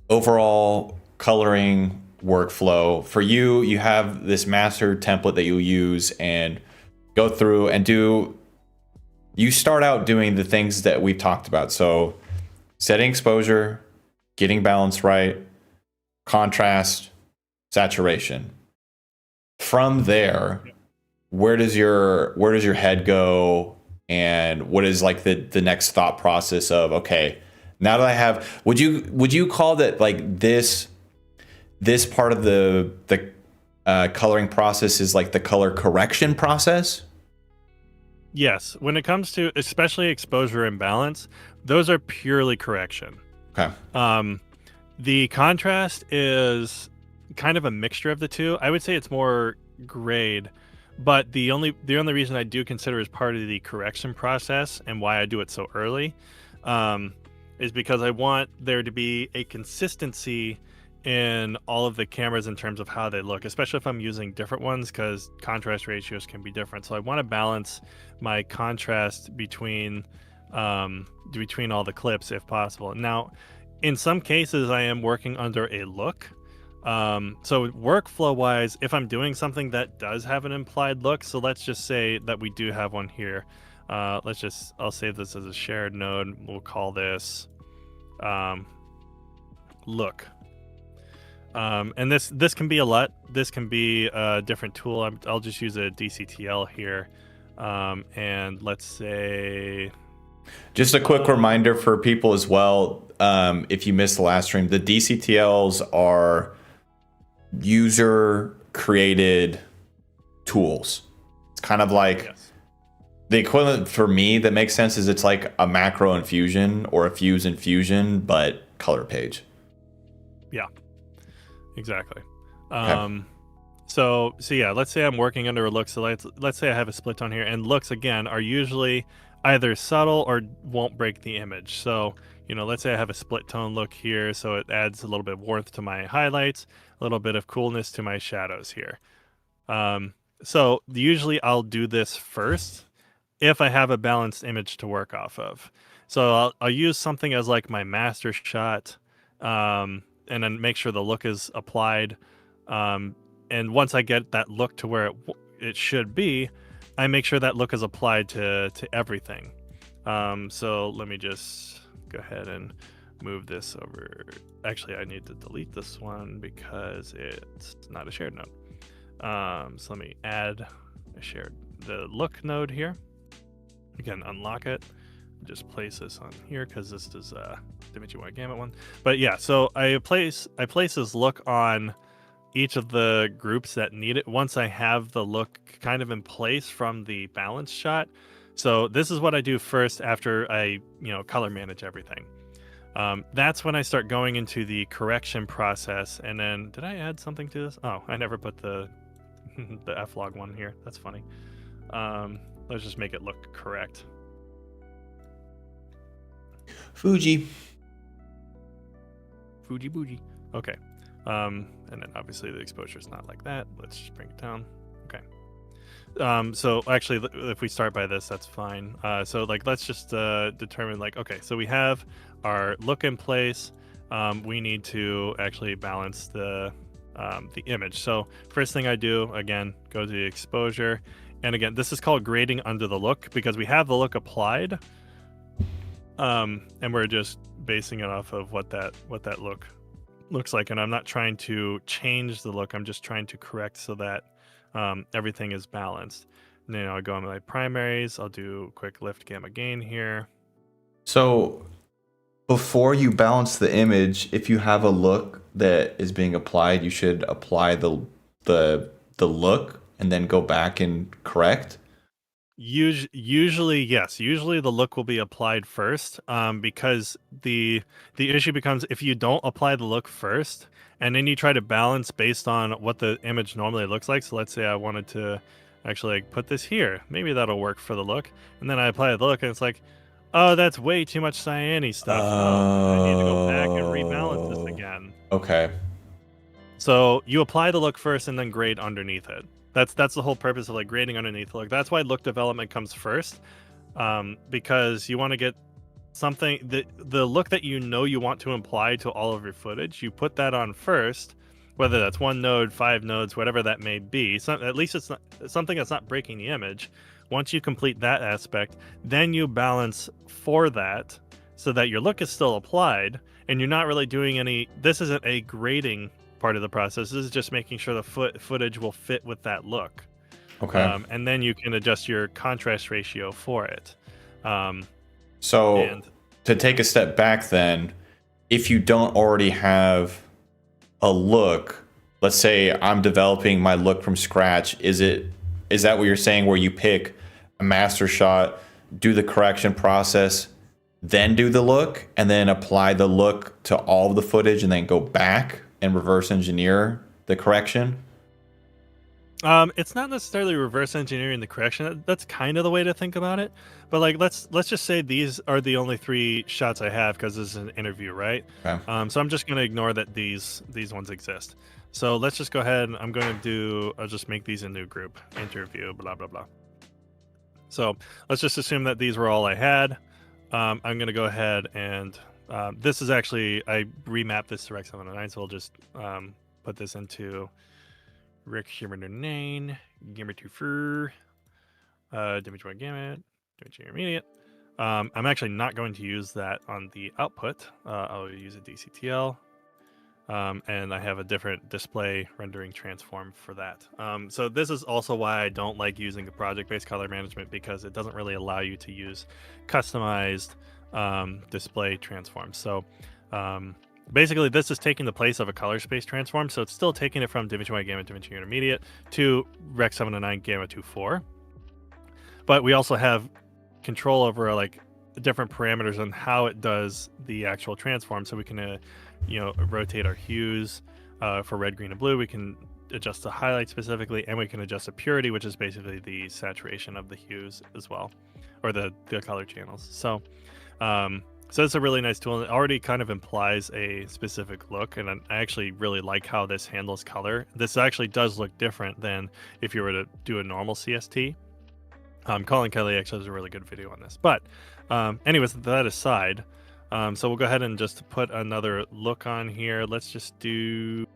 overall coloring workflow? For you have this master template that you use and go through and do. You start out doing the things that we talked about. So setting exposure, getting balance right, contrast, saturation. From there, where does your head go, and what is the next thought process of, okay, now that I have, would you call that this part of the coloring process is the color correction process? Yes, when it comes to especially exposure and balance, those are purely correction. Okay. The contrast is kind of a mixture of the two. I would say it's more grade, but the only reason I do consider it as part of the correction process and why I do it so early is because I want there to be a consistency in all of the cameras in terms of how they look, especially if I'm using different ones, because contrast ratios can be different. So I want to balance my contrast between all the clips if possible. Now, in some cases, I am working under a look. So workflow wise, if I'm doing something that does have an implied look, so let's just say that we do have one here. I'll save this as a shared node. We'll call this look. And this can be a LUT. This can be a different tool. I'll just use a DCTL here. And let's say... Just a quick reminder for people as well, if you missed the last stream, the DCTLs are user-created tools. It's kind of like... Yes. The equivalent for me that makes sense is it's like a macro in Fusion or a fuse in Fusion, but color page. Yeah, exactly. Okay. So yeah, let's say I'm working under a look. So let's say I have a split tone here, and looks again are usually either subtle or won't break the image. So, let's say I have a split tone look here, so it adds a little bit of warmth to my highlights, a little bit of coolness to my shadows here. So usually I'll do this first if I have a balanced image to work off of. So I'll use something as like my master shot, and then make sure the look is applied. And once I get that look to where it should be, I make sure that look is applied to everything. So let me just go ahead and move this over. Actually, I need to delete this one because it's not a shared node. So let me add the look node here. Again, unlock it. Just place this on here because this is DaVinci Wide Gamut one. But yeah, so I place this look on each of the groups that need it once I have the look kind of in place from the balance shot. So this is what I do first after I color manage everything. That's when I start going into the correction process. And then did I add something to this? Oh, I never put the the flog one here. That's funny. Let's just make it look correct. Fuji bougie. Okay. And then obviously the exposure is not like that. Let's just bring it down. Okay. So actually, if we start by this, that's fine. So let's just determine okay, so we have our look in place. We need to actually balance the image. So first thing I do, again, go to the exposure. And again, this is called grading under the look because we have the look applied. And we're just basing it off of what that look looks like. And I'm not trying to change the look. I'm just trying to correct so that everything is balanced. And then I'll go into my primaries. I'll do quick lift gamma gain here. So before you balance the image, if you have a look that is being applied, you should apply the look and then go back and correct. Usually, yes. Usually the look will be applied first, because the issue becomes if you don't apply the look first and then you try to balance based on what the image normally looks like. So let's say I wanted to actually put this here. Maybe that'll work for the look. And then I apply the look and it's like, oh, that's way too much cyane stuff. Oh, I need to go back and rebalance this again. Okay. So you apply the look first and then grade underneath it. That's the whole purpose of grading underneath the look. That's why look development comes first, because you want to get something the look that you want to apply to all of your footage. You put that on first, whether that's 1 node, 5 nodes, whatever that may be. At least it's not something that's not breaking the image. Once you complete that aspect, then you balance for that so that your look is still applied and you're not really doing any. This isn't a grading part of the process. This is just making sure the footage will fit with that look. Okay. And then you can adjust your contrast ratio for it. So to take a step back then, if you don't already have a look, let's say I'm developing my look from scratch, is that what you're saying, where you pick a master shot, do the correction process, then do the look, and then apply the look to all of the footage and then go back and reverse engineer the correction? It's not necessarily reverse engineering the correction. That's kind of the way to think about it. But let's just say these are the only 3 shots I have because this is an interview, right? Okay. So I'm just going to ignore that these ones exist. So let's just go ahead and I'll just make these a new group, interview, blah, blah, blah. So let's just assume that these were all I had. I'm going to go ahead and this is actually, I remapped this to Rec 709, so we'll just put this into Rick Shimmer9, Gamma 2 Fur, Damage 1 Gamut, Damage Intermediate. I'm actually not going to use that on the output. I'll use a DCTL. And I have a different display rendering transform for that. So this is also why I don't like using the project-based color management, because it doesn't really allow you to use customized display transforms. So basically, this is taking the place of a color space transform. So it's still taking it from DaVinci Wide Gamut, DaVinci Intermediate to Rec 709 Gamma 2.4. But we also have control over like different parameters on how it does the actual transform. So we can rotate our hues for red, green, and blue. We can adjust the highlight specifically, and we can adjust the purity, which is basically the saturation of the hues as well, or the color channels. So it's a really nice tool. It already kind of implies a specific look, and I actually really like how this handles color. This actually does look different than if you were to do a normal CST. Colin Kelly actually has a really good video on this. But anyways, that aside, so we'll go ahead and just put another look on here. Let's just do...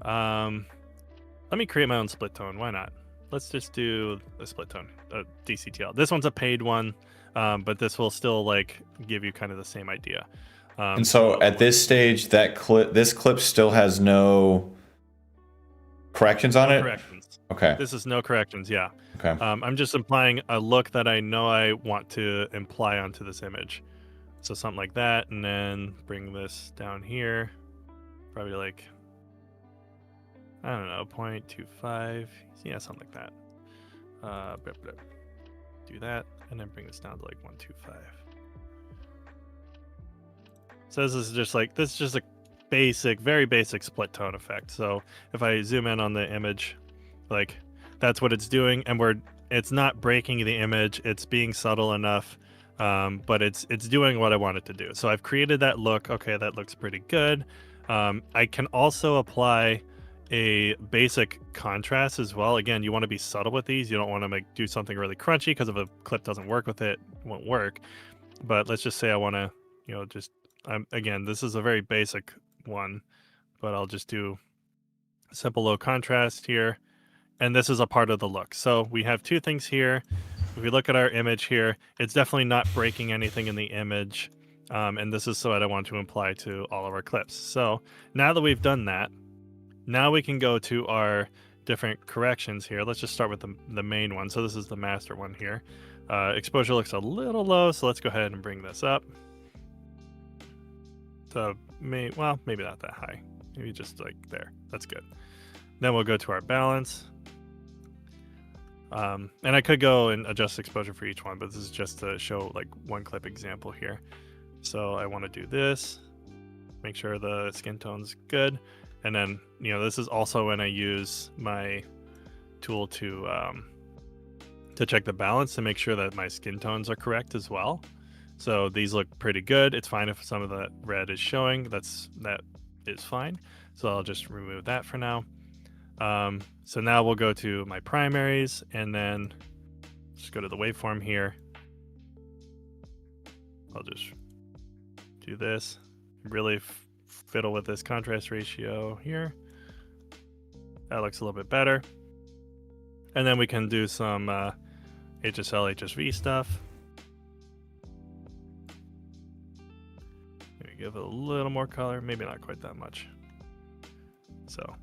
let me create my own split tone. Why not? Let's just do a split tone, a DCTL. This one's a paid one, but this will still like give you kind of the same idea. And so at this stage, this clip still has no corrections on it? Corrections. Okay. This is no corrections, yeah. Okay. I'm just implying a look that I know I want to imply onto this image. So something like that, and then bring this down here. Probably like, I don't know, 0.25. Yeah, something like that. Do that, and then bring this down to like 125. So this is just a basic, very basic split tone effect. So if I zoom in on the image, like that's what it's doing, and it's not breaking the image. It's being subtle enough, but it's doing what I want it to do. So I've created that look. Okay, that looks pretty good. I can also apply a basic contrast as well. Again, you want to be subtle with these. You don't want to do something really crunchy, because if a clip doesn't work with it, it won't work. But let's just say I want to, again, this is a very basic one, but I'll just do simple low contrast here. And this is a part of the look. So we have two things here. If we look at our image here, it's definitely not breaking anything in the image. And this is what I want to imply to all of our clips. So now that we've done that, now we can go to our different corrections here. Let's just start with the main one. So this is the master one here. Exposure looks a little low, so let's go ahead and bring this up. So maybe not that high. Maybe just like there. That's good. Then we'll go to our balance. And I could go and adjust exposure for each one, but this is just to show like one clip example here. So I want to do this, make sure the skin tone's good. And then, this is also when I use my tool to check the balance to make sure that my skin tones are correct as well. So these look pretty good. It's fine if some of the red is showing. That is fine. So I'll just remove that for now. So now we'll go to my primaries, and then just go to the waveform here. I'll just do this, really fiddle with this contrast ratio here. That looks a little bit better. And then we can do some HSL HSV stuff. Maybe give it a little more color, maybe not quite that much. So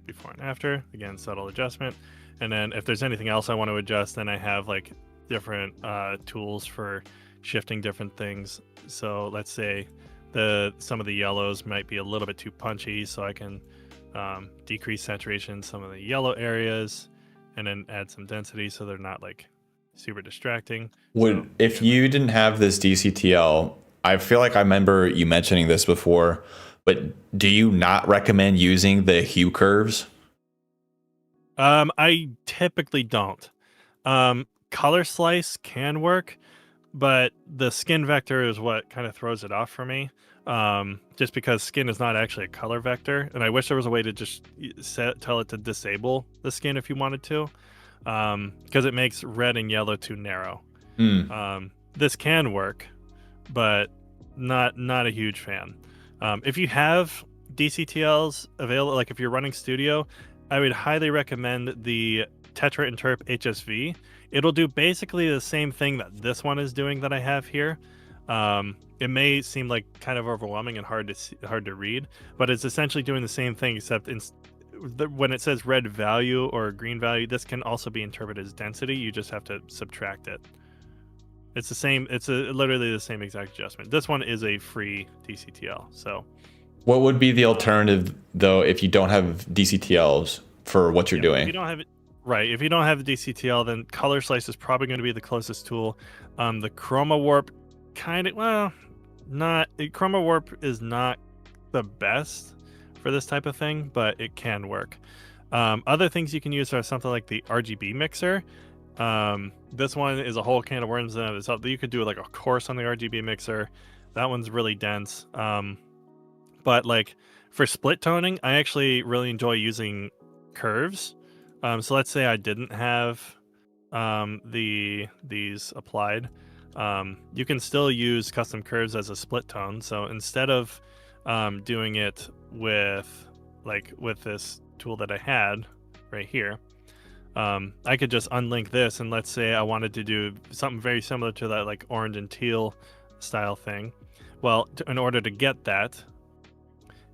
before and after, again, subtle adjustment. And then if there's anything else I want to adjust, then I have like different tools for shifting different things. So let's say some of the yellows might be a little bit too punchy, so I can decrease saturation in some of the yellow areas, and then add some density so they're not like super distracting. If you didn't have this DCTL, I feel like I remember you mentioning this before, but do you not recommend using the hue curves? I typically don't. Color slice can work, but the skin vector is what kind of throws it off for me. Just because skin is not actually a color vector, and I wish there was a way to just tell it to disable the skin if you wanted to, because it makes red and yellow too narrow. This can work, but not a huge fan. If you have DCTLs available, like if you're running Studio, I would highly recommend the Tetra Interp HSV. It'll do basically the same thing that this one is doing that I have here. It may seem like kind of overwhelming and hard to read, but it's essentially doing the same thing, except when it says red value or green value, this can also be interpreted as density. You just have to subtract it. It's the same. It's literally the same exact adjustment. This one is a free DCTL. So, what would be the alternative though if you don't have DCTLs for what you're doing? If you don't have it, right? If you don't have the DCTL, then Color Slice is probably going to be the closest tool. The Chroma Warp, Chroma Warp is not the best for this type of thing, but it can work. Other things you can use are something like the RGB mixer. This one is a whole can of worms in itself. You could do like a course on the RGB mixer. That one's really dense. But like for split toning, I actually really enjoy using curves. So let's say I didn't have these applied. You can still use custom curves as a split tone. So instead of doing it with this tool that I had right here, I could just unlink this, and let's say I wanted to do something very similar to that, like orange and teal style thing. Well, in order to get that,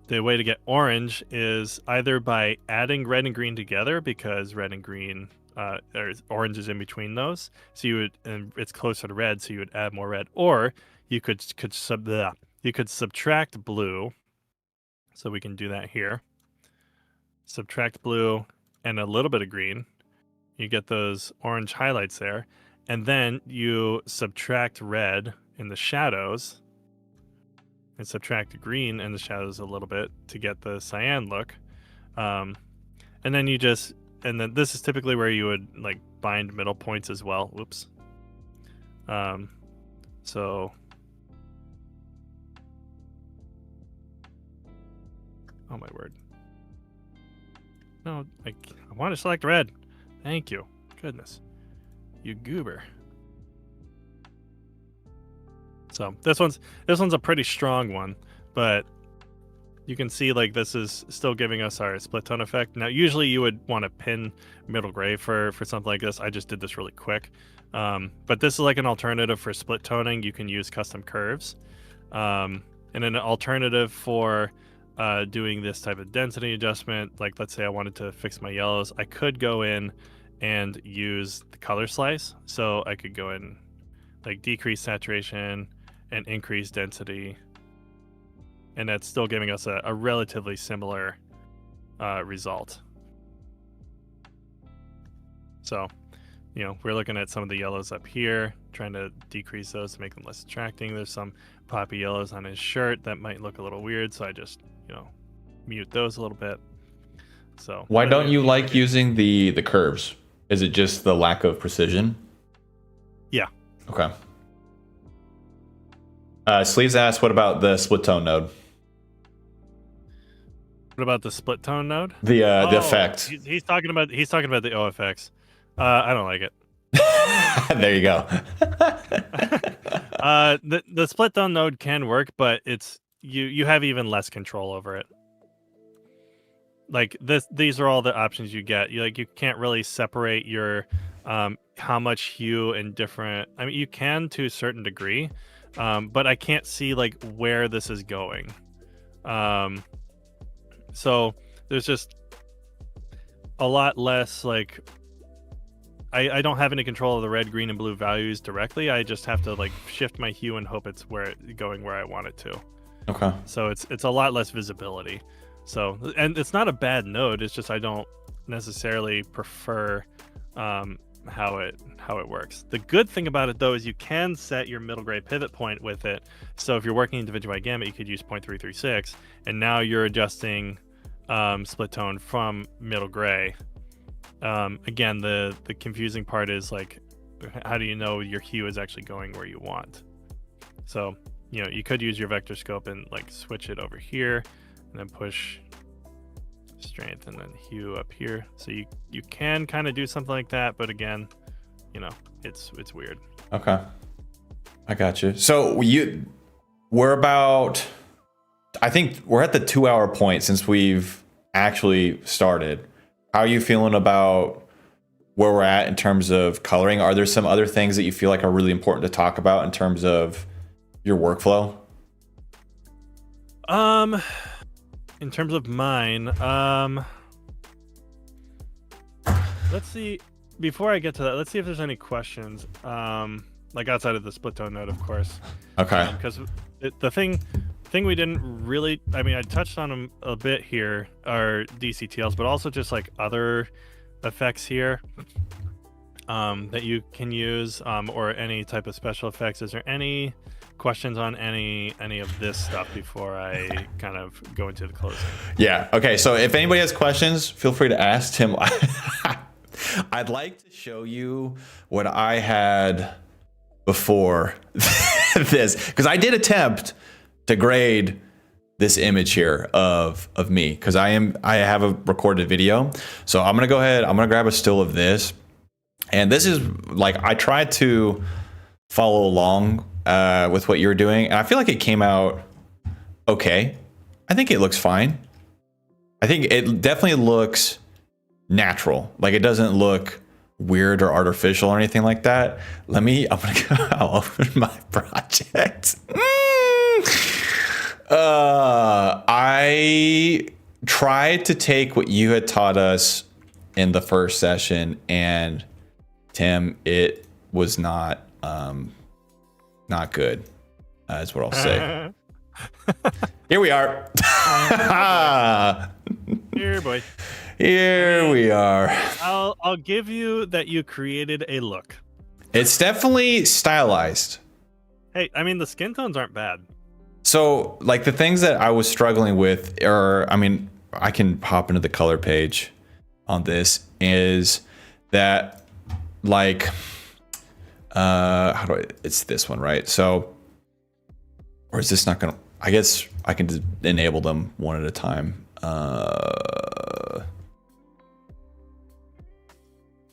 the way to get orange is either by adding red and green together, because red and green, orange is in between those. So and it's closer to red, so you would add more red, or you could subtract blue. So we can do that here. Subtract blue and a little bit of green. You get those orange highlights there, and then you subtract red in the shadows and subtract green in the shadows a little bit to get the cyan look. And then this is typically where you would like bind middle points as well. Whoops. So, oh my word. No, I want to select red. Thank you. Goodness. You goober. So this one's a pretty strong one, but you can see like this is still giving us our split tone effect. Now usually you would want to pin middle gray for something like this. I just did this really quick. But this is like an alternative for split toning. You can use custom curves. And an alternative for doing this type of density adjustment, like let's say I wanted to fix my yellows, I could go in and use the color slice. So I could go in like decrease saturation and increase density, and that's still giving us a relatively similar result. So, we're looking at some of the yellows up here, trying to decrease those to make them less attracting. There's some poppy yellows on his shirt that might look a little weird, so I just mute those a little bit. So why don't you like using the curves? Is it just the lack of precision? Yeah. Okay. Sleeves asks, what about the split tone node? What about the split tone node? The effect. He's talking about the OFX. I don't like it. There you go. The split tone node can work, but it's you have even less control over it. Like these are all the options you get. You can't really separate your how much hue and different. I mean, you can to a certain degree, but I can't see like where this is going. So there's just a lot less like. I don't have any control of the red, green, and blue values directly. I just have to like shift my hue and hope it's going where I want it to. Okay. So it's a lot less visibility. So, and it's not a bad node. It's just I don't necessarily prefer how it works. The good thing about it though is you can set your middle gray pivot point with it. So if you're working in DaVinci by Gamut, you could use 0.336, and now you're adjusting split tone from middle gray. Again, the confusing part is like, how do you know your hue is actually going where you want? So, you could use your vector scope and like switch it over here, and then push strength and then hue up here. So you can kind of do something like that, but again, it's weird. Okay, I got you. So we're about I think we're at the 2 hour point since we've actually started. How are you feeling about where we're at in terms of coloring? Are there some other things that you feel like are really important to talk about in terms of your workflow? In terms of mine, let's see. Before I get to that, let's see if there's any questions. Like outside of the split tone node, of course. Okay. Because the thing we didn't really, I mean, I touched on them a bit here, are DCTLs, but also just like other effects here that you can use, or any type of special effects. Is there any questions on any of this stuff before I kind of go into the closing? Yeah. Okay. So if anybody has questions, feel free to ask Tim. I'd like to show you what I had before this, because I did attempt to grade this image here of me, because I have a recorded video. So I'm gonna go ahead, I'm gonna grab a still of this, and this is like, I tried to follow along with what you're doing, and I feel like it came out okay. I think it looks fine. I think it definitely looks natural. Like, it doesn't look weird or artificial or anything like that. I'll open my project. I tried to take what you had taught us in the first session, and Tim, it was not good. Is what I'll say. Here we are. Here, boy. Here we are. I'll give you that you created a look. It's definitely stylized. Hey, I mean, the skin tones aren't bad. So, like, the things that I was struggling with are, I mean, I can hop into the color page on this, is that, like, it's this one, right? So, or is this not gonna, I guess I can just enable them one at a time.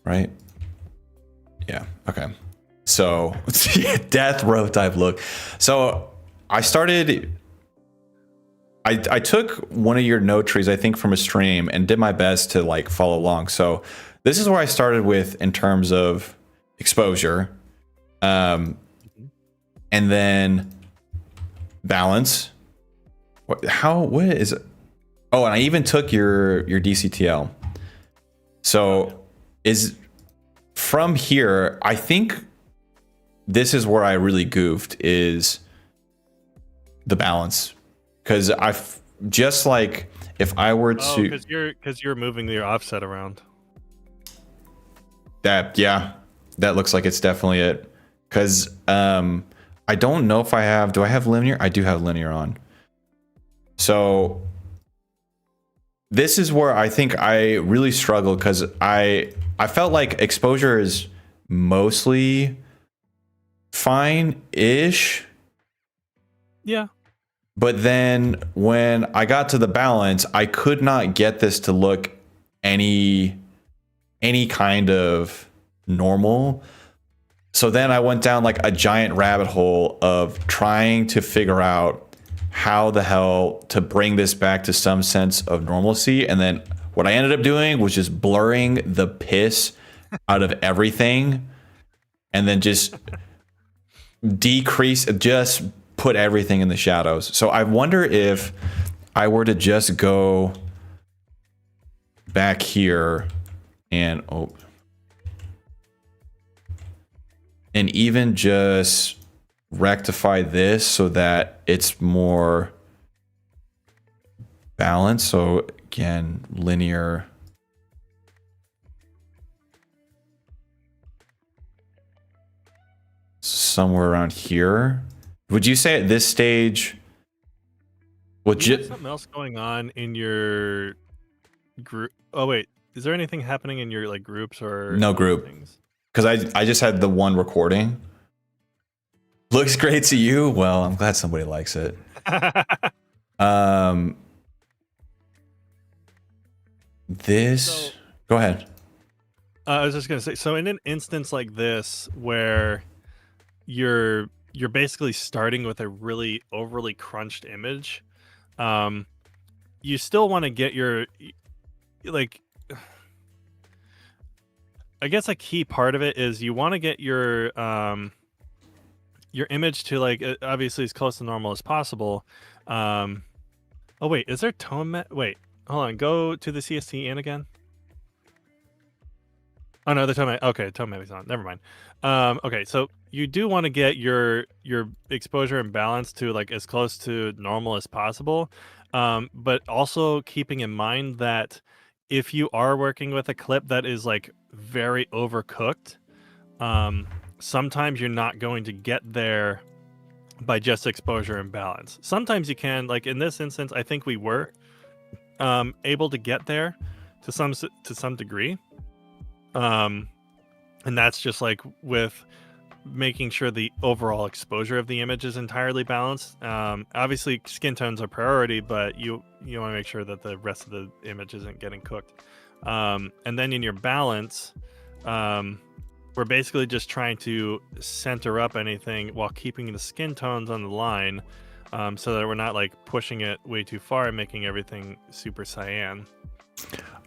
Right? Yeah, okay. So, death row type look. So, I took one of your note trees, I think, from a stream, and did my best to like follow along. So this is where I started with in terms of exposure, and then balance. What is it? Oh, and I even took your DCTL. So is from here, I think this is where I really goofed, is the balance. Because just like if I were to, because you're moving your offset around. That looks like it's definitely it. Because I don't know if do I have linear? I do have linear on. So this is where I think I really struggled, because I felt like exposure is mostly fine-ish. Yeah. But then when I got to the balance, I could not get this to look any kind of normal. So then I went down like a giant rabbit hole of trying to figure out how the hell to bring this back to some sense of normalcy. And then what I ended up doing was just blurring the piss out of everything, and then just put everything in the shadows. So I wonder if I were to just go back here and even just rectify this so that it's more balanced. So again, linear. Somewhere around here. Would you say at this stage, something else going on in your group? Oh wait, is there anything happening in your like groups or no group? Because I just had the one recording. Looks great to you. Well, I'm glad somebody likes it. Go ahead. I was just gonna say, so in an instance like this where you're basically starting with a really overly crunched image, you still want to get your, like, I guess a key part of it is you want to get your image to, like, obviously as close to normal as possible. Oh wait, is there tone wait, hold on, go to the CST in again. Oh no, the tone okay, tone mapping's on. Never mind. Okay, so you do want to get your exposure and balance to, like, as close to normal as possible, but also keeping in mind that if you are working with a clip that is, like, very overcooked, sometimes you're not going to get there by just exposure and balance. Sometimes you can, like in this instance, I think we were able to get there to some degree. And that's just like with making sure the overall exposure of the image is entirely balanced. Obviously skin tones are priority, but you want to make sure that the rest of the image isn't getting cooked. And then in your balance, we're basically just trying to center up anything while keeping the skin tones on the line, so that we're not, like, pushing it way too far and making everything super cyan.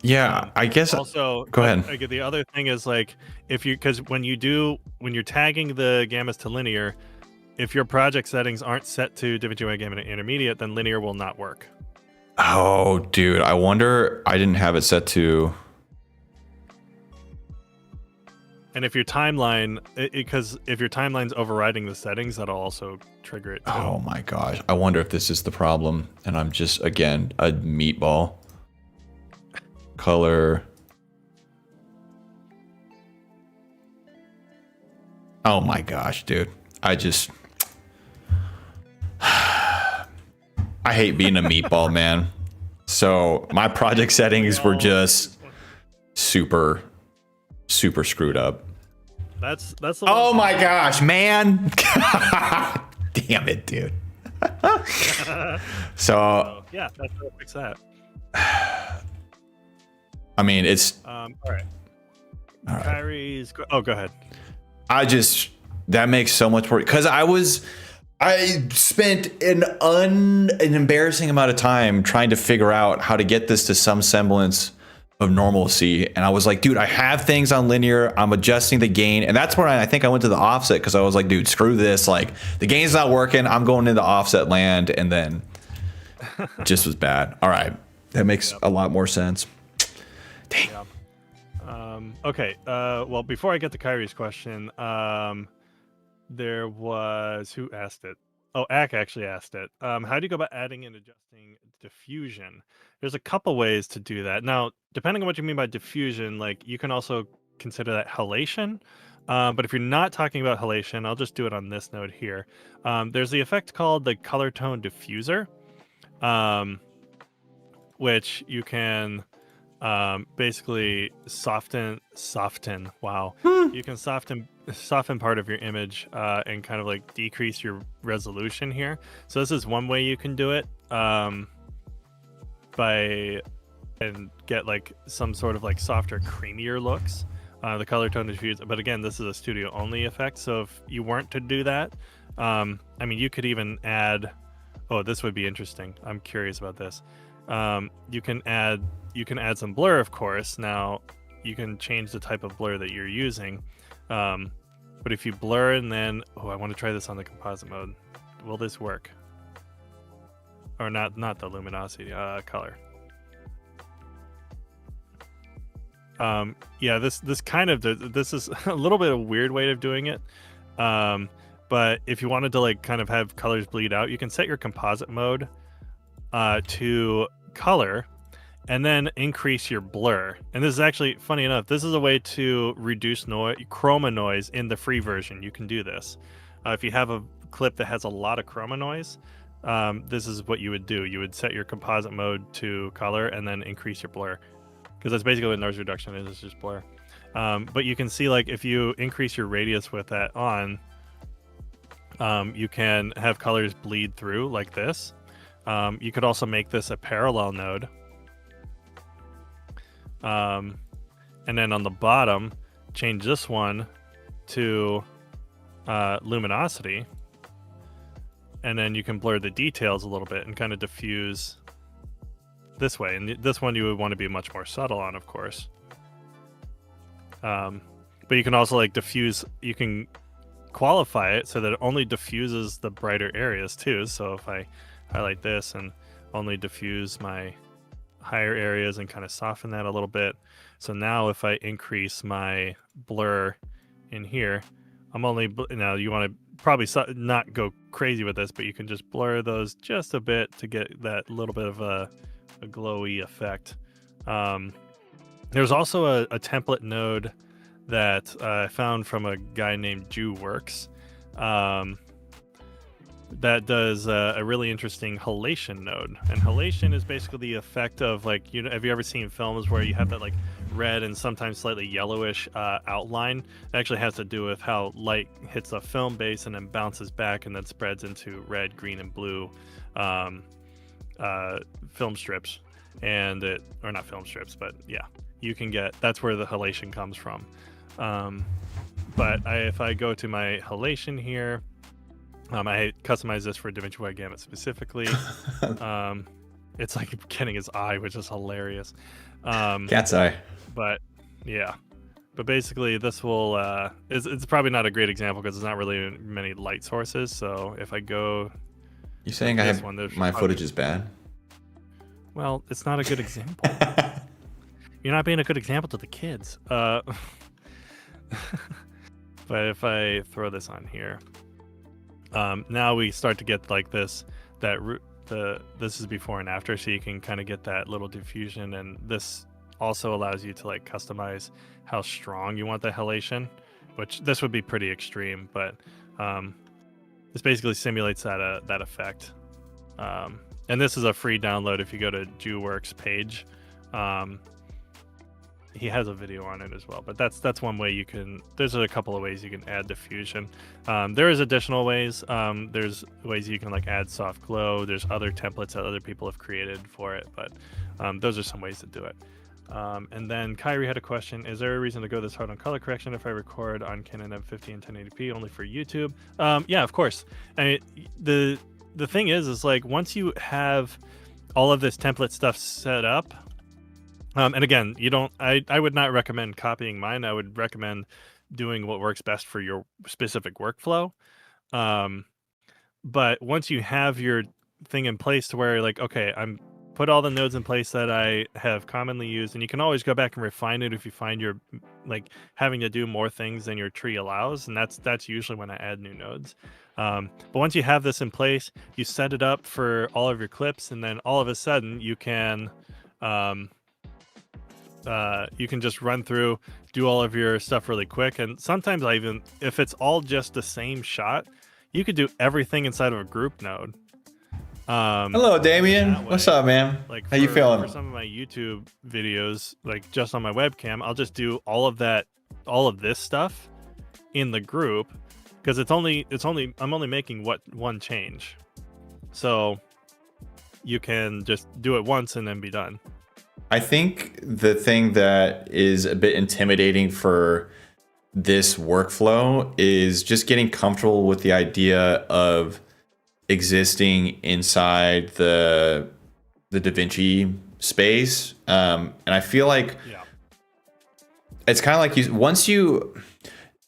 Yeah, I guess. Also, go ahead. The other thing is, like, because when you're tagging the gammas to linear, if your project settings aren't set to DaVinci Web Gamma Intermediate, then linear will not work. Oh, dude, I wonder. I didn't have it set to. And if your timeline, because if your timeline's overriding the settings, that'll also trigger it too. Oh my gosh, I wonder if this is the problem, and I'm just, again, a meatball. Color. Oh my gosh, dude. I hate being a meatball, man. So my project settings were just super screwed up. That's the oh my gosh, man. Damn it, dude. So yeah, that's how to fix that. I mean, it's all right. Kyrie's go ahead. That makes so much work, because I spent an embarrassing amount of time trying to figure out how to get this to some semblance of normalcy. And I was like, dude, I have things on linear. I'm adjusting the gain. And that's where I think I went to the offset, because I was like, dude, screw this. Like, the gain's not working. I'm going into offset land. And then just was bad. All right. That makes a lot more sense. Dang. Yeah. Okay. Well, before I get to Kyrie's question, there was, who asked it? Oh, Ak actually asked it. How do you go about adding and adjusting diffusion? There's a couple ways to do that. Now, depending on what you mean by diffusion, like, you can also consider that halation. But if you're not talking about halation, I'll just do it on this node here. There's the effect called the color tone diffuser, which you can basically soften. Wow. You can soften part of your image and kind of, like, decrease your resolution here. So this is one way you can do it, and get, like, some sort of, like, softer, creamier looks. The color tone diffuse, but again, this is a studio only effect. So if you weren't to do that, I mean, you could even add, oh, this would be interesting. I'm curious about this. You can add some blur, of course. Now you can change the type of blur that you're using. But if you blur and then, I want to try this on the composite mode. Will this work? Or not the luminosity, color. Yeah, this kind of, this is a little bit of a weird way of doing it. But if you wanted to, like, kind of have colors bleed out, you can set your composite mode to color and then increase your blur. And this is actually, funny enough, this is a way to reduce chroma noise in the free version. You can do this. If you have a clip that has a lot of chroma noise, this is what you would do. You would set your composite mode to color and then increase your blur, because that's basically what noise reduction is. It's just blur. But you can see, like, if you increase your radius with that on, you can have colors bleed through like this. You could also make this a parallel node. And then on the bottom, change this one to luminosity. and then you can blur the details a little bit and kind of diffuse this way. And this one you would want to be much more subtle on, of course. But you can also like diffuse, you can qualify it so that it only diffuses the brighter areas too. So if I highlight this and only diffuse my higher areas and kind of soften that a little bit. So now if I increase my blur in here, I'm only, now you want to probably not go crazy with this, but you can just blur those just a bit to get that little bit of a glowy effect. There's also a template node that I found from a guy named JewWorks that does a really interesting halation node. And halation is basically the effect of like, you know, have you ever seen films where you have that like red and sometimes slightly yellowish outline? It actually has to do with how light hits a film base and then bounces back and then spreads into red, green, and blue film strips. And it, or not film strips, but yeah, you can get, that's where the halation comes from. But if I go to my halation here, I customize this for DaVinci Wide Gamut specifically. It's like getting his eye, which is hilarious. Cat's eye. But yeah, but basically this will, it's probably not a great example because there's not really many light sources. So if I go, you're saying I have my footage is bad? Well, it's not a good example. You're not being a good example to the kids. But if I throw this on here, now we start to get like this, this is before and after, so you can kind of get that little diffusion, and this also allows you to like customize how strong you want the halation, which this would be pretty extreme, but this basically simulates that effect. And this is a free download if you go to JewWorks page. He has a video on it as well, but that's one way you can, there's a couple of ways you can add diffusion. There is additional ways. There's ways you can like add soft glow. There's other templates that other people have created for it, but those are some ways to do it. And then Kyrie had a question: is there a reason to go this hard on color correction if I record on Canon M50 and 1080p only for YouTube? Yeah, of course. I mean, the thing is like once you have all of this template stuff set up, and again, you don't, I would not recommend copying mine. I would recommend doing what works best for your specific workflow. But once you have your thing in place to where you're like, okay, I'm put all the nodes in place that I have commonly used, and you can always go back and refine it if you find you're like having to do more things than your tree allows, and that's usually when I add new nodes. But once you have this in place, you set it up for all of your clips, and then all of a sudden you can just run through, do all of your stuff really quick. And sometimes I even, if it's all just the same shot, you could do everything inside of a group node. Hello, Damien. What's up, man? Like how you feeling? For some of my YouTube videos, like just on my webcam, I'll just do all of this stuff in the group because I'm only making one change. So you can just do it once and then be done. I think the thing that is a bit intimidating for this workflow is just getting comfortable with the idea of existing inside the DaVinci space. And I feel like it's kind of like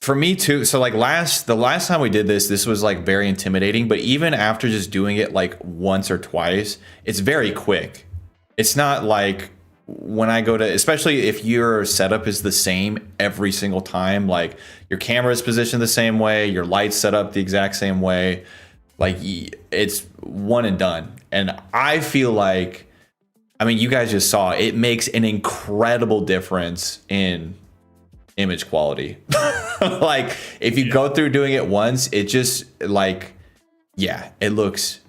for me too. So like the last time we did this was like very intimidating, but even after just doing it like once or twice, it's very quick. It's not like when I go to, especially if your setup is the same every single time, like your camera is positioned the same way, your lights set up the exact same way, like it's one and done. And I feel like, I mean, you guys just saw, it makes an incredible difference in image quality. Like if you go through doing it once, it just like, yeah, it looks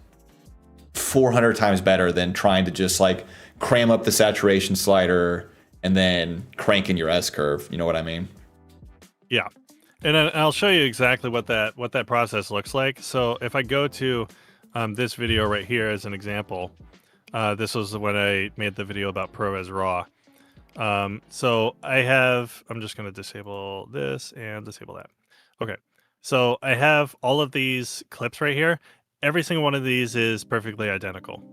400 times better than trying to just like cram up the saturation slider and then crank in your S curve. You know what I mean? Yeah. And I'll show you exactly what that process looks like. So if I go to this video right here as an example, this was when I made the video about ProRes RAW. So I'm just going to disable this and disable that. Okay. So I have all of these clips right here. every single one of these is perfectly identical.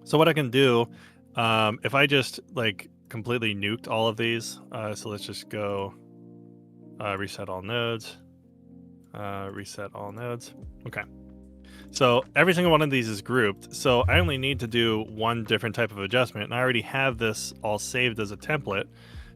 So what I can do, if I just like completely nuked all of these, so let's just go reset all nodes, reset all nodes. Okay. So every single one of these is grouped. So I only need to do one different type of adjustment. And I already have this all saved as a template.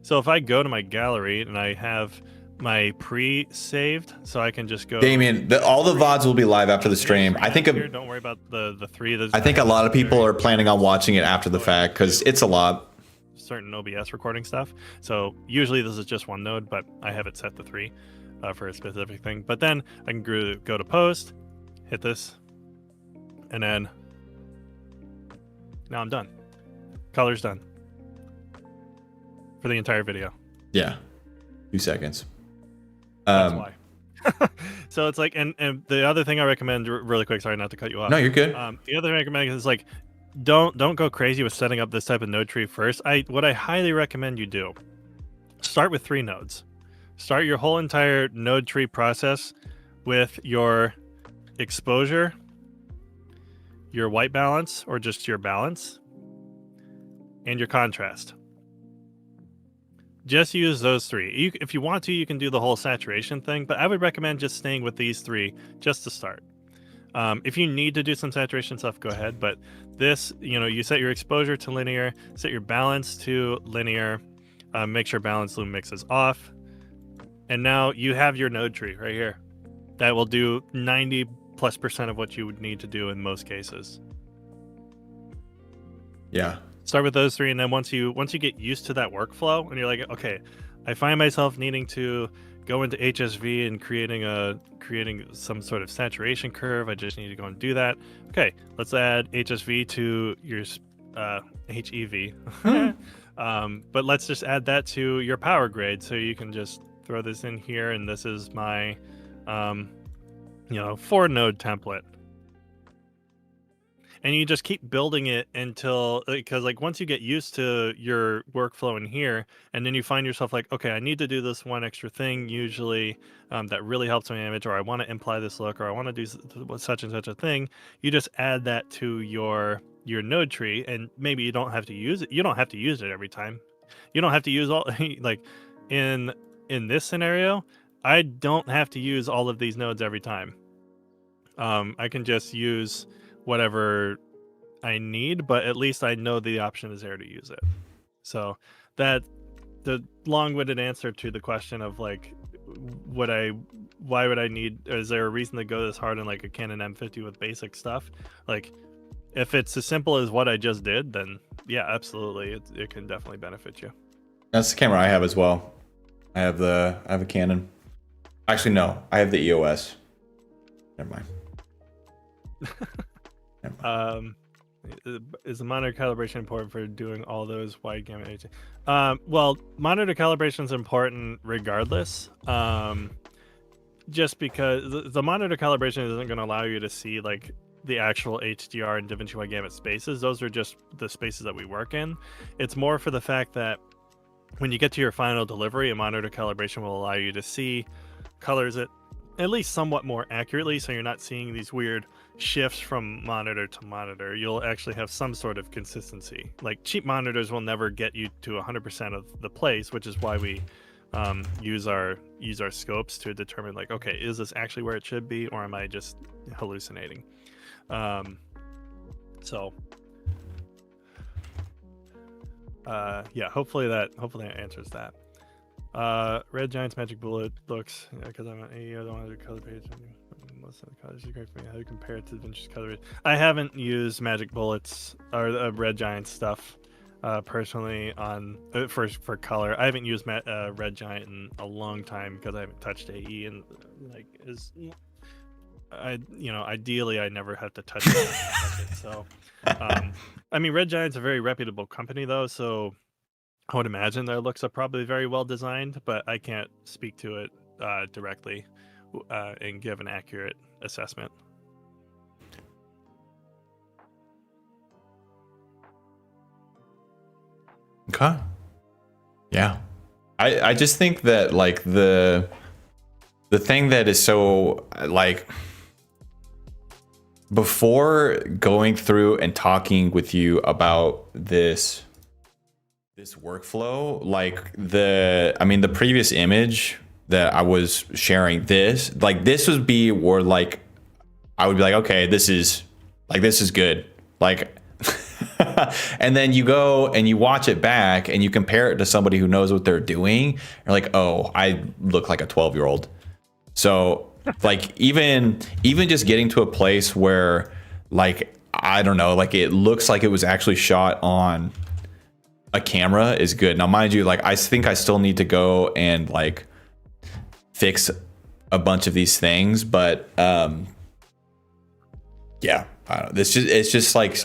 So if I go to my gallery and I have my pre-saved, so I can just go. Damien, all the VODs will be live after the stream. I think here, don't worry about the three. I think a lot of people are planning on watching it after the fact because it's a lot. Certain OBS recording stuff. So usually this is just one node, but I have it set to 3 for a specific thing. But then I can go to post, hit this, and then now I'm done. Color's done for the entire video. Yeah, 2 seconds. That's why. So it's like, and the other thing I recommend really quick, sorry not to cut you off. No, you're good. The other thing I recommend is like, don't go crazy with setting up this type of node tree first. What I highly recommend you do, start with 3 nodes. Start your whole entire node tree process with your exposure, your white balance, or just your balance, and your contrast. Just use those 3. If you want to, you can do the whole saturation thing, but I would recommend just staying with these 3 just to start. If you need to do some saturation stuff, go ahead. But this, you set your exposure to linear, set your balance to linear, make sure balance loom mix is off. And now you have your node tree right here. That will do 90+% of what you would need to do in most cases. Yeah. Start with those 3, and then once you get used to that workflow, and you're like, okay, I find myself needing to go into HSV and creating some sort of saturation curve. I just need to go and do that. Okay, let's add HSV to your HEV. But let's just add that to your power grade, so you can just throw this in here, and this is my 4-node template. And you just keep building it until, because like once you get used to your workflow in here, and then you find yourself like, okay, I need to do this one extra thing usually that really helps my image, or I want to imply this look, or I want to do such and such a thing. You just add that to your node tree, and maybe you don't have to use it. You don't have to use it every time. You don't have to use all like in this scenario. I don't have to use all of these nodes every time. I can just use whatever I need, but at least I know the option is there to use it. So that the long-winded answer to the question of like, why would I need, is there a reason to go this hard in like a Canon M50 with basic stuff? Like, if it's as simple as what I just did, then yeah, absolutely, it can definitely benefit you. That's the camera I have as well. I have a Canon. Actually, no, I have the EOS. Never mind. Is the monitor calibration important for doing all those wide gamut? Well, monitor calibration is important regardless. Just because the monitor calibration isn't going to allow you to see like the actual HDR and DaVinci wide gamut spaces. Those are just the spaces that we work in. It's more for the fact that when you get to your final delivery, a monitor calibration will allow you to see colors at least somewhat more accurately, so you're not seeing these weird shifts from monitor to monitor. You'll actually have some sort of consistency. Like cheap monitors will never get you to 100% of the place, which is why we use our scopes to determine like, okay, is this actually where it should be, or am I just hallucinating? Yeah, hopefully that answers that. Red Giant's Magic Bullet looks, because I'm an AE, I don't want to do color page. Most of the colors are great for me. How do you compare it to Vinci's color page? I haven't used Magic Bullets or Red Giant stuff personally on for color. I haven't used Red Giant in a long time because I haven't touched AE, and like ideally I never have to touch it. So I mean, Red Giant's a very reputable company though, so I would imagine their looks are probably very well designed, but I can't speak to it directly and give an accurate assessment. Okay. Yeah. I just think that like the thing that is so like before going through and talking with you about this workflow, like the previous image that I was sharing, this would be where like I would be like, okay, this is good. Like, and then you go and you watch it back and you compare it to somebody who knows what they're doing. You're like, oh, I look like a 12-year-old. So like even just getting to a place where like, I don't know, like it looks like it was actually shot on a camera is good. Now, mind you, like I think I still need to go and like fix a bunch of these things, but yeah, I don't know. It's just like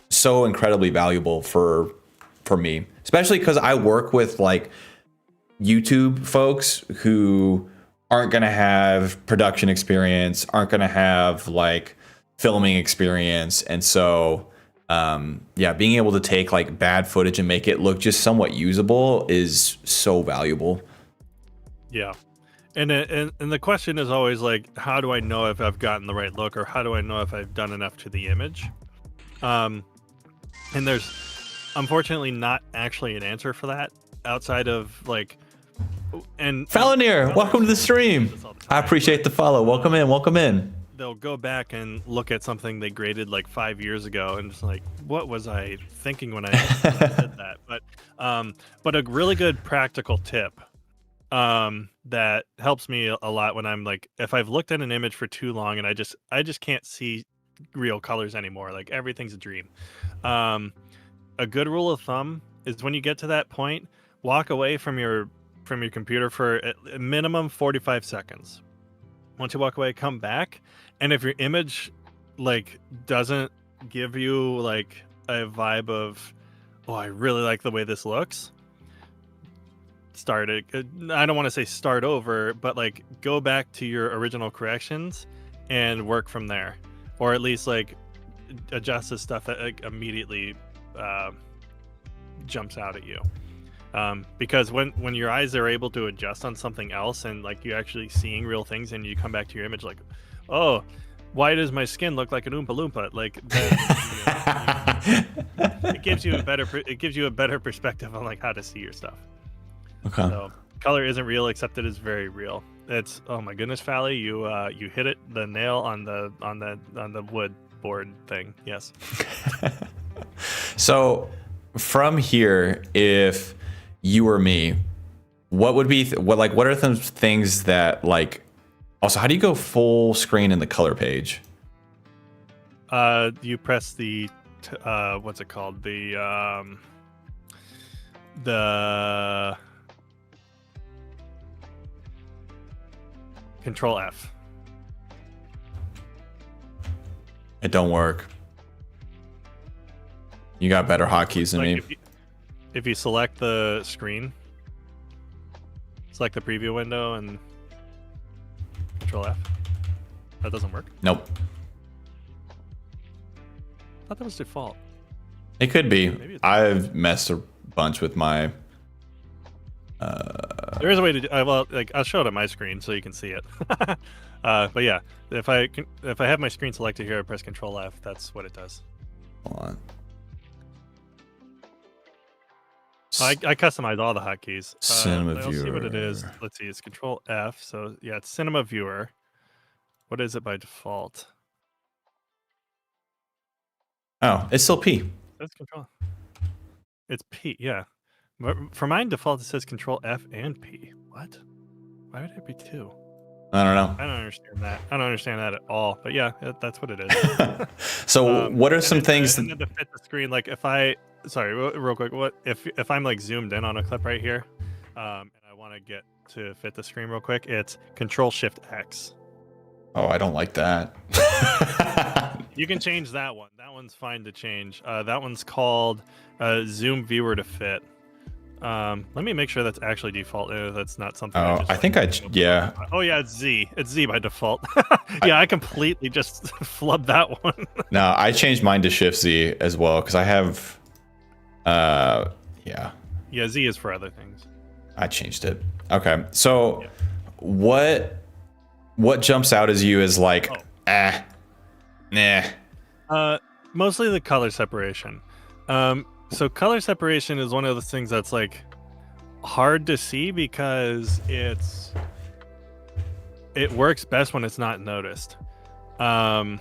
so incredibly valuable for me, especially because I work with like YouTube folks who aren't going to have production experience, aren't going to have like filming experience. And so, yeah, being able to take like bad footage and make it look just somewhat usable is so valuable. Yeah. And the question is always like, how do I know if I've gotten the right look, or how do I know if I've done enough to the image? And there's unfortunately not actually an answer for that outside of like, and Falonier, welcome to the stream. I appreciate the follow. Welcome in. They'll go back and look at something they graded like 5 years ago and just like, what was I thinking when I did that? But a really good practical tip that helps me a lot when I'm like, if I've looked at an image for too long and I just can't see real colors anymore, like everything's a dream. A good rule of thumb is when you get to that point, walk away from your computer for a minimum 45 seconds. Once you walk away, come back, and if your image like doesn't give you like a vibe of, oh, I really like the way this looks, start it. I don't want to say start over, but like go back to your original corrections and work from there, or at least like adjust the stuff that like, immediately jumps out at you. Because when your eyes are able to adjust on something else and like you're actually seeing real things, and you come back to your image like, oh, why does my skin look like an Oompa Loompa? Like it gives you a better perspective on like how to see your stuff. Okay. So color isn't real, except it is very real. It's, oh my goodness, Fally, you hit the nail on the wood board thing. Yes. So from here, if you were me, what would be what are some things that like, also, how do you go full screen in the color page? You press the what's it called, the Control F. It don't work. You got better hotkeys than me. If you select the screen, select the preview window and Control F, that doesn't work. Nope. I thought that was default. It could be. I've messed a bunch with my. There is a way to do. Well, like I'll show it on my screen so you can see it. But yeah, if I have my screen selected here, I press Control F. That's what it does. Hold on. I customize all the hotkeys. Cinema I'll Viewer. see what it is. Let's see. It's Control F. So yeah, it's Cinema Viewer. What is it by default? Oh, it's still P. That's Control. It's P. Yeah. For mine, default it says Control F and P. What? Why would it be two? I don't know. I don't understand that at all. But yeah, that's what it is. So what are some things and then to fit the screen? Like if sorry, real quick. What if I'm like zoomed in on a clip right here, and I want to get to fit the screen real quick? It's Control Shift X. Oh, I don't like that. You can change that one. That one's fine to change. That one's called Zoom Viewer to Fit. Let me make sure that's actually default. That's not something. Oh, yeah. Oh yeah, it's Z. It's Z by default. Yeah, I completely just flubbed that one. No, I changed mine to Shift Z as well because I have. Yeah. Yeah, Z is for other things. I changed it. Okay, so what jumps out as you as like, Mostly the color separation. So color separation is one of those things that's like hard to see because it works best when it's not noticed. So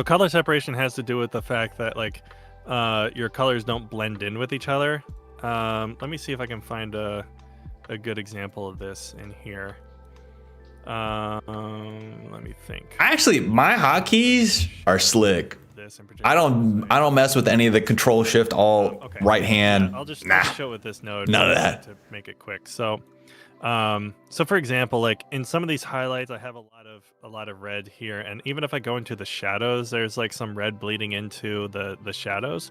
color separation has to do with the fact that like your colors don't blend in with each other. Let me see if I can find a good example of this in here. Let me think. Actually, my hotkeys are slick. I don't mess with any of the control shift alt right hand. I'll just show it with this node. None of that to make it quick. So for example, like in some of these highlights, I have a lot of red here, and even if I go into the shadows, there's like some red bleeding into the shadows.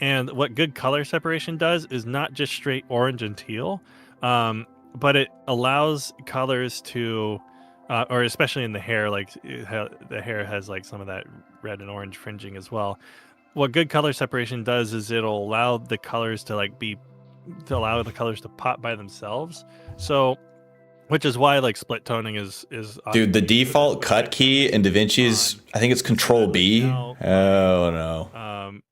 And what good color separation does is not just straight orange and teal, but it allows colors to, or especially in the hair, like the hair has like some of that red and orange fringing as well. What good color separation does is it'll allow the colors to pop by themselves. So, which is why like split toning is dude, the default cut key in DaVinci is, I think it's Control B. Oh no.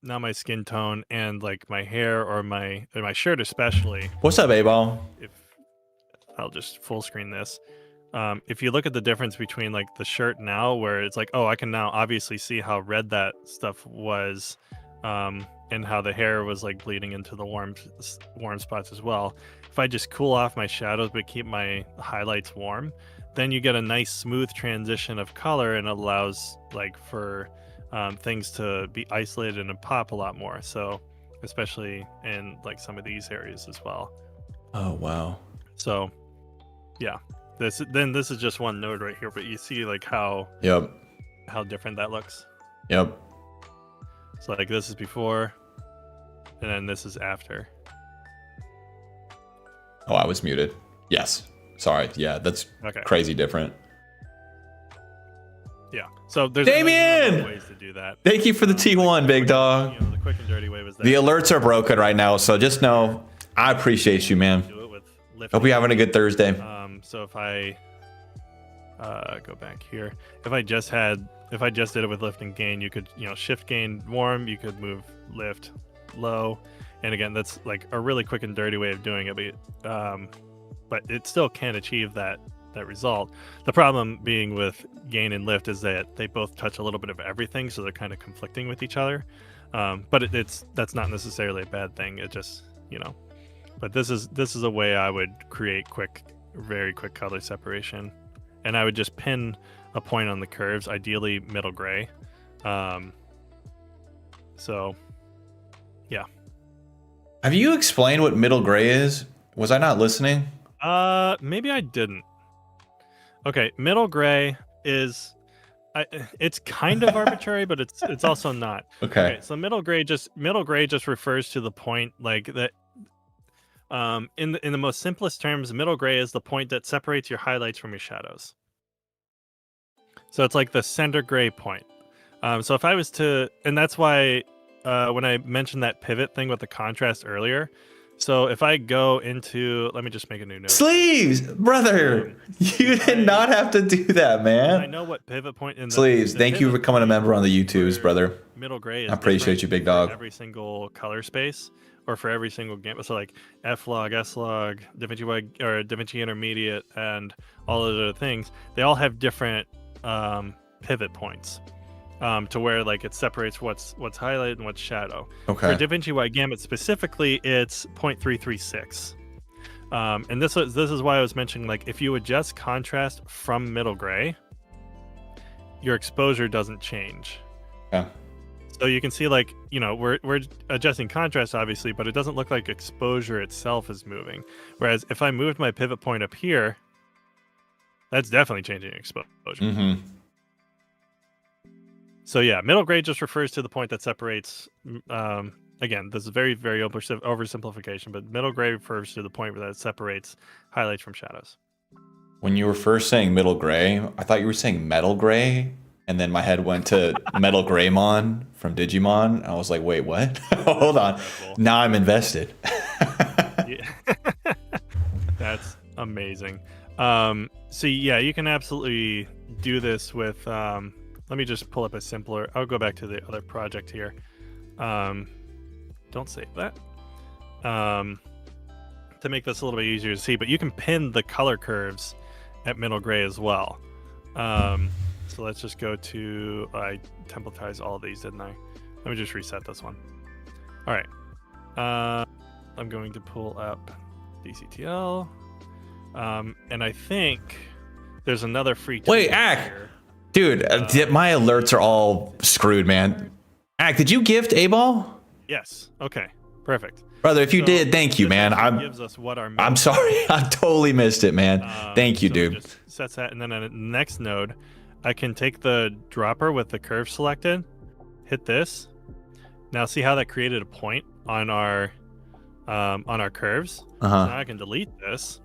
Now my skin tone and like my hair or my shirt especially. What's up, A-Ball? If I'll just full screen this. If you look at the difference between like the shirt now, where it's like, oh, I can now obviously see how red that stuff was, and how the hair was like bleeding into the warm spots as well. If I just cool off my shadows but keep my highlights warm, then you get a nice smooth transition of color, and it allows like for things to be isolated and pop a lot more. So especially in like some of these areas as well. Oh wow. So yeah, this is just one node right here, but you see like how different that looks. Yep. So like this is before, and then this is after. Oh, I was muted. Yes. Sorry. Yeah, that's crazy different. Yeah. So there's Damien! ways to do that. Thank you for the T1, big dog. The quick and dirty way was that. The alerts are broken right now, so just know I appreciate you, man. Do it with lifting. Hope you're having a good Thursday. So if I go back here, if I just did it with lift and gain, you could shift gain warm, you could move lift low, and again that's like a really quick and dirty way of doing it, but it still can't achieve that result. The problem being with gain and lift is that they both touch a little bit of everything, so they're kind of conflicting with each other. But that's not necessarily a bad thing. It just but this is a way I would create very quick color separation, and I would just pin a point on the curves, ideally middle gray. So yeah. Have you explained what middle gray is? Was I not listening? Maybe I didn't. Okay, middle gray is it's kind of arbitrary, but it's also not. Okay. So middle gray just refers to the point like that. In the most simplest terms, middle gray is the point that separates your highlights from your shadows. So it's like the center gray point. So if I was to, and that's why when I mentioned that pivot thing with the contrast earlier, so if I go into, let me just make a new note. Sleeves, brother, you did not have to do that, man. I know what pivot point in the Sleeves. Thank you for becoming a member on the YouTubes, brother. Middle gray is I appreciate you, big dog. Every single color space, or for every single game. So like F-log, S-log, DaVinci Wide, or DaVinci Intermediate, and all those other things, they all have different pivot points. To where like it separates what's highlighted and what's shadow. Okay. For DaVinci Wide Gamut specifically, it's 0.336. And this is why I was mentioning, like, if you adjust contrast from middle gray, your exposure doesn't change. Yeah. So you can see, like, we're adjusting contrast obviously, but it doesn't look like exposure itself is moving. Whereas if I moved my pivot point up here, that's definitely changing exposure. Mm-hmm. So yeah, middle gray just refers to the point that separates. Again, this is very, very oversimplification, but middle gray refers to the point where that separates highlights from shadows. When you were first saying middle gray, I thought you were saying metal gray, and then my head went to Metal Greymon from Digimon. I was like, wait, what? Hold on. Now I'm invested. That's amazing. So yeah, you can absolutely do this with let me just pull up a simpler. I'll go back to the other project here. Don't save that. To make this a little bit easier to see, but you can pin the color curves at middle gray as well. So let's just go to, I templatized all of these, didn't I? Let me just reset this one. All right. I'm going to pull up DCTL. And I think there's another free. Wait, dude, my alerts are all screwed, man. Did you gift A-Ball? Yes. Okay. Perfect. Brother, if you did, thank you, man. Gives us what our I'm sorry. I totally missed it, man. Thank you, dude. Just sets that, and then on the next node, I can take the dropper with the curve selected, hit this. Now see how that created a point on our curves? Now I can delete this.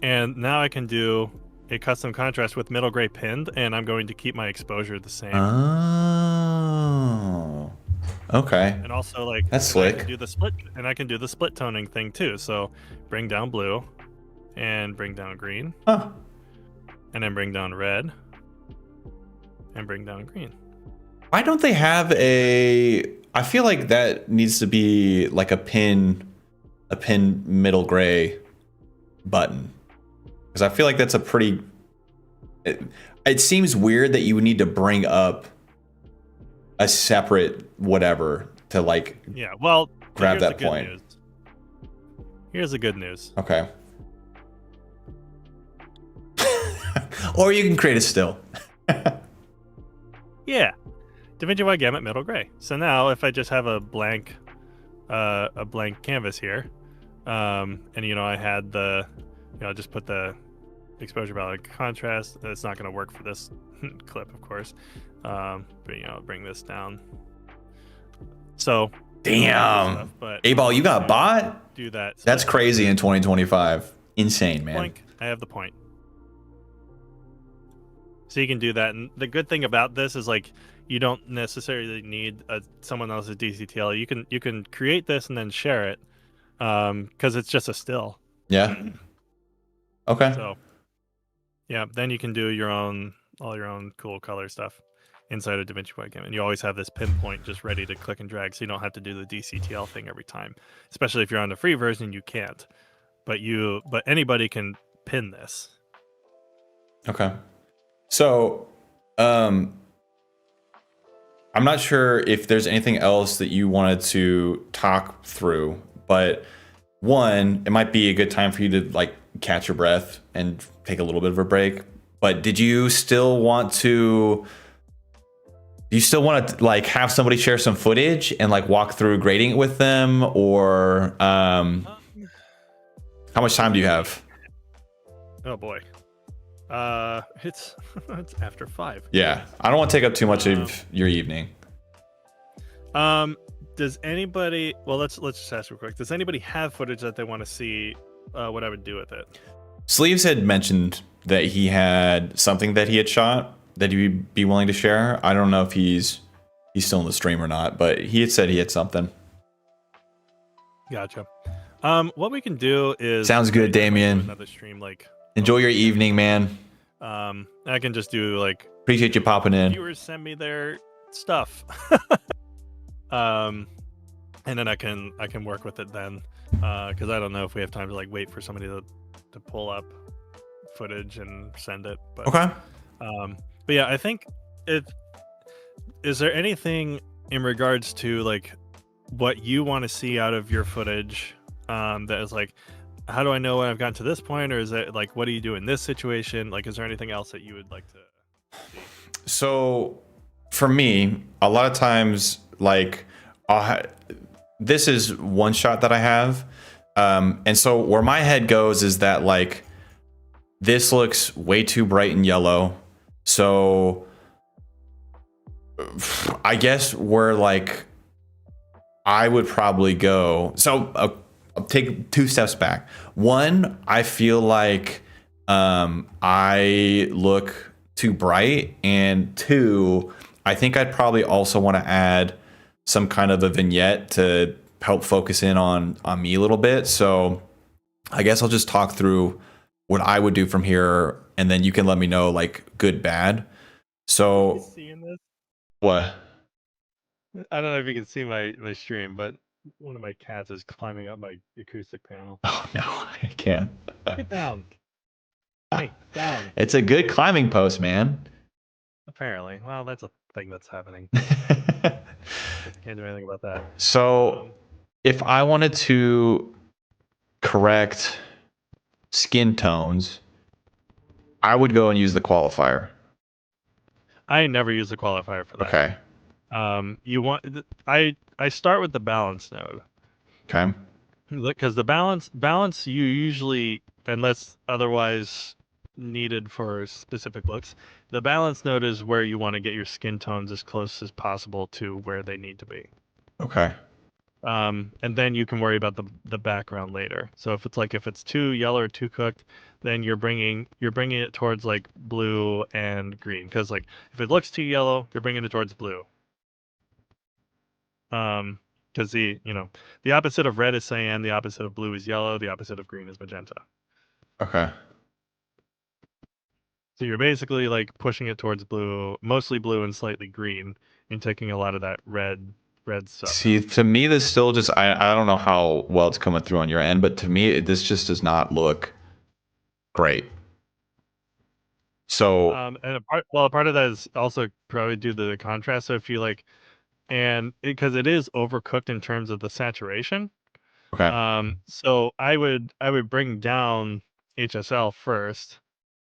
And now I can do a custom contrast with middle gray pinned, and I'm going to keep my exposure the same. Oh. Okay. And also, like, that's slick. I can do the split toning thing too. So bring down blue and bring down green. And then bring down red and bring down green. Why don't they have I feel like that needs to be like a pin middle gray button. Because I feel like that's a pretty, it seems weird that you would need to bring up a separate whatever to like grab that point. Here's the good news. Okay. Or you can create a still. Yeah. DaVinci Wide Gamut middle gray. So now if I just have a blank canvas here, and I had just put the exposure value contrast. It's not going to work for this clip, of course. But bring this down. So damn, A-Ball, you got a bot? Do that. That's crazy in 2025. Insane, man. Blank. I have the point. So you can do that, and the good thing about this is like you don't necessarily need someone else's DCTL. You can create this and then share it, because it's just a still. Yeah. Okay. So yeah, then you can do all your own cool color stuff inside of DaVinci Wide Gamut. And you always have this pinpoint just ready to click and drag, so you don't have to do the DCTL thing every time. Especially if you're on the free version, you can't. But anybody can pin this. Okay. So, I'm not sure if there's anything else that you wanted to talk through, but one, it might be a good time for you to like catch your breath and take a little bit of a break. But did you still want to? Do you still want to like have somebody share some footage and like walk through grading it with them, or how much time do you have? Oh boy. It's after 5. Yeah, I don't want to take up too much of your evening. Does anybody? Well, let's just ask real quick. Does anybody have footage that they want to see? What I would do with it? Sleeves had mentioned that he had something that he had shot that he'd be willing to share. I don't know if he's still in the stream or not, but he had said he had something. Gotcha. What we can do is sounds good, Damien. Another stream, like enjoy your evening, man. I can just do like appreciate you popping in. Viewers send me their stuff, and then I can work with it then, because I don't know if we have time to like wait for somebody to pull up footage and send it. But, okay. But yeah, I think is there anything in regards to like what you want to see out of your footage that is like, how do I know when I've gotten to this point, or is it like, what do you do in this situation? Like, is there anything else that you would like to see? So for me, a lot of times, like this is one shot that I have. And so where my head goes is that like, this looks way too bright and yellow. So I guess where like I would probably go. So I'll take 2 steps back. One, I feel like I look too bright. And 2, I think I'd probably also want to add some kind of a vignette to help focus in on me a little bit. So I guess I'll just talk through what I would do from here, and then you can let me know like good, bad. So seeing this? what? I don't know if you can see my stream, but one of my cats is climbing up my acoustic panel. Oh no, I can't. Get down. Hey, down. It's a good climbing post, man. Apparently. Well, that's a thing that's happening. Can't do anything about that. So if I wanted to correct skin tones, I would go and use the qualifier. I never use the qualifier for that. Okay. You want I start with the balance node. Okay. Because the balance you usually, unless otherwise needed for specific looks, the balance node is where you want to get your skin tones as close as possible to where they need to be. Okay. And then you can worry about the background later. So if it's too yellow or too cooked, then you're bringing it towards like blue and green. Because like if it looks too yellow, you're bringing it towards blue. Because the opposite of red is cyan, the opposite of blue is yellow, the opposite of green is magenta. Okay. So you're basically like pushing it towards blue, mostly blue and slightly green, and taking a lot of that red stuff. See, to me, this still just, I don't know how well it's coming through on your end, but to me, this just does not look great. So, And a part of that is also probably due to the contrast. So if you like, and because it is overcooked in terms of the saturation. okay. So I would bring down HSL first.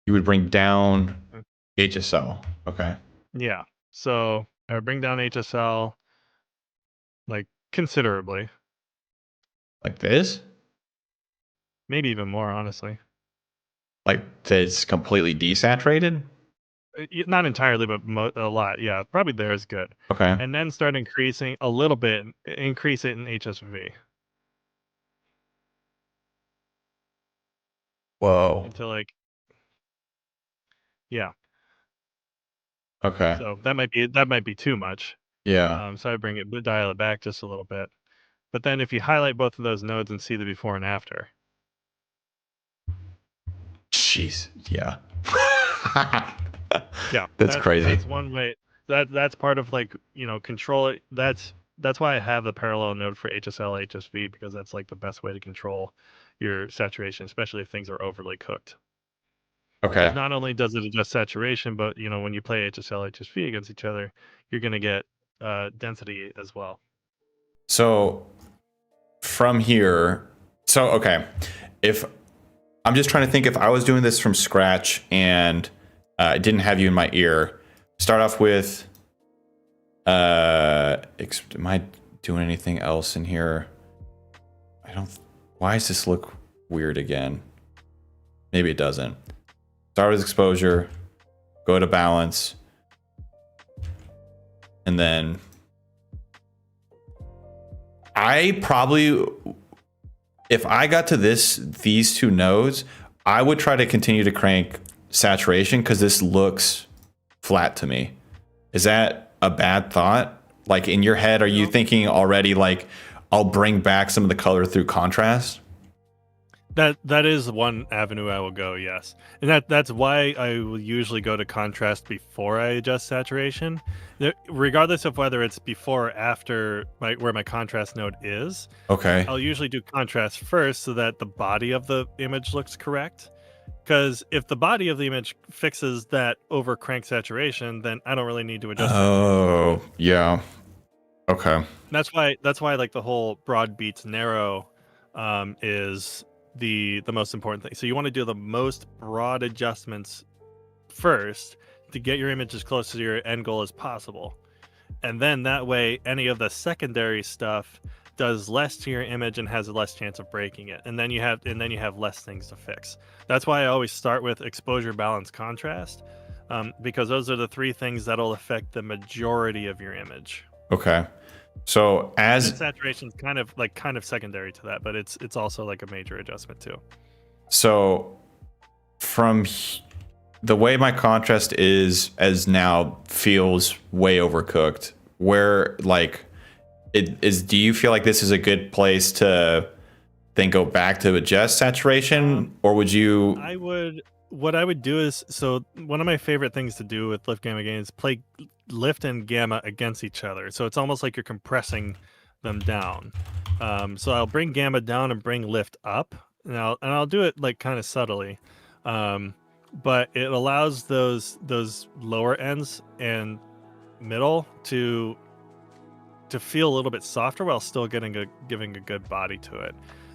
You would bring down HSL. Okay. Yeah. So I would bring down HSL like considerably, Like this? maybe even more, honestly. Like it's completely desaturated? Not entirely, but a lot. Yeah, probably there is good. Okay. And then start increasing a little bit, increase it in HSV Whoa. until like, yeah. Okay. So that might be too much. Yeah. So I dial it back just a little bit. But then if you highlight both of those nodes and see the before and after. Jeez. Yeah. Yeah, That's crazy. That's one way. That's part of like control it. That's why I have the parallel node for HSL HSV, because that's like the best way to control your saturation, especially if things are overly cooked. Okay. Because not only does it adjust saturation, but when you play HSL HSV against each other, you're gonna get density as well. So from here, okay, if I'm just trying to think, if I was doing this from scratch and I didn't have you in my ear, start off with, am I doing anything else in here? Why does this look weird again? Maybe it doesn't. Start with exposure, go to balance, and then I probably, if I got to these two nodes, I would try to continue to crank saturation because this looks flat to me. Is that a bad thought? Like in your head, are you thinking already like I'll bring back some of the color through contrast? That is one avenue I will go, yes. And that's why I will usually go to contrast before I adjust saturation. Regardless of whether it's before or after where my contrast node is. Okay. I'll usually do contrast first so that the body of the image looks correct. Because if the body of the image fixes that over crank saturation, then I don't really need to adjust. Oh, yeah. Okay. That's why like the whole broad beats narrow is the most important thing. So you want to do the most broad adjustments first to get your image as close to your end goal as possible. And then that way any of the secondary stuff does less to your image and has a less chance of breaking it. And then you have less things to fix. That's why I always start with exposure, balance, contrast, because those are the three things that'll affect the majority of your image. Okay. So as saturation is kind of secondary to that, but it's also like a major adjustment too. So from the way my contrast is as now feels way overcooked, where like it is, do you feel like this is a good place to then go back to adjust saturation, or would you? I would what I would do is, so one of my favorite things to do with lift gamma gain is play lift and gamma against each other. So it's almost like you're compressing them down. So I'll bring gamma down and bring lift up, and I'll do it like kind of subtly, but it allows those lower ends and middle to feel a little bit softer while still giving a good body to it.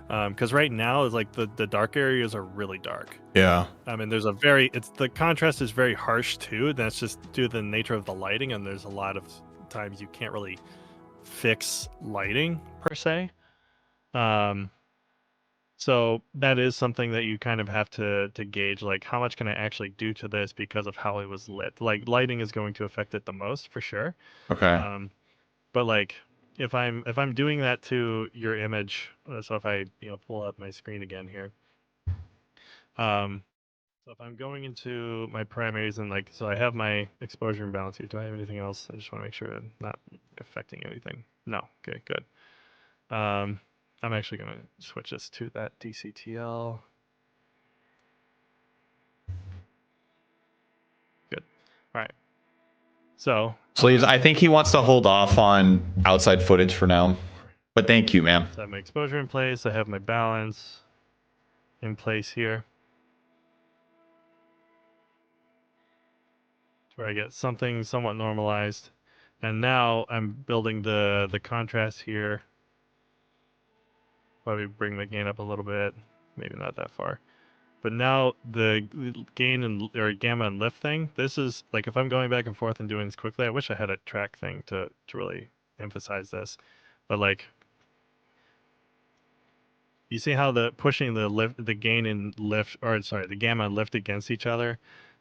Because right now is like the dark areas are really dark. Yeah. I mean, there's the contrast is very harsh too. That's just due to the nature of the lighting, and there's a lot of times you can't really fix lighting per se. So that is something that you kind of have to gauge, like how much can I actually do to this because of how it was lit. Like lighting is going to affect it the most for sure. Okay. But like if I'm doing that to your image, so if I pull up my screen again here, so if I'm going into my primaries and like, so I have my exposure and balance here. Do I have anything else? I just want to make sure I'm not affecting anything. No. Okay, good. I'm actually going to switch this to that DCTL. Good. All right. So I think he wants to hold off on outside footage for now. But thank you, man. So I have my exposure in place. I have my balance in place here, where I get something somewhat normalized. And now I'm building the contrast here. Probably bring the gain up a little bit, maybe not that far. But now the gain or gamma and lift thing, this is like if I'm going back and forth and doing this quickly, I wish I had a track thing to really emphasize this. But like, you see how the pushing the gain and lift, or sorry, the gamma and lift against each other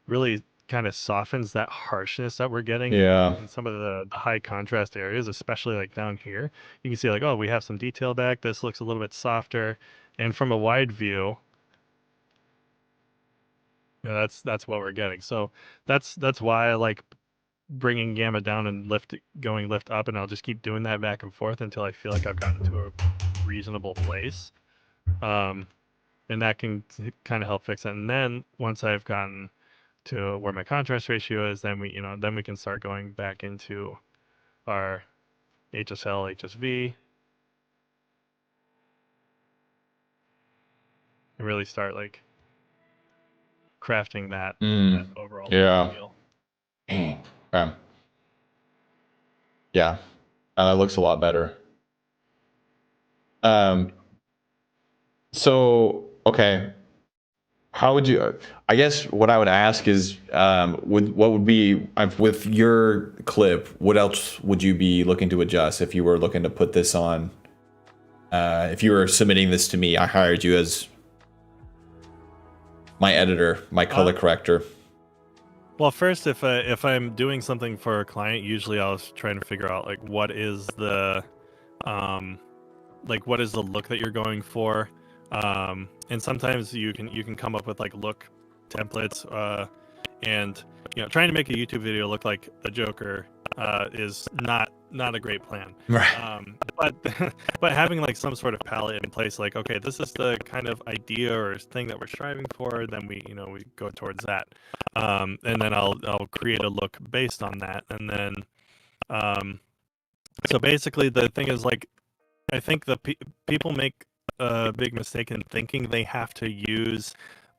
really kind of softens that harshness that we're getting in some of the high contrast areas, especially like down here. You can see like, oh, we have some detail back. This looks a little bit softer. And from a wide view, that's what we're getting. So that's why I like bringing gamma down and going lift up, and I'll just keep doing that back and forth until I feel like I've gotten to a reasonable place. And that can kind of help fix it. And then once I've gotten to where my contrast ratio is, then we can start going back into our HSL HSV and really start like crafting that overall feel. Yeah, that looks a lot better. So okay, how would you? I guess what I would ask is, what would be with your clip? What else would you be looking to adjust if you were looking to put this on? If you were submitting this to me, I hired you as my editor, my color corrector. Well, first, if I'm doing something for a client, usually I was trying to figure out like what is the look that you're going for, and sometimes you can come up with like look templates, and trying to make a YouTube video look like the Joker is not a great plan. Right. But having like some sort of palette in place, like, okay, this is the kind of idea or thing that we're striving for, then we go towards that, and then I'll create a look based on that, and then so basically the thing is like, I think the people make a big mistake in thinking they have to use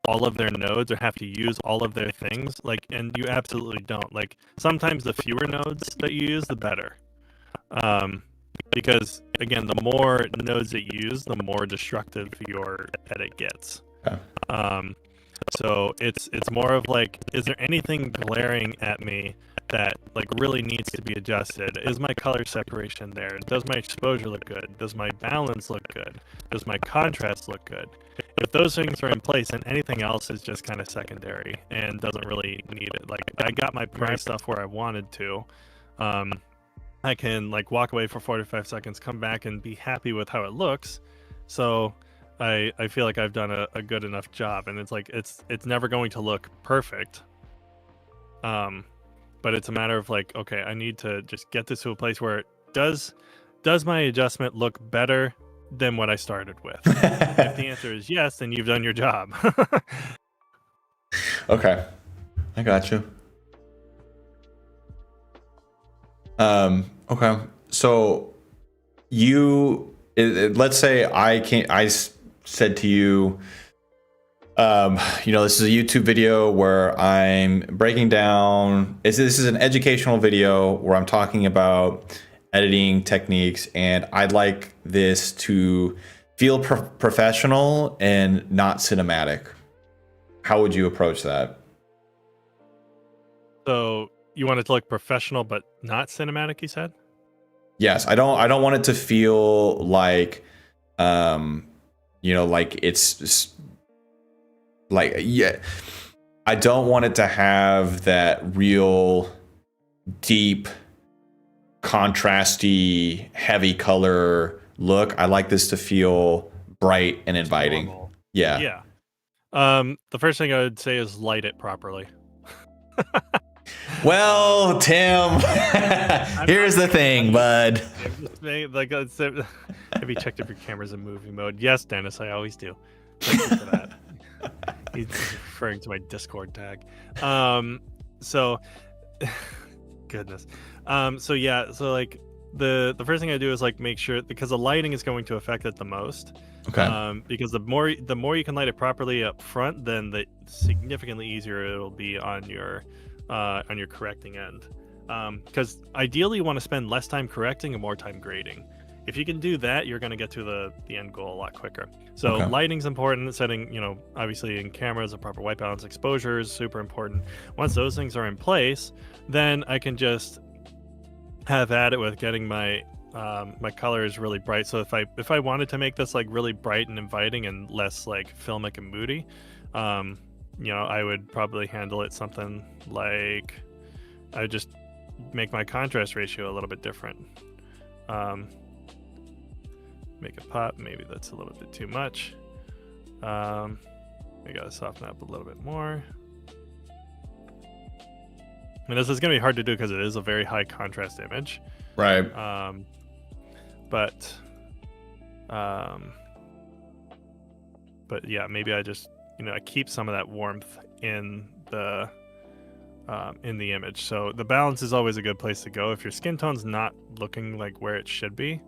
all of their nodes or have to use all of their things, like, and you absolutely don't. Like, sometimes the fewer nodes that you use, the better, because again, the more nodes that you use, the more destructive your edit gets. So it's more of like, is there anything glaring at me that like really needs to be adjusted? Is my color separation there? Does my exposure look good? Does my balance look good? Does my contrast look good? If those things are in place, then anything else is just kind of secondary and doesn't really need it. Like, I got my price stuff where I wanted to. I can like walk away for 45 seconds, come back and be happy with how it looks. So I feel like I've done a good enough job, and it's like it's never going to look perfect. But it's a matter of like, okay, I need to just get this to a place where it does my adjustment look better than what I started with? If the answer is yes, then you've done your job. Okay, I got you. Okay, so let's say said to you, this is a YouTube video where I'm breaking down. This is an educational video where I'm talking about editing techniques, and I'd like this to feel professional and not cinematic. How would you approach that? So you want it to look professional but not cinematic, you said? Yes, I don't want it to feel like, like it's like, yeah, I don't want it to have that real deep, contrasty, heavy color look. I like this to feel bright and inviting. Normal. Yeah. Yeah. The first thing I would say is light it properly. Well, Tim, here's the thing, bud. Have you checked if your camera's in movie mode? Yes, Dennis, I always do. Thank you for that. He's referring to my Discord tag. So goodness. So yeah, so like the first thing I do is like make sure, because the lighting is going to affect it the most. Okay. Because the more you can light it properly up front, then the significantly easier it'll be on your correcting end. Because ideally you want to spend less time correcting and more time grading. If you can do that, you're going to get to the end goal a lot quicker. So Okay. lighting's important. Setting, obviously in cameras, a proper white balance exposure is super important. Once those things are in place, then I can just have at it with getting my my colors really bright. So if I wanted to make this like really bright and inviting and less like filmic and moody, I would probably handle it something like, I would just make my contrast ratio a little bit different. Make it pop. Maybe that's a little bit too much. We gotta soften up a little bit more. I mean, this is gonna be hard to do because it is a very high contrast image. Right. But yeah, maybe I just I keep some of that warmth in the image. So the balance is always a good place to go. If your skin tone's not looking like where it should be,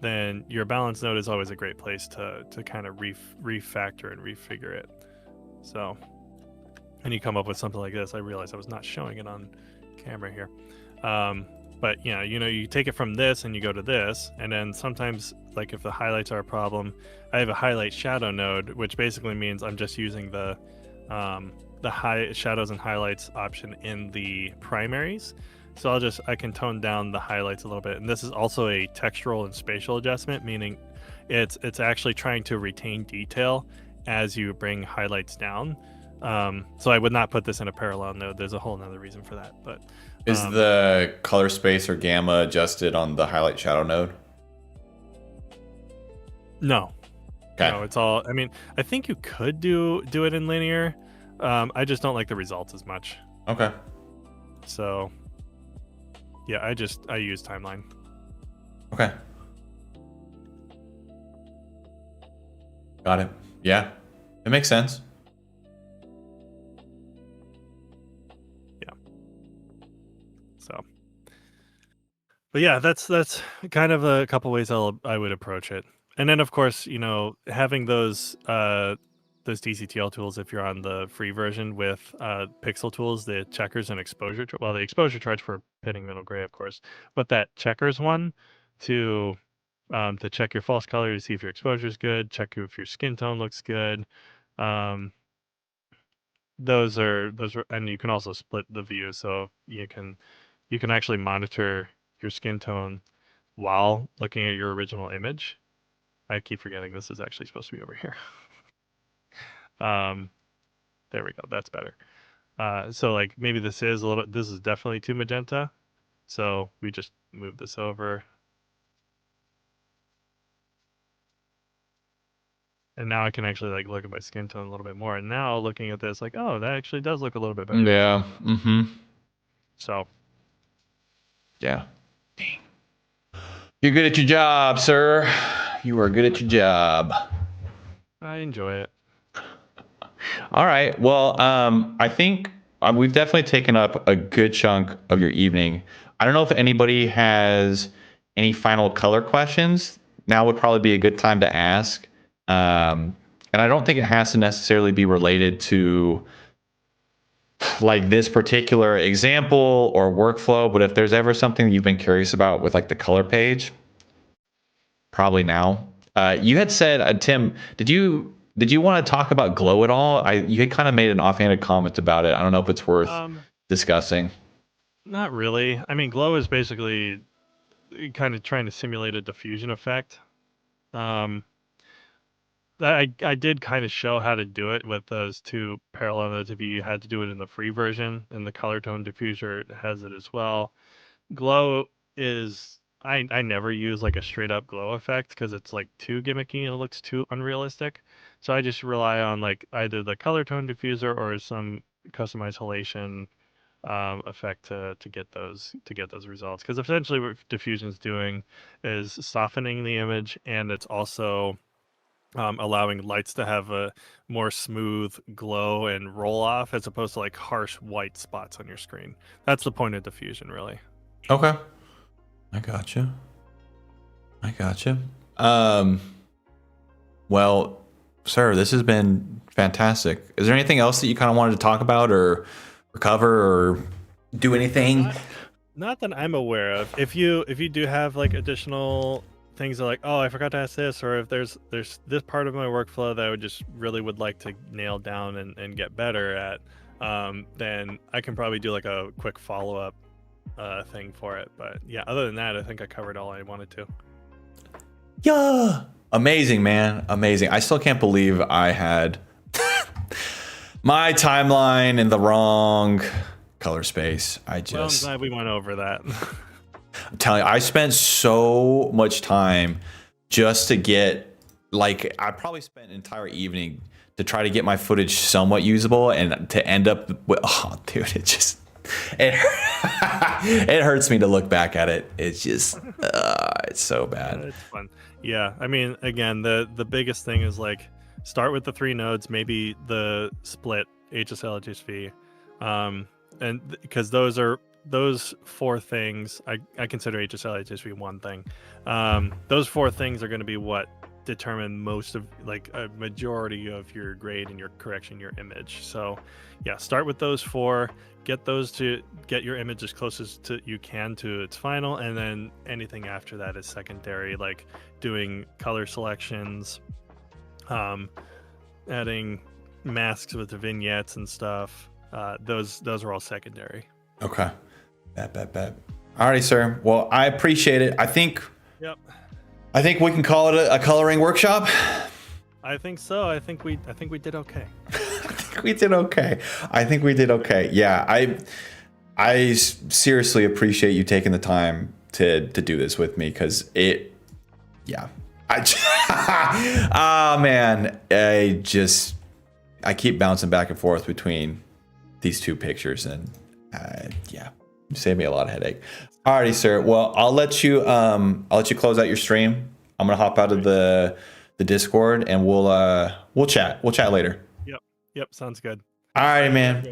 then your balance node is always a great place to kind of refactor and refigure it. So, and you come up with something like this. I realize I was not showing it on camera here. But you take it from this and you go to this, and then sometimes, like if the highlights are a problem, I have a highlight shadow node, which basically means I'm just using the high shadows and highlights option in the primaries. So I can tone down the highlights a little bit, and this is also a textural and spatial adjustment, meaning it's actually trying to retain detail as you bring highlights down. So I would not put this in a parallel node. There's a whole nother reason for that, but. Is the color space or gamma adjusted on the highlight shadow node? No. Okay. No, it's all. I mean, I think you could do it in linear. I just don't like the results as much. Okay. So, yeah, I use timeline. Okay. Got it. Yeah, it makes sense. So, but yeah, that's kind of a couple ways I would approach it. And then of course, having those DCTL tools, if you're on the free version with pixel tools, the checkers and exposure. Well, the exposure charge for pitting middle gray, of course, but that checkers one to check your false color to see if your exposure is good, check if your skin tone looks good. Those are, and you can also split the view, so you can actually monitor your skin tone while looking at your original image. I keep forgetting this is actually supposed to be over here. There we go. That's better. So like maybe this is this is definitely too magenta. So we just move this over. And now I can actually like look at my skin tone a little bit more. And now looking at this, like, oh, that actually does look a little bit better. Yeah. Mm-hmm. So. Yeah. Dang. You're good at your job, sir. You are good at your job. I enjoy it. All right. Well, I think we've definitely taken up a good chunk of your evening. I don't know if anybody has any final color questions. Now would probably be a good time to ask. And I don't think it has to necessarily be related to like this particular example or workflow, but if there's ever something you've been curious about with like the color page, probably now. You had said, Tim, did you want to talk about glow at all? You had kind of made an offhanded comment about it. I don't know if it's worth Um, discussing. Not really. I mean, glow is basically kind of trying to simulate a diffusion effect. Um, I did kind of show how to do it with those two parallel nodes. If you had to do it in the free version, and the color tone diffuser has it as well. Glow is I never use like a straight up glow effect because it's like too gimmicky and it looks too unrealistic. So I just rely on like either the color tone diffuser or some customized halation effect to get those results. Because essentially what diffusion's doing is softening the image, and it's also allowing lights to have a more smooth glow and roll off as opposed to like harsh white spots on your screen. That's the point of diffusion, really. Okay. I gotcha. I gotcha. Um, well, sir, this has been fantastic. Is there anything else that you kind of wanted to talk about or cover or do anything? Not that I'm aware of. If you do have like additional things that like, oh, I forgot to ask this, or if there's this part of my workflow that I would like to nail down and get better at, then I can probably do like a quick follow up thing for it. But yeah, other than that, I think I covered all I wanted to. Yeah. Amazing, man. Amazing. I still can't believe I had my timeline in the wrong color space. Well, I'm glad we went over that. I'm telling you, I spent so much time just to get, like, I probably spent an entire evening to try to get my footage somewhat usable and to end up with, oh, dude, it hurts me to look back at it. It's just, it's so bad. It's fun. Yeah, I mean, again, the biggest thing is like start with the 3 nodes, maybe the split HSL HSV, and because those 4 things, I consider HSL HSV one thing. Those 4 things are going to be what determine most of like a majority of your grade and your correction, your image. So yeah, start with those 4. Get those to get your image as close as you can to its final, and then anything after that is secondary, like doing color selections, adding masks with the vignettes and stuff. Those are all secondary. Okay. Bet. Alrighty, sir. Well, I appreciate it. I think we can call it a coloring workshop. I think so. I think we did okay. We did okay. Yeah, I seriously appreciate you taking the time to do this with me, because man, I keep bouncing back and forth between these 2 pictures, and you saved me a lot of headache. Alrighty, sir. Well, I'll let you close out your stream. I'm gonna hop out of the Discord, and we'll chat later. Yep, sounds good. All right, man.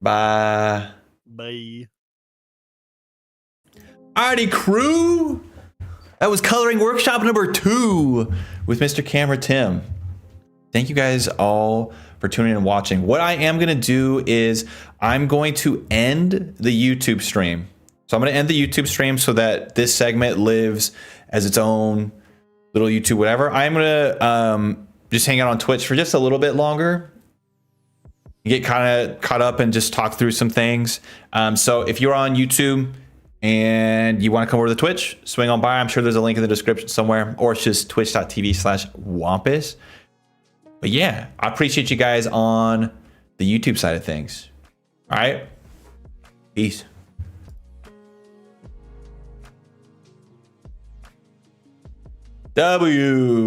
Bye. Bye. Alrighty, crew. That was coloring workshop number 2 with Mr. Camera Tim. Thank you guys all for tuning in and watching. What I am going to do is I'm going to end the YouTube stream. So I'm going to end the YouTube stream so that this segment lives as its own little YouTube whatever. I'm going to just hang out on Twitch for just a little bit longer. Get kind of caught up and just talk through some things. So if you're on YouTube and you want to come over to the Twitch, swing on by. I'm sure there's a link in the description somewhere, or it's just twitch.tv/Wampus. But yeah, I appreciate you guys on the YouTube side of things. All right. Peace. W.